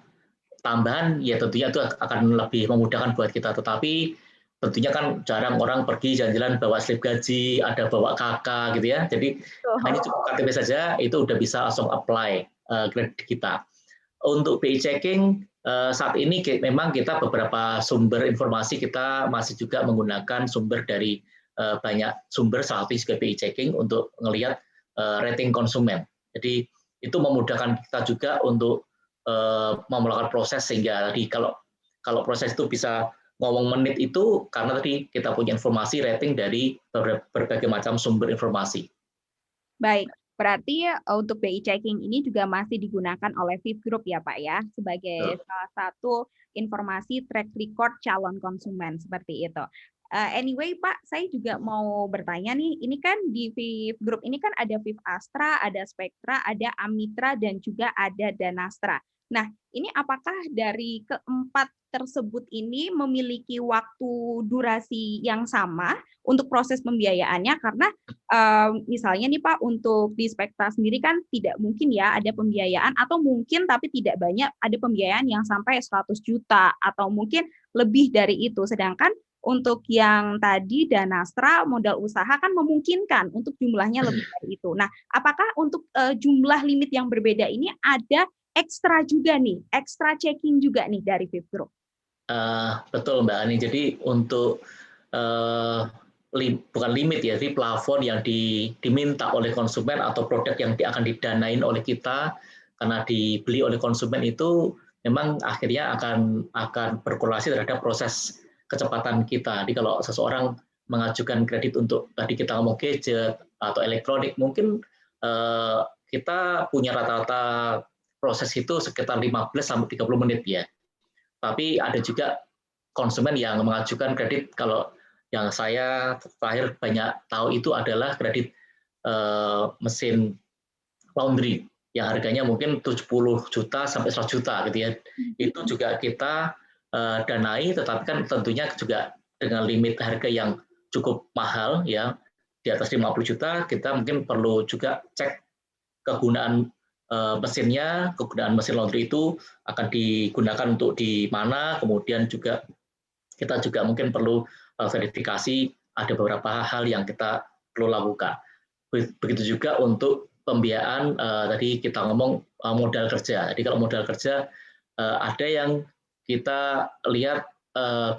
[SPEAKER 6] tambahan, ya tentunya itu akan lebih memudahkan buat kita. Tetapi tentunya kan jarang orang pergi jalan-jalan bawa slip gaji, ada bawa KK gitu ya. Jadi hanya cukup KTP saja, itu udah bisa langsung apply kredit kita. Untuk BI checking, saat ini memang kita beberapa sumber informasi kita masih juga menggunakan sumber dari banyak sumber, salah satu juga BI checking untuk ngelihat rating konsumen. Jadi itu memudahkan kita juga untuk melakukan proses, sehingga tadi kalau proses itu bisa ngomong menit itu karena tadi kita punya informasi rating dari berbagai macam sumber informasi.
[SPEAKER 3] Baik, berarti untuk BI checking ini juga masih digunakan oleh VIP Group ya Pak ya, sebagai salah satu informasi track record calon konsumen seperti itu. Anyway Pak, saya juga mau bertanya nih, ini kan di VIP Group ini kan ada VIP Astra, ada Spektra, ada Amitra, dan juga ada Danastra. Nah, ini apakah dari keempat tersebut ini memiliki waktu durasi yang sama untuk proses pembiayaannya? Karena misalnya nih Pak, untuk di Spektra sendiri kan tidak mungkin ya ada pembiayaan, atau mungkin tapi tidak banyak, ada pembiayaan yang sampai 100 juta atau mungkin lebih dari itu. Sedangkan untuk yang tadi Danastra modal usaha kan memungkinkan untuk jumlahnya lebih dari itu. Nah, apakah untuk jumlah limit yang berbeda ini ada ekstra juga nih, ekstra checking juga nih dari VIP Group?
[SPEAKER 6] Betul Mbak Ani. Jadi untuk bukan limit ya, jadi plafon yang diminta oleh konsumen atau produk yang akan didanain oleh kita karena dibeli oleh konsumen itu memang akhirnya akan berkorelasi terhadap proses kecepatan kita. Jadi kalau seseorang mengajukan kredit untuk tadi kita ngomong gadget atau elektronik, mungkin kita punya rata-rata proses itu sekitar 15-30 menit ya. Tapi ada juga konsumen yang mengajukan kredit, kalau yang saya terakhir banyak tahu itu adalah kredit mesin laundry yang harganya mungkin 70 juta sampai 100 juta gitu ya. Itu juga kita danai, tetapi kan tentunya juga dengan limit harga yang cukup mahal ya, di atas 50 juta, kita mungkin perlu juga cek kegunaan mesinnya, kegunaan mesin laundry itu akan digunakan untuk di mana, kemudian juga kita juga mungkin perlu verifikasi ada beberapa hal yang kita perlu lakukan. Begitu juga untuk pembiayaan, tadi kita ngomong modal kerja. Jadi kalau modal kerja ada yang kita lihat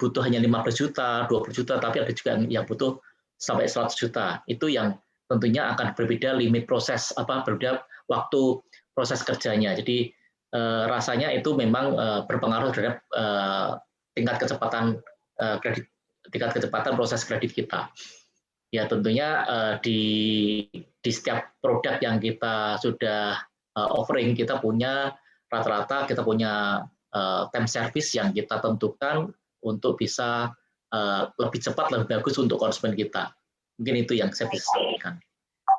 [SPEAKER 6] butuh hanya 15 juta, 20 juta, tapi ada juga yang butuh sampai 100 juta. Itu yang tentunya akan berbeda limit proses, berbeda waktu proses kerjanya. Jadi rasanya itu memang berpengaruh terhadap tingkat kecepatan proses kredit kita. Ya tentunya di setiap produk yang kita sudah offering, kita punya rata-rata kita punya time service yang kita tentukan untuk bisa lebih cepat, lebih bagus untuk konsumen kita. Mungkin itu yang saya bisa sampaikan.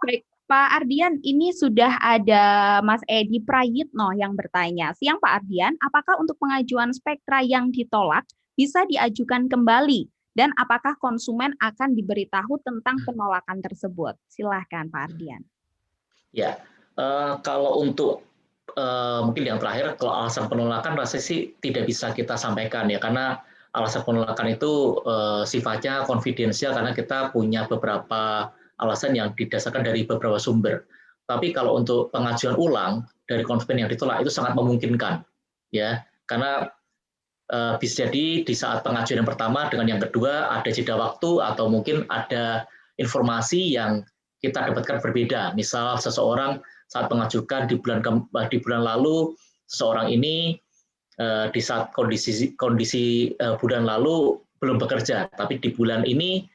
[SPEAKER 3] Baik, Pak Ardian, ini sudah ada Mas Edi Prayitno yang bertanya. Siang Pak Ardian, apakah untuk pengajuan Spektra yang ditolak bisa diajukan kembali? Dan apakah konsumen akan diberitahu tentang penolakan tersebut? Silahkan Pak Ardian.
[SPEAKER 6] Ya, kalau untuk mungkin yang terakhir, kalau alasan penolakan rasanya sih tidak bisa kita sampaikan ya, karena alasan penolakan itu sifatnya konfidensial karena kita punya beberapa alasan yang didasarkan dari beberapa sumber. Tapi kalau untuk pengajuan ulang dari konsumen yang ditolak itu sangat memungkinkan, ya, karena bisa jadi di saat pengajuan yang pertama dengan yang kedua ada jeda waktu atau mungkin ada informasi yang kita dapatkan berbeda. Misal seseorang saat mengajukan di bulan lalu, seseorang ini di saat kondisi bulan lalu belum bekerja, tapi di bulan ini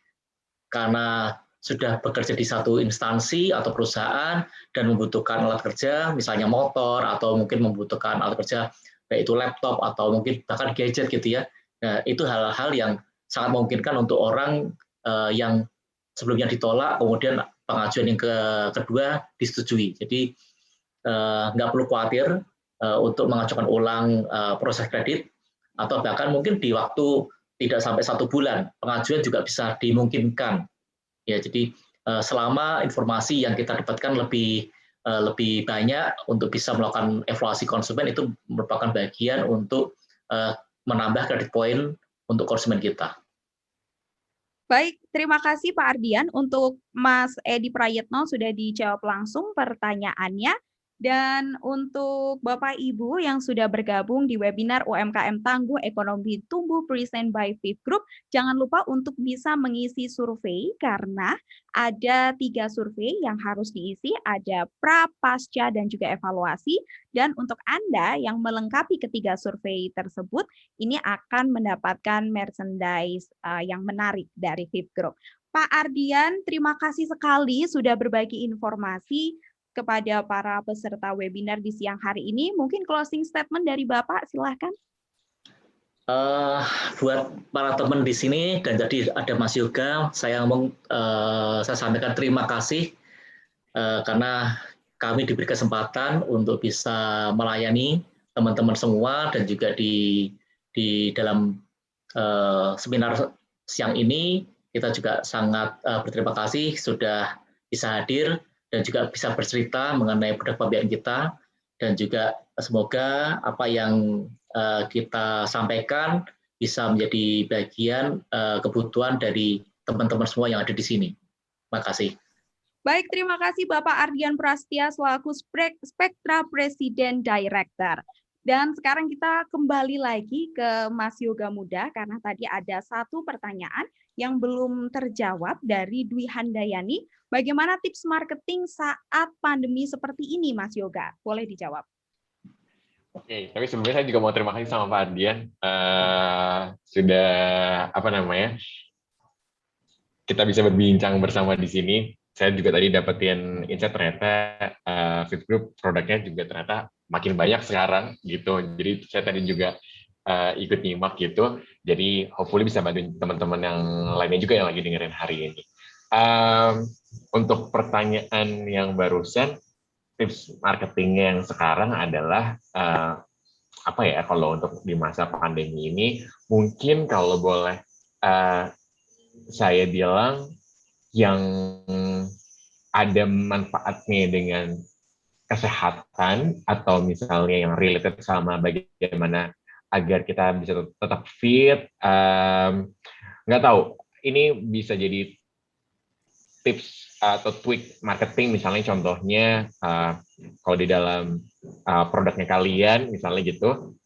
[SPEAKER 6] karena sudah bekerja di satu instansi atau perusahaan dan membutuhkan alat kerja, misalnya motor atau mungkin membutuhkan alat kerja baik itu laptop atau mungkin bahkan gadget gitu ya. Nah, itu hal-hal yang sangat memungkinkan untuk orang yang sebelumnya ditolak, kemudian pengajuan yang kedua disetujui. Jadi nggak perlu khawatir untuk mengajukan ulang proses kredit, atau bahkan mungkin di waktu tidak sampai 1 bulan, pengajuan juga bisa dimungkinkan. Ya, jadi selama informasi yang kita dapatkan lebih banyak untuk bisa melakukan evaluasi konsumen, itu merupakan bagian untuk menambah kredit point untuk konsumen kita.
[SPEAKER 3] Baik, terima kasih Pak Ardian. Untuk Mas Edi Prayitno sudah dijawab langsung pertanyaannya. Dan untuk Bapak Ibu yang sudah bergabung di webinar UMKM Tangguh Ekonomi Tumbuh present by Fifth Group, jangan lupa untuk bisa mengisi survei karena ada 3 survei yang harus diisi, ada pra, pasca, dan juga evaluasi. Dan untuk Anda yang melengkapi ketiga survei tersebut, ini akan mendapatkan merchandise yang menarik dari Fifth Group. Pak Ardian, terima kasih sekali sudah berbagi informasi kepada para peserta webinar di siang hari ini. Mungkin closing statement dari Bapak, silahkan.
[SPEAKER 6] Buat para teman di sini dan tadi ada Mas Yoga, saya sampaikan terima kasih karena kami diberi kesempatan untuk bisa melayani teman-teman semua, dan juga di dalam seminar siang ini kita juga sangat berterima kasih sudah bisa hadir dan juga bisa bercerita mengenai produk pembiayaan kita, dan juga semoga apa yang kita sampaikan bisa menjadi bagian kebutuhan dari teman-teman semua yang ada di sini. Terima kasih.
[SPEAKER 3] Baik, terima kasih Bapak Ardian Prastia selaku Spektra Presiden Director. Dan sekarang kita kembali lagi ke Mas Yoga Muda karena tadi ada satu pertanyaan yang belum terjawab dari Dwi Handayani. Bagaimana tips marketing saat pandemi seperti ini, Mas Yoga? Boleh dijawab.
[SPEAKER 4] Oke, tapi sebelumnya saya juga mau terima kasih sama Pak Ardian sudah kita bisa berbincang bersama di sini. Saya juga tadi dapetin insight ternyata Fifth Group produknya juga ternyata makin banyak sekarang gitu. Jadi saya tadi juga ikut nyimak gitu. Jadi hopefully bisa bantuin teman-teman yang lainnya juga yang lagi dengerin hari ini. Untuk pertanyaan yang barusan, tips marketingnya yang sekarang adalah kalau untuk di masa pandemi ini mungkin kalau boleh saya bilang yang ada manfaatnya dengan kesehatan atau misalnya yang related sama bagaimana agar kita bisa tetap fit, nggak tahu, ini bisa jadi tips atau tweak marketing, misalnya contohnya kalau di dalam produknya kalian misalnya gitu,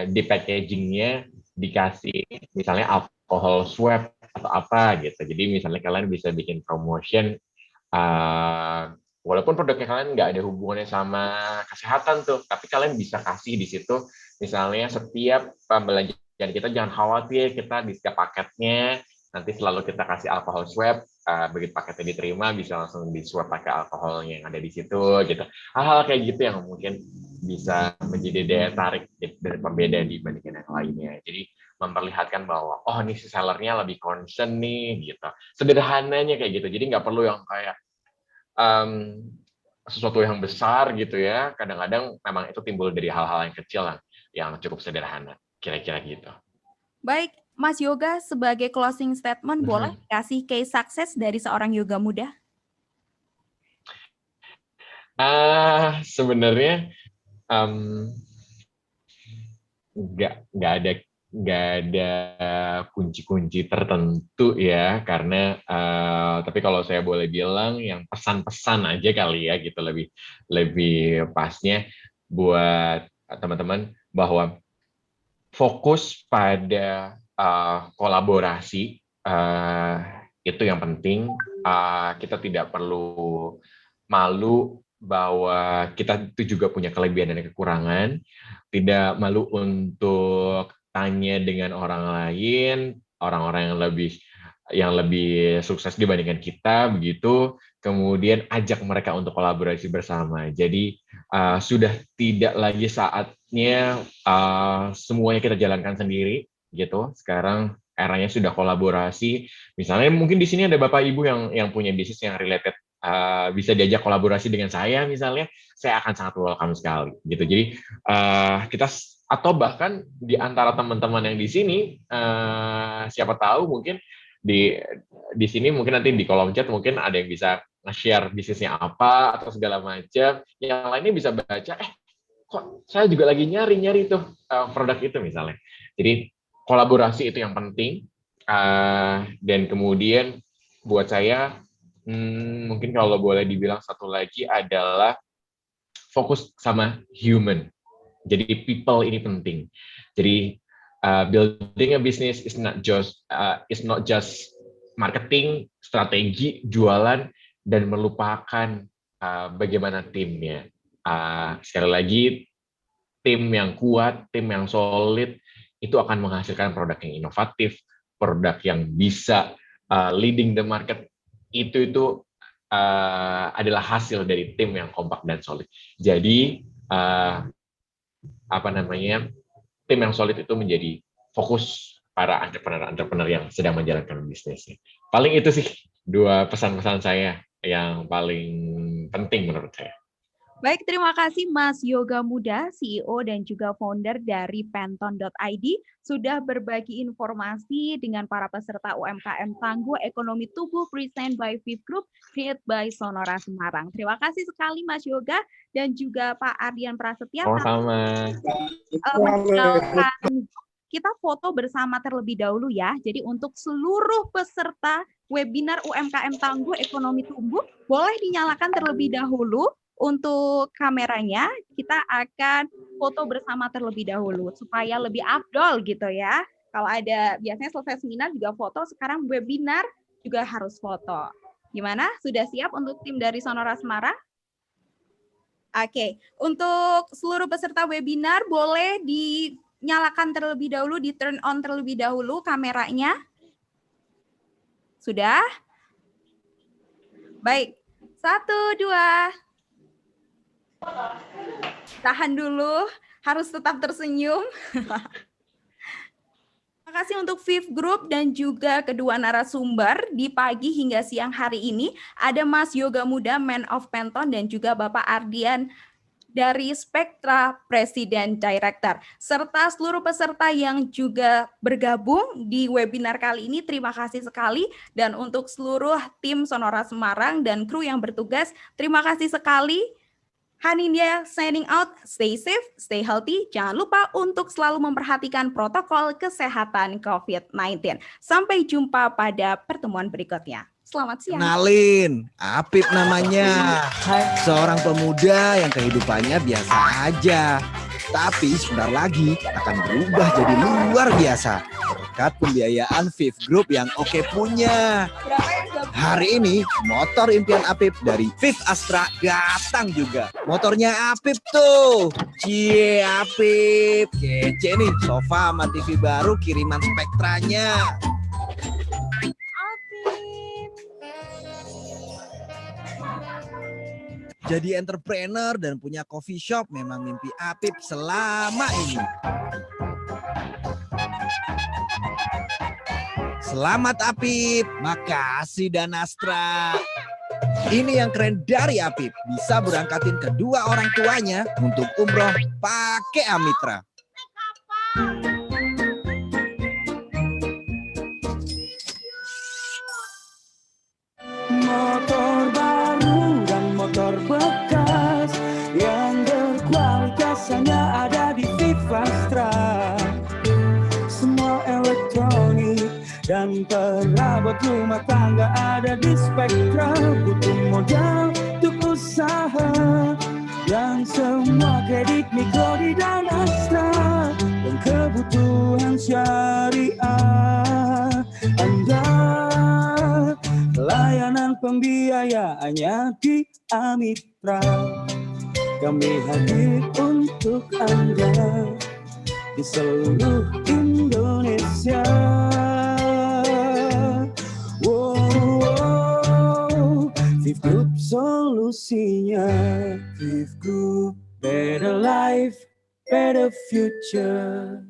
[SPEAKER 4] di packagingnya dikasih misalnya alcohol swab atau apa gitu. Jadi misalnya kalian bisa bikin promotion, walaupun produknya kalian nggak ada hubungannya sama kesehatan tuh, tapi kalian bisa kasih di situ misalnya setiap pembelanjaan kita jangan khawatir, kita di setiap paketnya nanti selalu kita kasih alcohol swab, begitu paketnya diterima bisa langsung di swab pakai alkoholnya yang ada di situ gitu. Hal-hal kayak gitu yang mungkin bisa menjadi daya tarik dan pembeda dibandingkan yang lainnya. Jadi memperlihatkan bahwa oh nih si sellernya lebih concern nih gitu. Sederhananya kayak gitu. Jadi nggak perlu yang kayak sesuatu yang besar gitu ya. Kadang-kadang memang itu timbul dari hal-hal yang kecil yang cukup sederhana. Kira-kira gitu.
[SPEAKER 3] Baik, Mas Yoga, sebagai closing statement, boleh kasih case sukses dari seorang yoga muda?
[SPEAKER 4] Sebenarnya nggak ada kunci-kunci tertentu ya, karena tapi kalau saya boleh bilang yang pesan-pesan aja kali ya gitu lebih pasnya buat teman-teman bahwa fokus pada kolaborasi itu yang penting. Kita tidak perlu malu bahwa kita itu juga punya kelebihan dan kekurangan. Tidak malu untuk tanya dengan orang lain, orang-orang yang lebih sukses dibandingkan kita begitu. Kemudian ajak mereka untuk kolaborasi bersama. Jadi sudah tidak lagi saatnya semuanya kita jalankan sendiri gitu. Sekarang eranya sudah kolaborasi. Misalnya mungkin di sini ada Bapak Ibu yang punya bisnis yang related, bisa diajak kolaborasi dengan saya misalnya, saya akan sangat welcome sekali gitu. Jadi kita atau bahkan di antara teman-teman yang di sini, siapa tahu mungkin di sini mungkin nanti di kolom chat mungkin ada yang bisa nge-share bisnisnya apa atau segala macam. Yang lainnya bisa baca, kok saya juga lagi nyari tuh produk itu misalnya. Jadi kolaborasi itu yang penting. Dan kemudian buat saya mungkin kalau boleh dibilang satu lagi adalah fokus sama human. Jadi people ini penting. Jadi building a business is not just marketing, strategi, jualan, dan melupakan bagaimana timnya. Sekali lagi, tim yang kuat, tim yang solid, itu akan menghasilkan produk yang inovatif, produk yang bisa leading the market. Itu adalah hasil dari tim yang kompak dan solid. Jadi tim yang solid itu menjadi fokus para entrepreneur yang sedang menjalankan bisnisnya. Paling itu sih 2 pesan-pesan saya yang paling penting menurut saya.
[SPEAKER 3] Baik, terima kasih Mas Yoga Muda, CEO dan juga founder dari Penton.id, sudah berbagi informasi dengan para peserta UMKM Tangguh Ekonomi Tubuh Present by Viv Group, Create by Sonora Semarang. Terima kasih sekali Mas Yoga dan juga Pak Ardian Prasetya.
[SPEAKER 4] Sama-sama.
[SPEAKER 3] Kita foto bersama terlebih dahulu ya. Jadi untuk seluruh peserta webinar UMKM Tangguh Ekonomi Tumbuh, boleh dinyalakan terlebih dahulu. Untuk kameranya, kita akan foto bersama terlebih dahulu supaya lebih afdol gitu ya. Kalau ada biasanya selesai seminar juga foto, sekarang webinar juga harus foto. Gimana? Sudah siap untuk tim dari Sonora Semarang? Oke, untuk seluruh peserta webinar boleh dinyalakan terlebih dahulu, di turn on terlebih dahulu kameranya. Sudah? Baik, 1, 2. Tahan dulu, harus tetap tersenyum. Terima kasih untuk Viv Group dan juga kedua narasumber di pagi hingga siang hari ini. Ada Mas Yoga Muda, Man of Penton, dan juga Bapak Ardian dari Spektra Presiden Director. Serta seluruh peserta yang juga bergabung di webinar kali ini, terima kasih sekali. Dan untuk seluruh tim Sonora Semarang dan kru yang bertugas, terima kasih sekali. Hanindia signing out, stay safe, stay healthy. Jangan lupa untuk selalu memperhatikan protokol kesehatan COVID-19. Sampai jumpa pada pertemuan berikutnya. Selamat siang.
[SPEAKER 1] Kenalin, Apip namanya. Seorang pemuda yang kehidupannya biasa aja. Tapi sebentar lagi akan berubah jadi luar biasa berkat pembiayaan Viv Group yang oke punya. Hari ini motor impian Apip dari Viv Astra datang juga. Motornya Apip tuh. Cie Apip. Kece nih, sofa sama TV baru kiriman Spektranya. Jadi entrepreneur dan punya coffee shop memang mimpi Apip selama ini. Selamat Apip, makasih Danastra. Ini yang keren dari Apip, bisa berangkatin kedua orang tuanya untuk umroh pakai Amitra.
[SPEAKER 2] Motor baru dan motor bekas yang berkualitas hanya ada di Viv Astra. Semua elektronik dan perabot rumah tangga ada di Spektra. Butuh modal untuk usaha dan semua kredit mikro di Danastra dan kebutuhan syariah Anda. Layanan pembiayaannya di Amitra. Kami hadir untuk Anda di seluruh Indonesia. Viv Group solusinya. Viv Group, better life, better future.